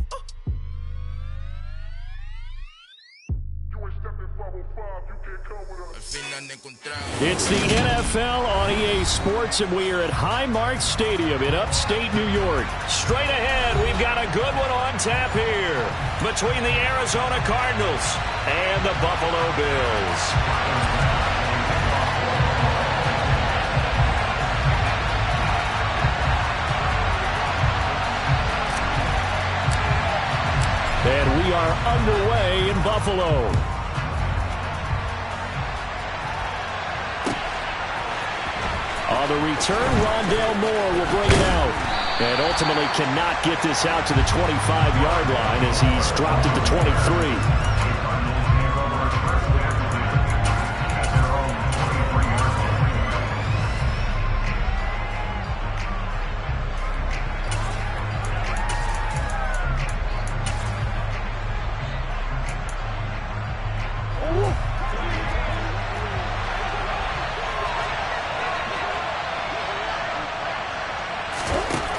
It's the NFL on EA Sports, and we are at Highmark Stadium in upstate New York. Straight ahead, we've got a good one on tap here between the Arizona Cardinals and the Buffalo Bills. And we are underway in Buffalo. On the return, Rondale Moore will bring it out. And ultimately cannot get this out to the 25-yard line as he's dropped at the 23.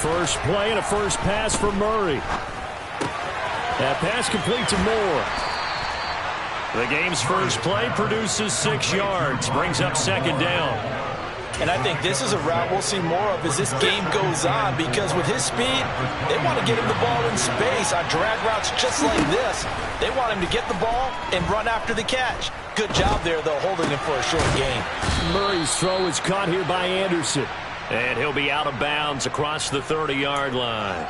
First play and a first pass for Murray. That pass complete to Moore. The game's first play produces 6 yards, brings up second down. And I think this is a route we'll see more of as this game goes on, because with his speed, they want to get him the ball in space on drag routes just like this. They want him to get the ball and run after the catch. Good job there, though, holding him for a short gain. Murray's throw is caught here by Anderson. And he'll be out of bounds across the 30-yard line.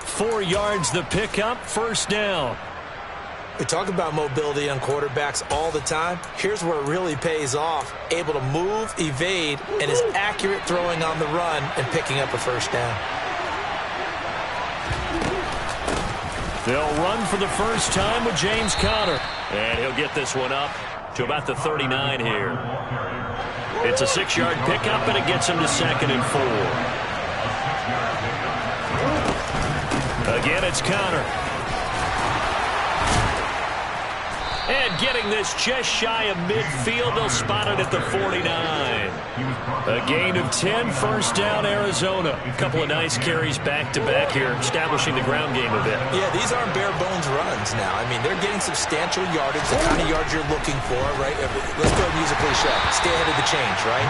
4 yards the pickup, first down. We talk about mobility on quarterbacks all the time. Here's where it really pays off. Able to move, evade, and is accurate throwing on the run and picking up a first down. They'll run for the first time with James Conner. And he'll get this one up to about the 39 here. It's a 6-yard pickup, and it gets him to 2nd and 4. Again, it's Conner. And getting this just shy of midfield, they'll spot it at the 49. A gain of 10, first down, Arizona. A couple of nice carries back-to-back here, establishing the ground game a bit. Yeah, these aren't bare-bones runs now. I mean, they're getting substantial yardage, the kind of yards you're looking for, right? Let's go and use a cliche. Stay ahead of the change, right?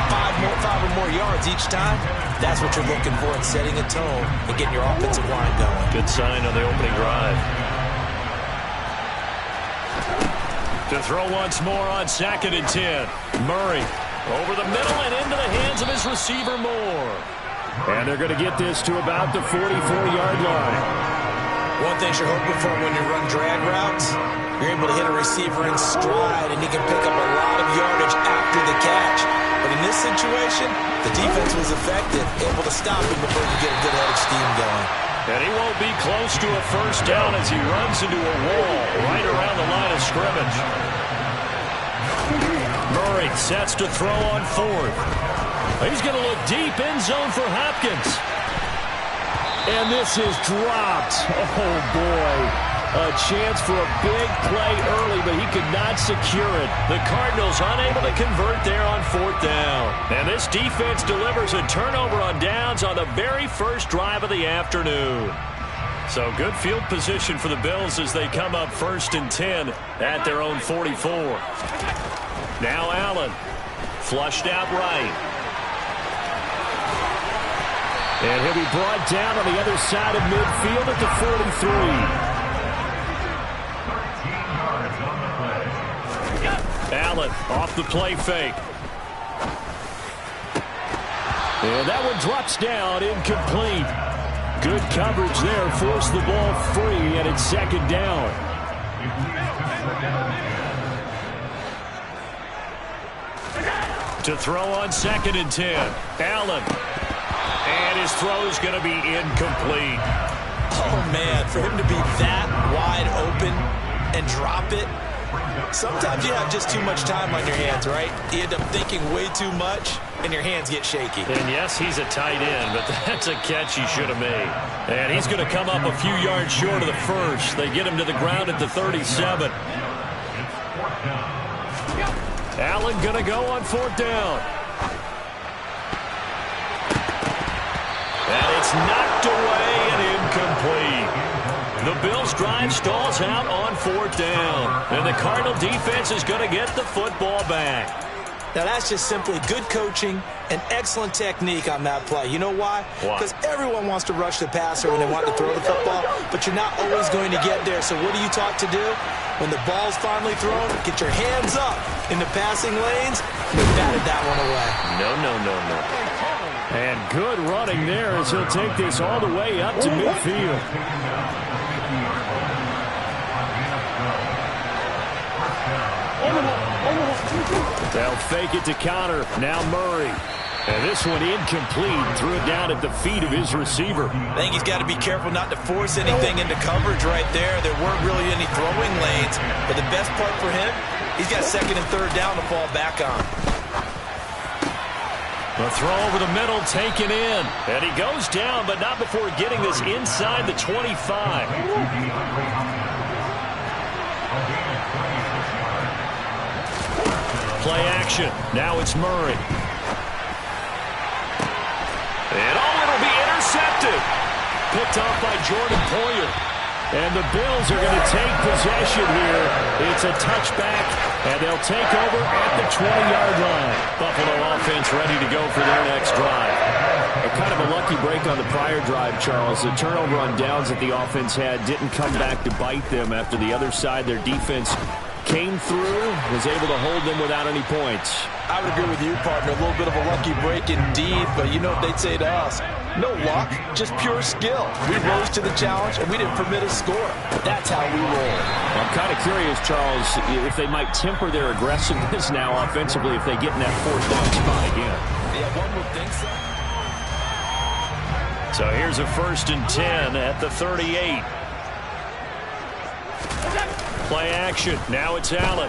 5 or more yards each time. That's what you're looking for in setting a tone and getting your offensive line going. Good sign on the opening drive. To throw once more on 2nd and 10. Murray over the middle and into the hands of his receiver Moore. And they're going to get this to about the 44-yard line. One thing you're hoping for when you run drag routes, you're able to hit a receiver in stride and he can pick up a lot of yardage after the catch. But in this situation, the defense was effective, able to stop him before you get a good head of steam going. And he won't be close to a first down as he runs into a wall right around the line of scrimmage. Murray sets to throw on 4th. He's going to look deep, end zone for Hopkins. And this is dropped. Oh, boy. A chance for a big play early, but he could not secure it. The Cardinals unable to convert there on 4th down. And this defense delivers a turnover on downs on the very first drive of the afternoon. So good field position for the Bills as they come up 1st and 10 at their own 44. Now Allen, flushed out right. And he'll be brought down on the other side of midfield at the 43. Allen off the play fake. And that one drops down, incomplete. Good coverage there, forced the ball free, and it's 2nd down. To throw on 2nd and 10. Allen. And his throw's going to be incomplete. Oh, man, for him to be that wide open and drop it, sometimes you have just too much time on your hands, right? You end up thinking way too much, and your hands get shaky. And yes, he's a tight end, but that's a catch he should have made. And he's going to come up a few yards short of the first. They get him to the ground at the 37. Allen going to go on 4th down. And it's knocked away and incomplete. The Bills' drive stalls out on 4th down. And the Cardinal defense is going to get the football back. Now, that's just simply good coaching and excellent technique on that play. You know why? Because everyone wants to rush the passer when they want to throw the football, but you're not always going to get there. So what are you taught to do? When the ball's finally thrown, get your hands up in the passing lanes. They batted that one away. No. And good running there as he'll take this all the way up to midfield. They'll fake it to Conner. Now Murray. And this one incomplete. Threw it down at the feet of his receiver. I think he's got to be careful not to force anything into coverage right there. There weren't really any throwing lanes. But the best part for him, he's got 2nd and 3rd down to fall back on. The throw over the middle taken in. And he goes down, but not before getting this inside the 25. Play action. Now it's Murray. And it'll be intercepted. intercepted. Picked off by Jordan Poyer. And the Bills are going to take possession here. It's a touchback, and they'll take over at the 20-yard line. Buffalo offense ready to go for their next drive. Kind of a lucky break on the prior drive, Charles. The turnover on downs that the offense had didn't come back to bite them after the other side. Their defense came through, was able to hold them without any points. I would agree with you, partner. A little bit of a lucky break indeed, but you know what they'd say to us? No luck, just pure skill. We rose to the challenge, and we didn't permit a score. That's how we roll. I'm kind of curious, Charles, if they might temper their aggressiveness now offensively if they get in that fourth down spot again. Yeah, one would think so. So here's a 1st and 10 at the 38. Play action. Now it's Allen.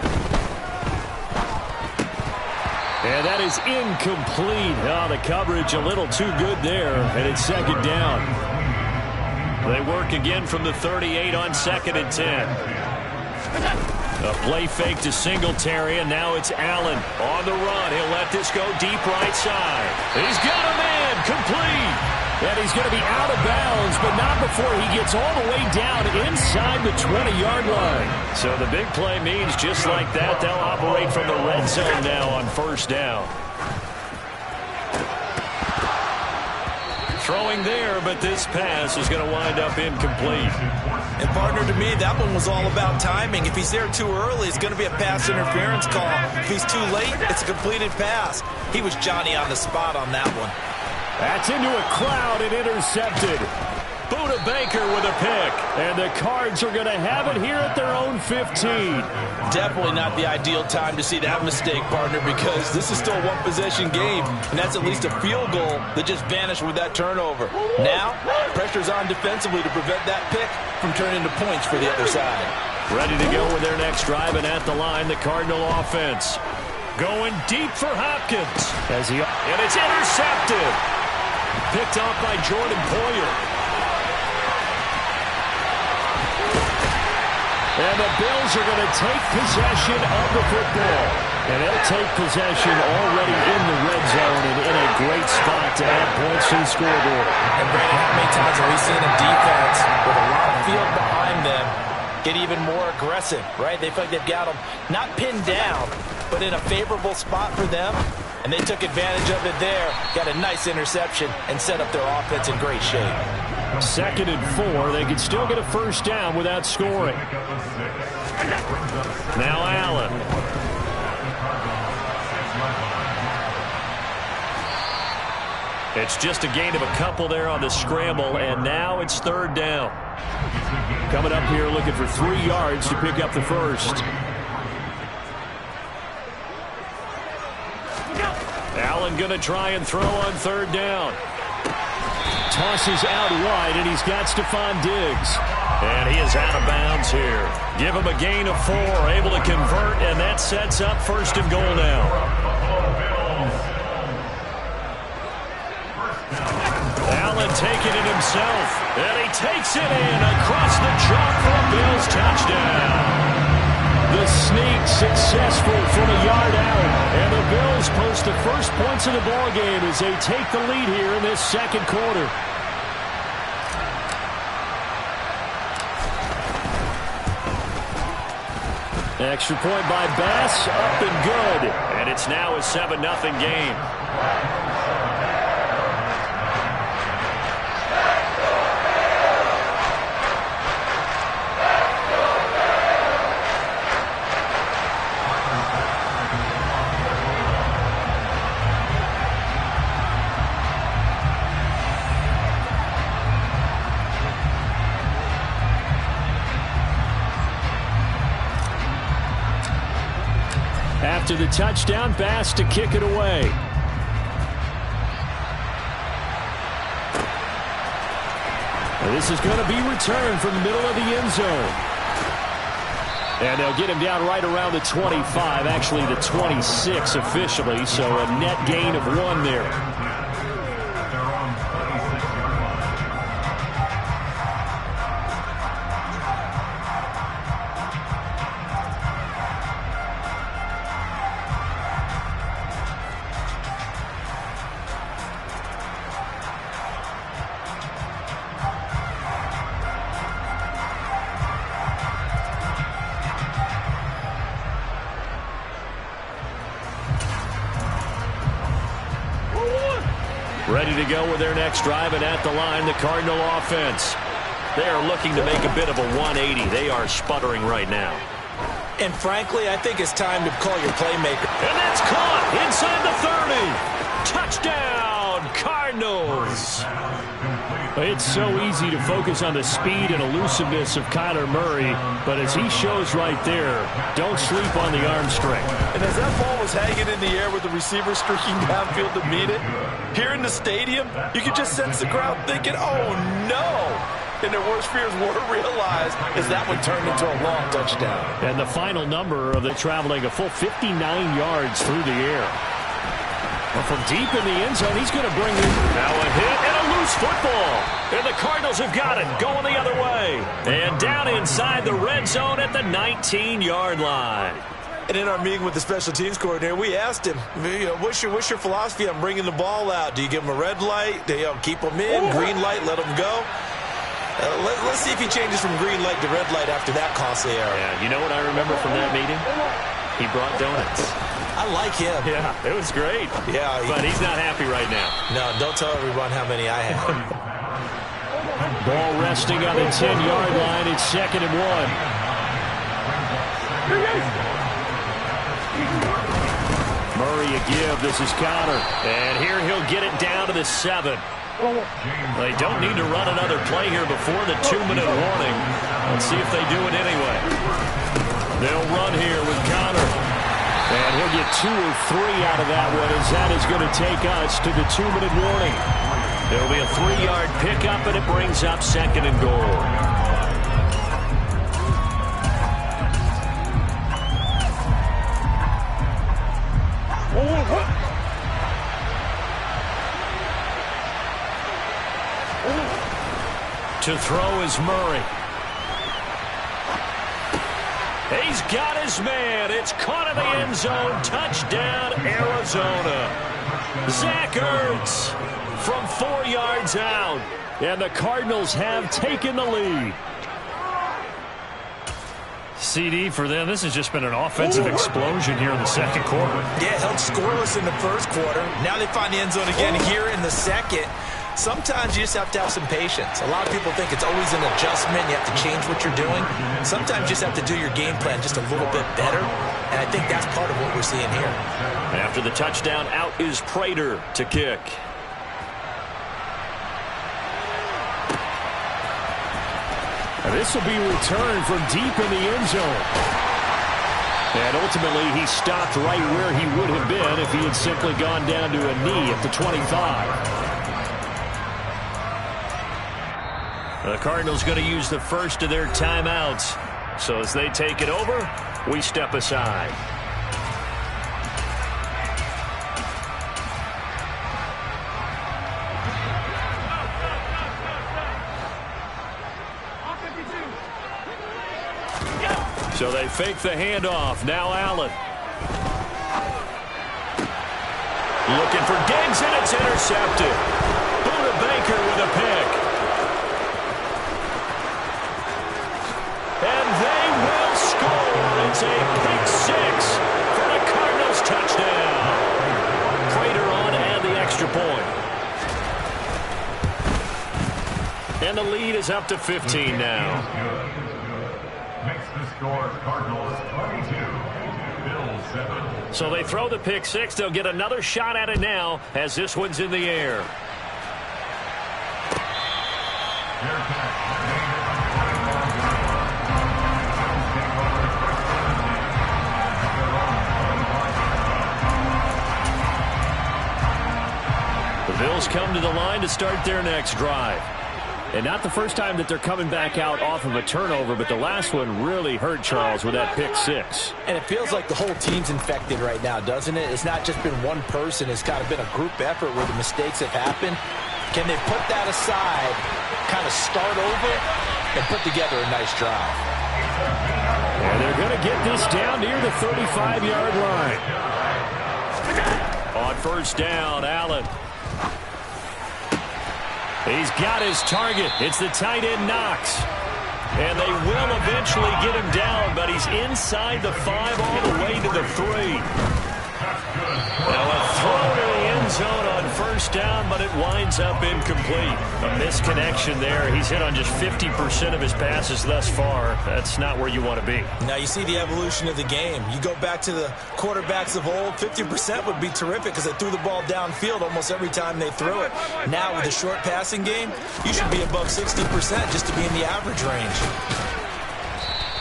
And that is incomplete. Oh, the coverage a little too good there, and it's 2nd down. They work again from the 38 on 2nd and 10. A play fake to Singletary, and now it's Allen on the run. He'll let this go deep right side. He's got a man complete. And he's going to be out of bounds, but not before he gets all the way down inside the 20-yard line. So the big play means just like that, they'll operate from the red zone now on 1st down. Throwing there, but this pass is going to wind up incomplete. And partner, to me, that one was all about timing. If he's there too early, it's going to be a pass interference call. If he's too late, it's a completed pass. He was Johnny on the spot on that one. That's into a crowd and intercepted. Budda Baker with a pick. And the Cards are going to have it here at their own 15. Definitely not the ideal time to see that mistake, partner, because this is still a one-possession game, and that's at least a field goal that just vanished with that turnover. Now, pressure's on defensively to prevent that pick from turning into points for the other side. Ready to go with their next drive, and at the line, the Cardinal offense. Going deep for Hopkins. And it's intercepted. Picked off by Jordan Poyer. And the Bills are going to take possession of the football. And they'll take possession already in the red zone and in a great spot to add points to the scoreboard. And Brady, how many times have we seen a defense with a lot of field behind them get even more aggressive, right? They feel like they've got them not pinned down, but in a favorable spot for them. And they took advantage of it there, got a nice interception, and set up their offense in great shape. 2nd and 4. They can still get a 1st down without scoring. Now Allen. It's just a gain of a couple there on the scramble, and now it's 3rd down. Coming up here looking for 3 yards to pick up the 1st. Allen going to try and throw on 3rd down. Tosses out wide, and he's got Stephon Diggs. And he is out of bounds here. Give him a gain of 4, able to convert, and that sets up 1st and goal now. Allen taking it himself, and he takes it in across the chalk for a Bills touchdown. The sneak successful from a yard out, and the Bills post the first points of the ball game as they take the lead here in this 2nd quarter. Extra point by Bass, up and good, and it's now a 7-0 game. After the touchdown, Bass to kick it away. And this is going to be returned from the middle of the end zone. And they'll get him down right around the 25, actually the 26 officially, so a net gain of 1 there. Ready to go with their next drive, and at the line, the Cardinal offense. They are looking to make a bit of a 180. They are sputtering right now. And frankly, I think it's time to call your playmaker. And that's caught inside the 30. Touchdown, Cardinals. It's so easy to focus on the speed and elusiveness of Kyler Murray, but as he shows right there, don't sleep on the arm strength. And as that ball was hanging in the air with the receiver streaking downfield to meet it, here in the stadium, you could just sense the crowd thinking, oh no! And their worst fears were realized as that one turned into a long touchdown. And the final number of the traveling a full 59 yards through the air. Well, from deep in the end zone, he's going to bring in. Now a hit and a loose football. And the Cardinals have got it, going the other way. And down inside the red zone at the 19-yard line. And in our meeting with the special teams coordinator, we asked him, what's your philosophy on bringing the ball out? Do you give them a red light? Do you keep them in? Green light, let them go? Let's see if he changes from green light to red light after that costly error. Yeah, you know what I remember from that meeting? He brought donuts. I like him. Yeah, it was great. Yeah, but he's not happy right now. No, don't tell everyone how many I have. Ball resting on the 10-yard line. It's 2nd and 1. Murray a give. This is Conner. And here he'll get it down to the 7. They don't need to run another play here before the 2-minute warning. Let's see if they do it anyway. They'll run here with Conner. And he'll get 2 or 3 out of that one, as that is going to take us to the 2-minute warning. There'll be a 3-yard pickup, and it brings up 2nd and goal. To throw is Murray. He's got his man. It's caught in the end zone. Touchdown, Arizona. Zach Ertz from 4 yards out. And the Cardinals have taken the lead. CD for them. This has just been an offensive explosion here in the second quarter. Yeah, held scoreless in the first quarter. Now they find the end zone again here in the second. Sometimes you just have to have some patience. A lot of people think it's always an adjustment. You have to change what you're doing. Sometimes you just have to do your game plan just a little bit better. And I think that's part of what we're seeing here. After the touchdown, out is Prater to kick. And this will be returned from deep in the end zone. And ultimately, he stopped right where he would have been if he had simply gone down to a knee at the 25. The Cardinals going to use the first of their timeouts. So as they take it over, we step aside. So they fake the handoff. Now Allen. Looking for Diggs, and it's intercepted. Buda Baker with a pick. And they will score. It's a pick 6 for the Cardinals touchdown. Prater on to add the extra point. And the lead is up to 15 now. Makes the score Cardinals 22, Bills 7. So they throw the pick 6. They'll get another shot at it now as this one's in the air. The Bills come to the line to start their next drive. And not the first time that they're coming back out off of a turnover, but the last one really hurt Charles with that pick 6. And it feels like the whole team's infected right now, doesn't it? It's not just been one person. It's kind of been a group effort where the mistakes have happened. Can they put that aside, kind of start over, and put together a nice drive? And they're going to get this down near the 35-yard line. On first down, Allen. He's got his target. It's the tight end, Knox. And they will eventually get him down, but he's inside the 5 all the way to the 3. Now a throw to the end zone on first first down, but it winds up incomplete. A misconnection there. He's hit on just 50% of his passes thus far. That's not where you want to be. Now you see the evolution of the game. You go back to the quarterbacks of old, 50% would be terrific because they threw the ball downfield almost every time they threw it. Now with the short passing game, you should be above 60% just to be in the average range.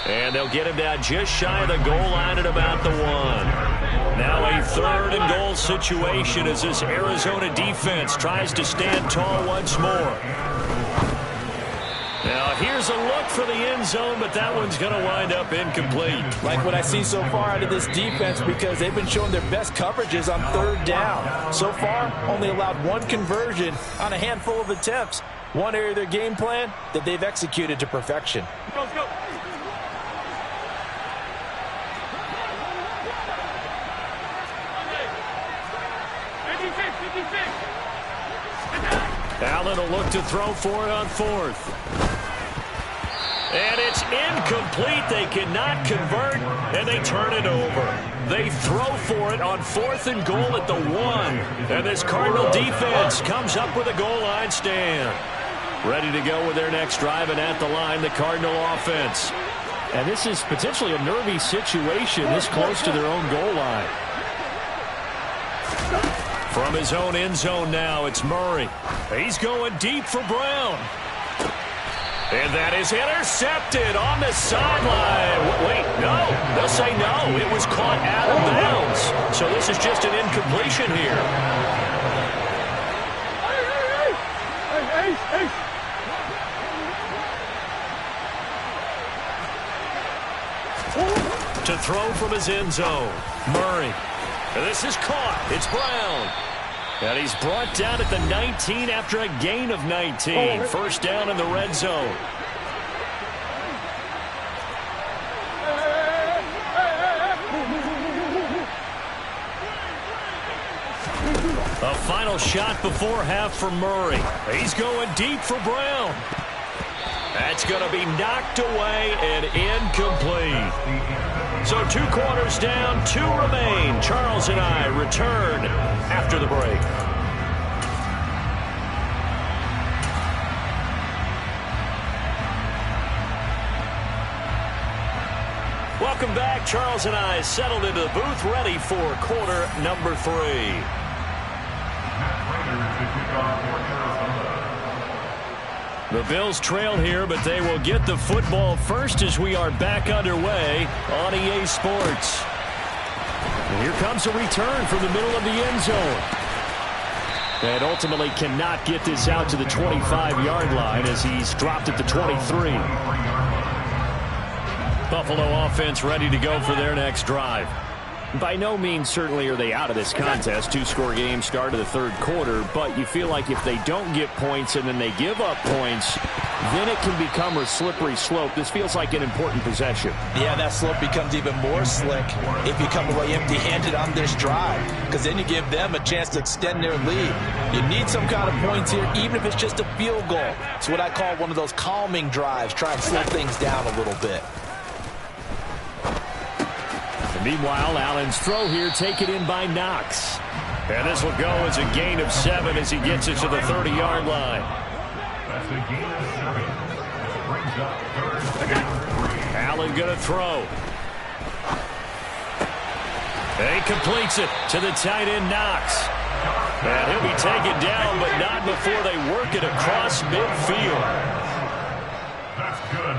And they'll get him down just shy of the goal line at about the 1. Now a 3rd and goal situation as this Arizona defense tries to stand tall once more. Now here's a look for the end zone, but that one's going to wind up incomplete. Like what I see so far out of this defense because they've been showing their best coverages on 3rd down. So far, only allowed 1 conversion on a handful of attempts. One area of their game plan that they've executed to perfection. Let's go. Allen will look to throw for it on 4th. And it's incomplete. They cannot convert, and they turn it over. They throw for it on 4th and goal at the 1. And this Cardinal defense comes up with a goal line stand. Ready to go with their next drive, and at the line, the Cardinal offense. And this is potentially a nervy situation this close to their own goal line. From his own end zone now, it's Murray. He's going deep for Brown. And that is intercepted on the sideline. Wait, no. They'll say no. It was caught out of bounds. So this is just an incompletion here. To throw from his end zone, Murray. And this is caught. It's Brown. And he's brought down at the 19 after a gain of 19. First down in the red zone. A final shot before half for Murray. He's going deep for Brown. That's going to be knocked away and incomplete. So 2 quarters down, 2 remain. Charles and I return after the break. Welcome back. Charles and I settled into the booth, ready for quarter number 3. The Bills trail here, but they will get the football first as we are back underway on EA Sports. And here comes a return from the middle of the end zone. And ultimately cannot get this out to the 25-yard line as he's dropped at the 23. Buffalo offense ready to go for their next drive. By no means certainly are they out of this contest. 2-score game start of the 3rd quarter, but you feel like if they don't get points and then they give up points, then it can become a slippery slope. This feels like an important possession. Yeah, that slope becomes even more slick if you come away empty-handed on this drive, because then you give them a chance to extend their lead. You need some kind of points here, even if it's just a field goal. It's what I call one of those calming drives. Try and slow things down a little bit. Meanwhile, Allen's throw here taken in by Knox. And this will go as a gain of 7 as he gets it to the 30-yard line. That's a gain of 7. Brings up 3rd and 3. Allen going to throw. And he completes it to the tight end, Knox. And he'll be taken down, but not before they work it across midfield. That's good.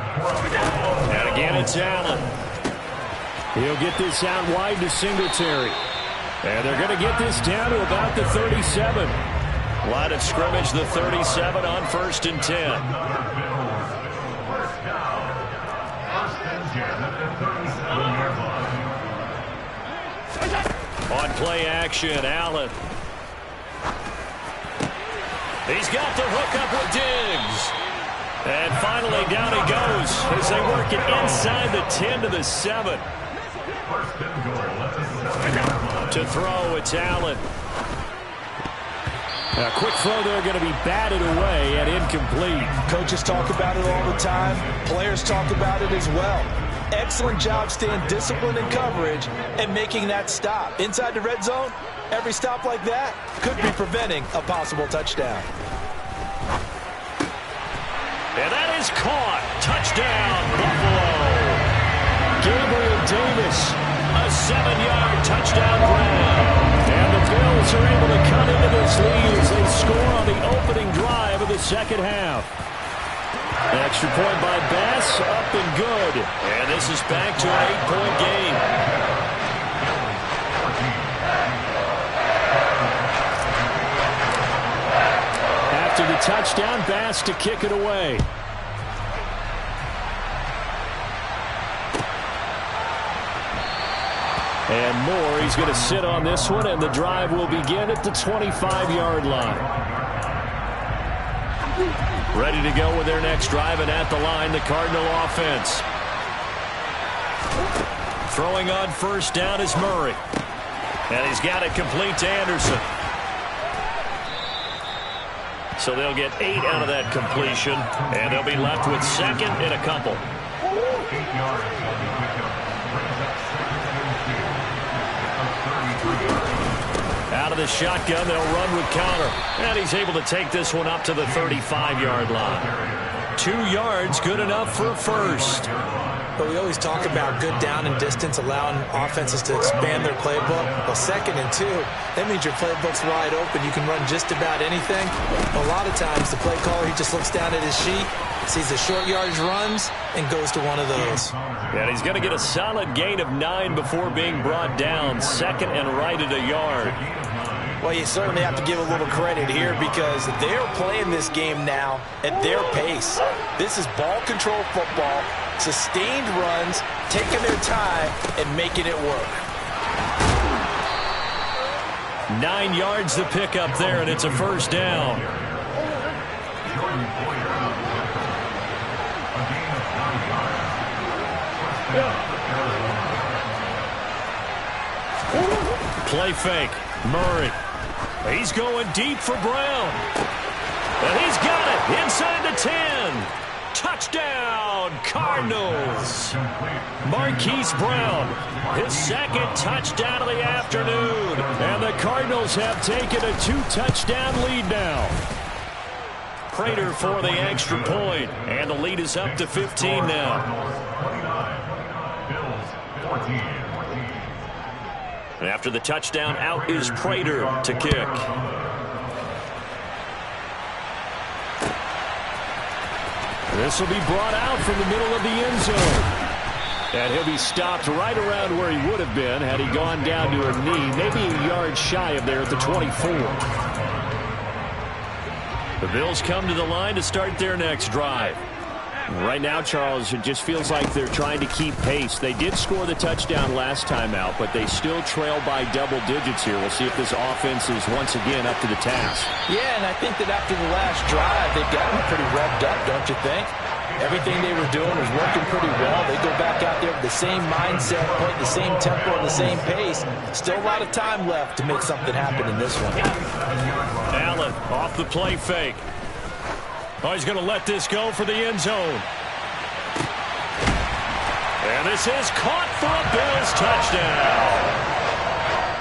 And again, it's Allen. He'll get this out wide to Singletary. And they're going to get this down to about the 37. Line of scrimmage, the 37 on 1st and 10. First down. 1st and 10 at the 37-yard line. On play action, Allen. He's got the hook up with Diggs. And finally down he goes as they work it inside the 10 to the 7. First and goal at the 7-yard line. To throw, it's Allen. A quick throw there going to be batted away and incomplete. Coaches talk about it all the time. Players talk about it as well. Excellent job staying disciplined in coverage and making that stop. Inside the red zone, Every stop like that could be preventing a possible touchdown. And that is caught. Touchdown, Buffalo. Gabriel Davis, a 7-yard touchdown grab. And the Bills are able to cut into this lead as they score on the opening drive of the second half. Extra point by Bass, up and good. And this is back to an 8-point game. After the touchdown, Bass to kick it away. And Moore, he's going to sit on this one, and the drive will begin at the 25-yard line. Ready to go with their next drive, and at the line, the Cardinal offense. Throwing on first down is Murray. And he's got it complete to Anderson. So they'll get 8 out of that completion, and they'll be left with second and a couple. 8 yards on the pickup. Brings up second and 2. Out of the shotgun, they'll run with counter. And he's able to take this one up to the 35-yard line. 2 yards, good enough for a first. But we always talk about good down and distance, allowing offenses to expand their playbook. Well, 2nd and 2, that means your playbook's wide open. You can run just about anything. A lot of times, the play caller, he just looks down at his sheet, sees the short yardage runs, and goes to one of those. And he's going to get a solid gain of 9 before being brought down. Second and right at a yard. Well, you certainly have to give a little credit here because they're playing this game now at their pace. This is ball control football, sustained runs, taking their time, and making it work. 9 yards to pick up there, and it's a first down. Play fake. Murray. He's going deep for Brown. And he's got it inside the 10. Touchdown, Cardinals. Marquise Brown, his second touchdown of the afternoon. And the Cardinals have taken a 2-touchdown lead now. Prater for the extra point. And the lead is up to 15 now. And after the touchdown, out is Prater to kick. This will be brought out from the middle of the end zone. And he'll be stopped right around where he would have been had he gone down to a knee, maybe a yard shy of there at the 24. The Bills come to the line to start their next drive. Right now, Charles, it just feels like they're trying to keep pace. They did score the touchdown last time out, but they still trail by double digits here. We'll see if this offense is once again up to the task. Yeah, and I think that after the last drive, they've gotten pretty revved up, don't you think? Everything they were doing was working pretty well. They go back out there with the same mindset, play the same tempo and the same pace. Still a lot of time left to make something happen in this one. Allen off the play fake. Oh, he's going to let this go for the end zone. And this is caught for a Bills touchdown.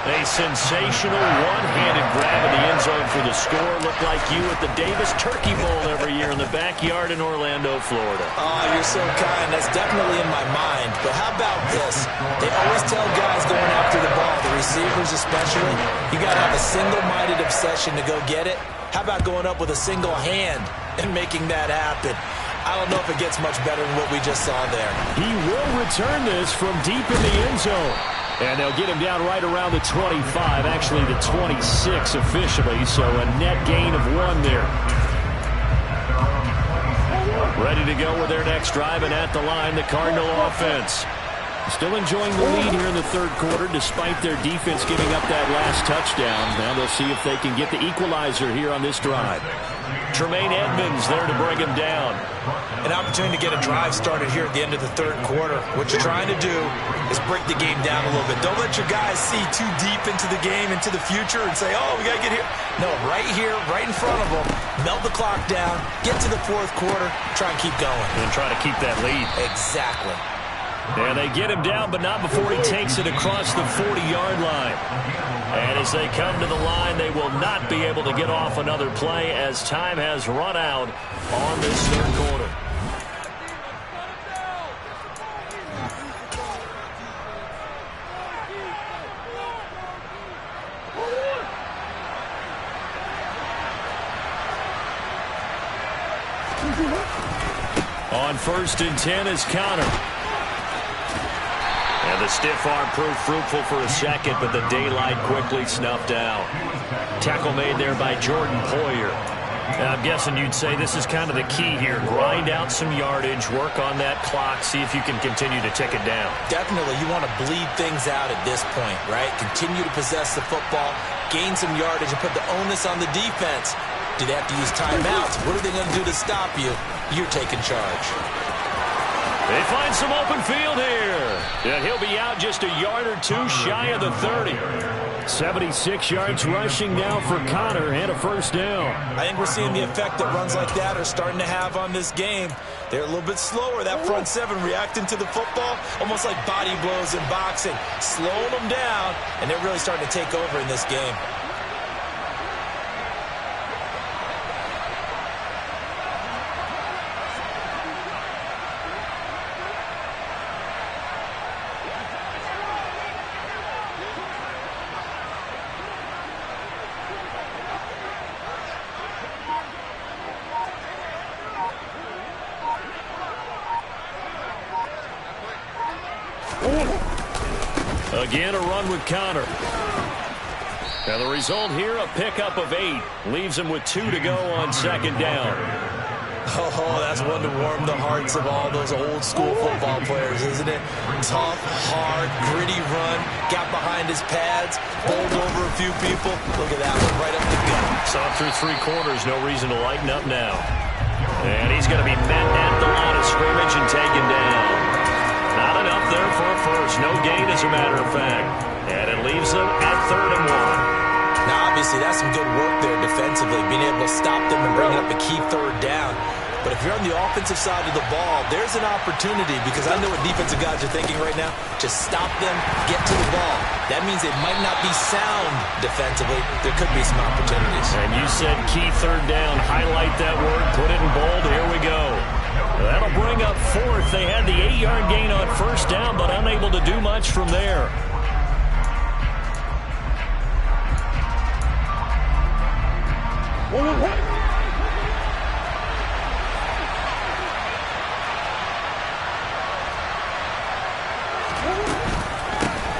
A sensational one-handed grab in the end zone for the score. Looked like you at the Davis Turkey Bowl every year in the backyard in Orlando, Florida. Oh, you're so kind. That's definitely in my mind. But how about this? They always tell guys going after the ball, the receivers especially, you got to have a single-minded obsession to go get it. How about going up with a single hand and making that happen? I don't know if it gets much better than what we just saw there. He will return this from deep in the end zone. And they'll get him down right around the 25, actually the 26 officially, so a net gain of 1 there. Ready to go with their next drive, and at the line, the Cardinal offense. Still enjoying the lead here in the third quarter, despite their defense giving up that last touchdown. Now they'll see if they can get the equalizer here on this drive. Tremaine Edmonds there to bring him down. An opportunity to get a drive started here at the end of the third quarter. What you're trying to do is break the game down a little bit. Don't let your guys see too deep into the game, into the future, and say, oh, we got to get here. No, right here, right in front of them, melt the clock down, get to the fourth quarter, try and keep going. And try to keep that lead. Exactly. And they get him down, but not before he takes it across the 40-yard line. And as they come to the line, they will not be able to get off another play as time has run out on this third quarter. On 1st and 10 is Conner. And the stiff arm proved fruitful for a second, but the daylight quickly snuffed out. Tackle made there by Jordan Poyer. Now, I'm guessing you'd say this is kind of the key here. Grind out some yardage, work on that clock, see if you can continue to tick it down. Definitely, you want to bleed things out at this point, right? Continue to possess the football, gain some yardage, and put the onus on the defense. Do they have to use timeouts? What are they going to do to stop you? You're taking charge. They find some open field here. And he'll be out just a yard or two shy of the 30. 76 yards rushing now for Conner and a first down. I think we're seeing the effect that runs like that are starting to have on this game. They're a little bit slower, that front seven reacting to the football, almost like body blows in boxing, slowing them down, and they're really starting to take over in this game. Again, a run with Conner. And the result here, a pickup of 8. Leaves him with 2 to go on second down. Oh, that's one to warm the hearts of all those old school football players, isn't it? Tough, hard, gritty run. Got behind his pads, bowled over a few people. Look at that one, right up the gut. Saw through 3 quarters, no reason to lighten up now. And he's going to be met at the line of scrimmage and taken down. Not enough there for a first. No gain, as a matter of fact. And it leaves them at 3rd and 1. Now, obviously, that's some good work there defensively, being able to stop them and bring up a key 3rd down. But if you're on the offensive side of the ball, there's an opportunity, because I know what defensive guys are thinking right now. Just stop them, get to the ball. That means they might not be sound defensively. There could be some opportunities. And you said key 3rd down. Highlight that word. Put it in bold. Here we go. That'll bring up 4th. They had the 8-yard gain on first down, but unable to do much from there.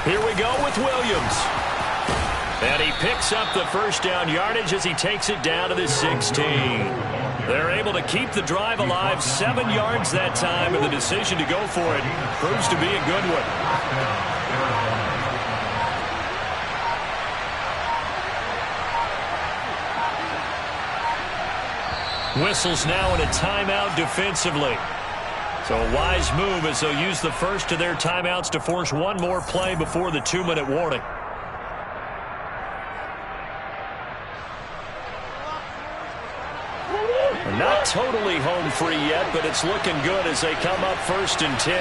Here we go with Williams. And he picks up the first down yardage as he takes it down to the 16. They're able to keep the drive alive, 7 yards that time, and the decision to go for it proves to be a good one. Whistles now in a timeout defensively. So a wise move as they'll use the first of their timeouts to force one more play before the 2-minute warning. Not totally home free yet, but it's looking good as they come up 1st and 10.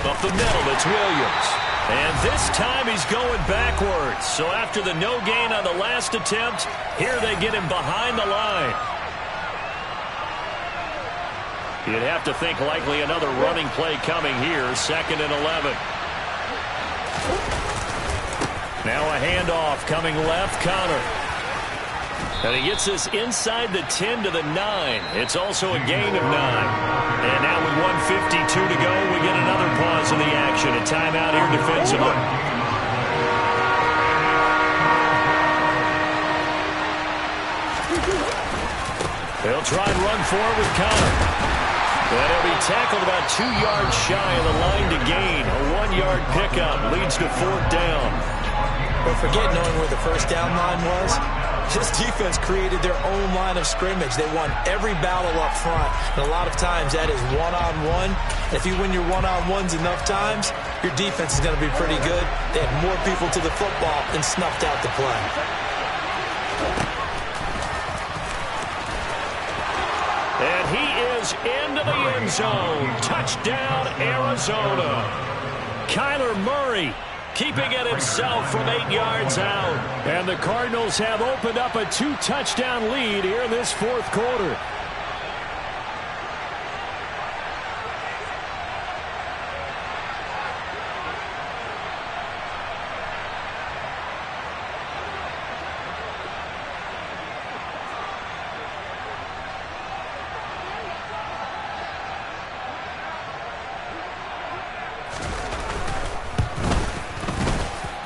Up the middle, it's Williams. And this time he's going backwards. So after the no gain on the last attempt, here they get him behind the line. You'd have to think likely another running play coming here, 2nd and 11. Now a handoff coming left, Conner. And he gets this inside the 10 to the 9. It's also a gain of 9. And now with 1:52 to go, we get another pause in the action. A timeout here defensively. They'll try and run forward with Conner. And he'll be tackled about 2 yards shy of the line to gain. A 1-yard pickup leads to 4th down. But forget knowing where the first down line was. This defense created their own line of scrimmage. They won every battle up front. And a lot of times that is one-on-one. If you win your one-on-ones enough times, your defense is going to be pretty good. They had more people to the football and snuffed out the play. And he is into the end zone. Touchdown, Arizona. Kyler Murray keeping it himself from 8 yards out. And the Cardinals have opened up a 2-touchdown lead here in this fourth quarter.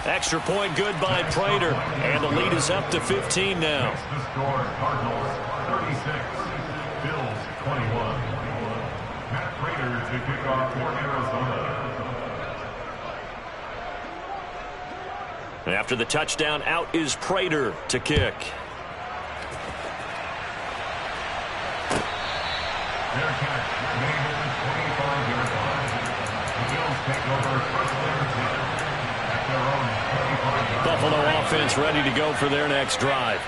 Extra point good by Prater. And the lead is up to 15 now. The score, Cardinals 36, Bills 21. Matt Prater to kick off for Arizona. After the touchdown, out is Prater to kick. Their catch made at the 25-yard line. The Bills take over first and 10 at their own 25-yard line. Buffalo offense ready to go for their next drive.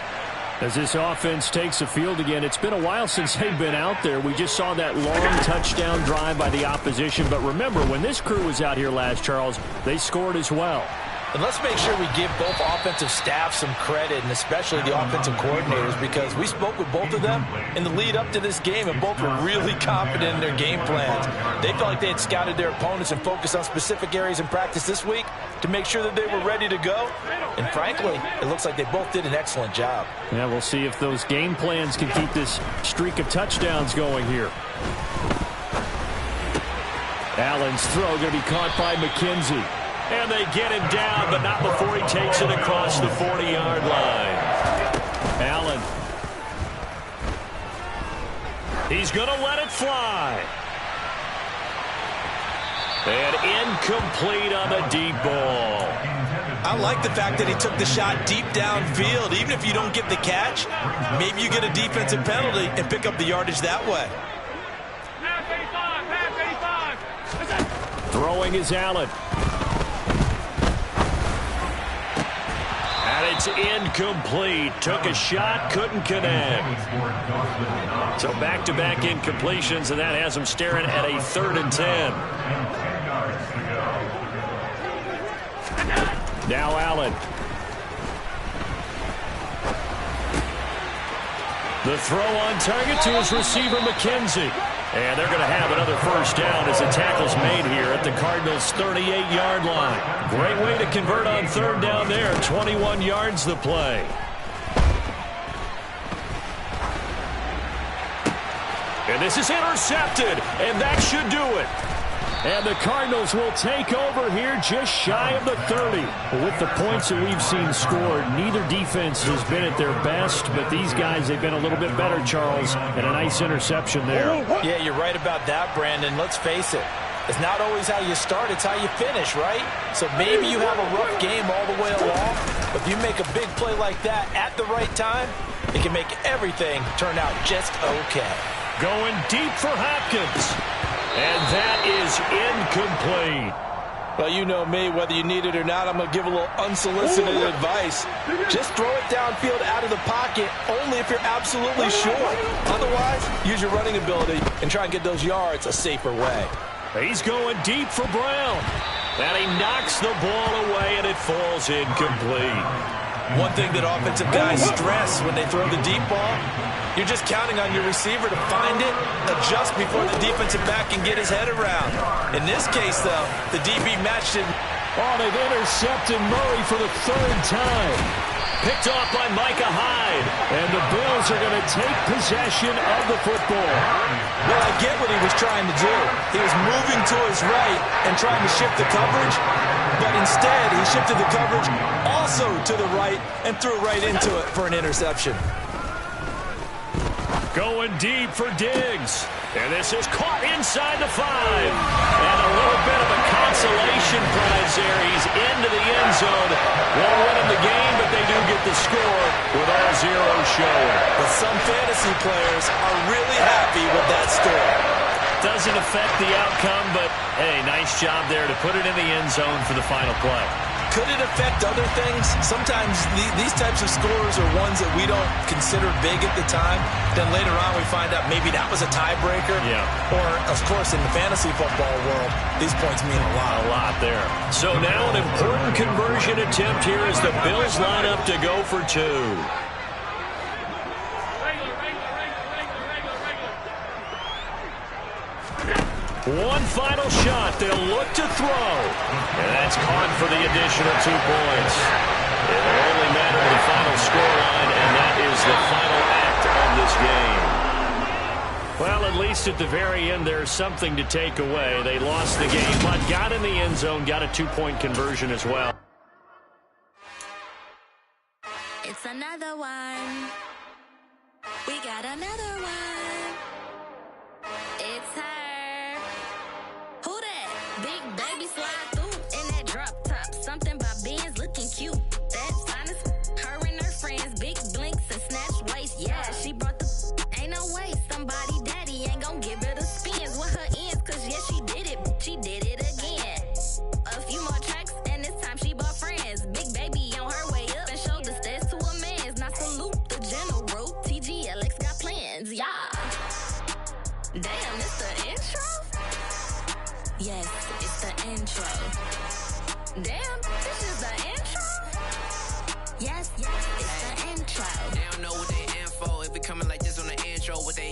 As this offense takes the field again, it's been a while since they've been out there. We just saw that long touchdown drive by the opposition. But remember, when this crew was out here last, Charles, they scored as well. And let's make sure we give both offensive staffs some credit, and especially the offensive coordinators, because we spoke with both of them in the lead up to this game, and both were really confident in their game plans. They felt like they had scouted their opponents and focused on specific areas in practice this week to make sure that they were ready to go. And frankly, it looks like they both did an excellent job. Yeah, we'll see if those game plans can keep this streak of touchdowns going here. Allen's throw going to be caught by McKenzie. And they get him down, but not before he takes it across the 40-yard line. Allen. He's going to let it fly. And incomplete on the deep ball. I like the fact that he took the shot deep downfield. Even if you don't get the catch, maybe you get a defensive penalty and pick up the yardage that way. Throwing is Allen. And it's incomplete. Took a shot, couldn't connect. So back-to-back incompletions, and that has him staring at a 3rd and 10. Now Allen. The throw on target to his receiver, McKenzie. And they're going to have another first down as the tackle's made here at the Cardinals' 38-yard line. Great way to convert on 3rd down there. 21 yards the play. And this is intercepted, and that should do it. And the Cardinals will take over here just shy of the 30. With the points that we've seen scored, neither defense has been at their best, but these guys, they've been a little bit better, Charles, and a nice interception there. Yeah, you're right about that, Brandon. Let's face it. It's not always how you start, it's how you finish, right? So maybe you have a rough game all the way along, but if you make a big play like that at the right time, it can make everything turn out just okay. Going deep for Hopkins. And that is incomplete. Well, you know me, whether you need it or not, I'm going to give a little unsolicited advice. Just throw it downfield out of the pocket only if you're absolutely sure. Otherwise, use your running ability and try and get those yards a safer way. He's going deep for Brown. And he knocks the ball away, and it falls incomplete. One thing that offensive guys stress when they throw the deep ball, you're just counting on your receiver to find it, adjust before the defensive back can get his head around. In this case, though, the DB matched it. Oh, they've intercepted Murray for the 3rd time. Picked off by Micah Hyde. And the Bills are going to take possession of the football. Well, I get what he was trying to do. He was moving to his right and trying to shift the coverage, but instead he shifted the coverage also to the right and threw right into it for an interception. Going deep for Diggs. And this is caught inside the 5. And a little bit of a consolation prize there. He's into the end zone. Won't win him the game, but they do get the score with all zeros showing. But some fantasy players are really happy with that score. Doesn't affect the outcome, but hey, nice job there to put it in the end zone for the final play. Could it affect other things? Sometimes these types of scores are ones that we don't consider big at the time. Then later on we find out maybe that was a tiebreaker. Yeah. Or, of course, in the fantasy football world, these points mean a lot. A lot there. So now an important conversion attempt here as the Bills line up to go for two. One final shot. They'll look to throw. And that's caught for the additional 2 points. It'll only matter the final scoreline, and that is the final act of this game. Well, at least at the very end, there's something to take away. They lost the game, but got in the end zone, got a 2-point conversion as well. It's another one. We got another one. It's her. Who that? Big baby slide through in that drop top. Something by Benz looking cute. That's honest. Her and her friends, big blinks and snatch waist. Yeah, she brought the. Ain't no way somebody daddy ain't gon' give her the spins with her ends. Cause yeah, she did it. She did it again. A few more tracks and this time she bought friends. Big baby on her way up and showed the stairs to a man's. Now salute the general. TGLX got plans. Yeah. Damn, it's the intro? Yes, it's the intro. Damn, this is the intro? Yes, it's the intro. They don't know what they in for. If it coming like this on the intro, what they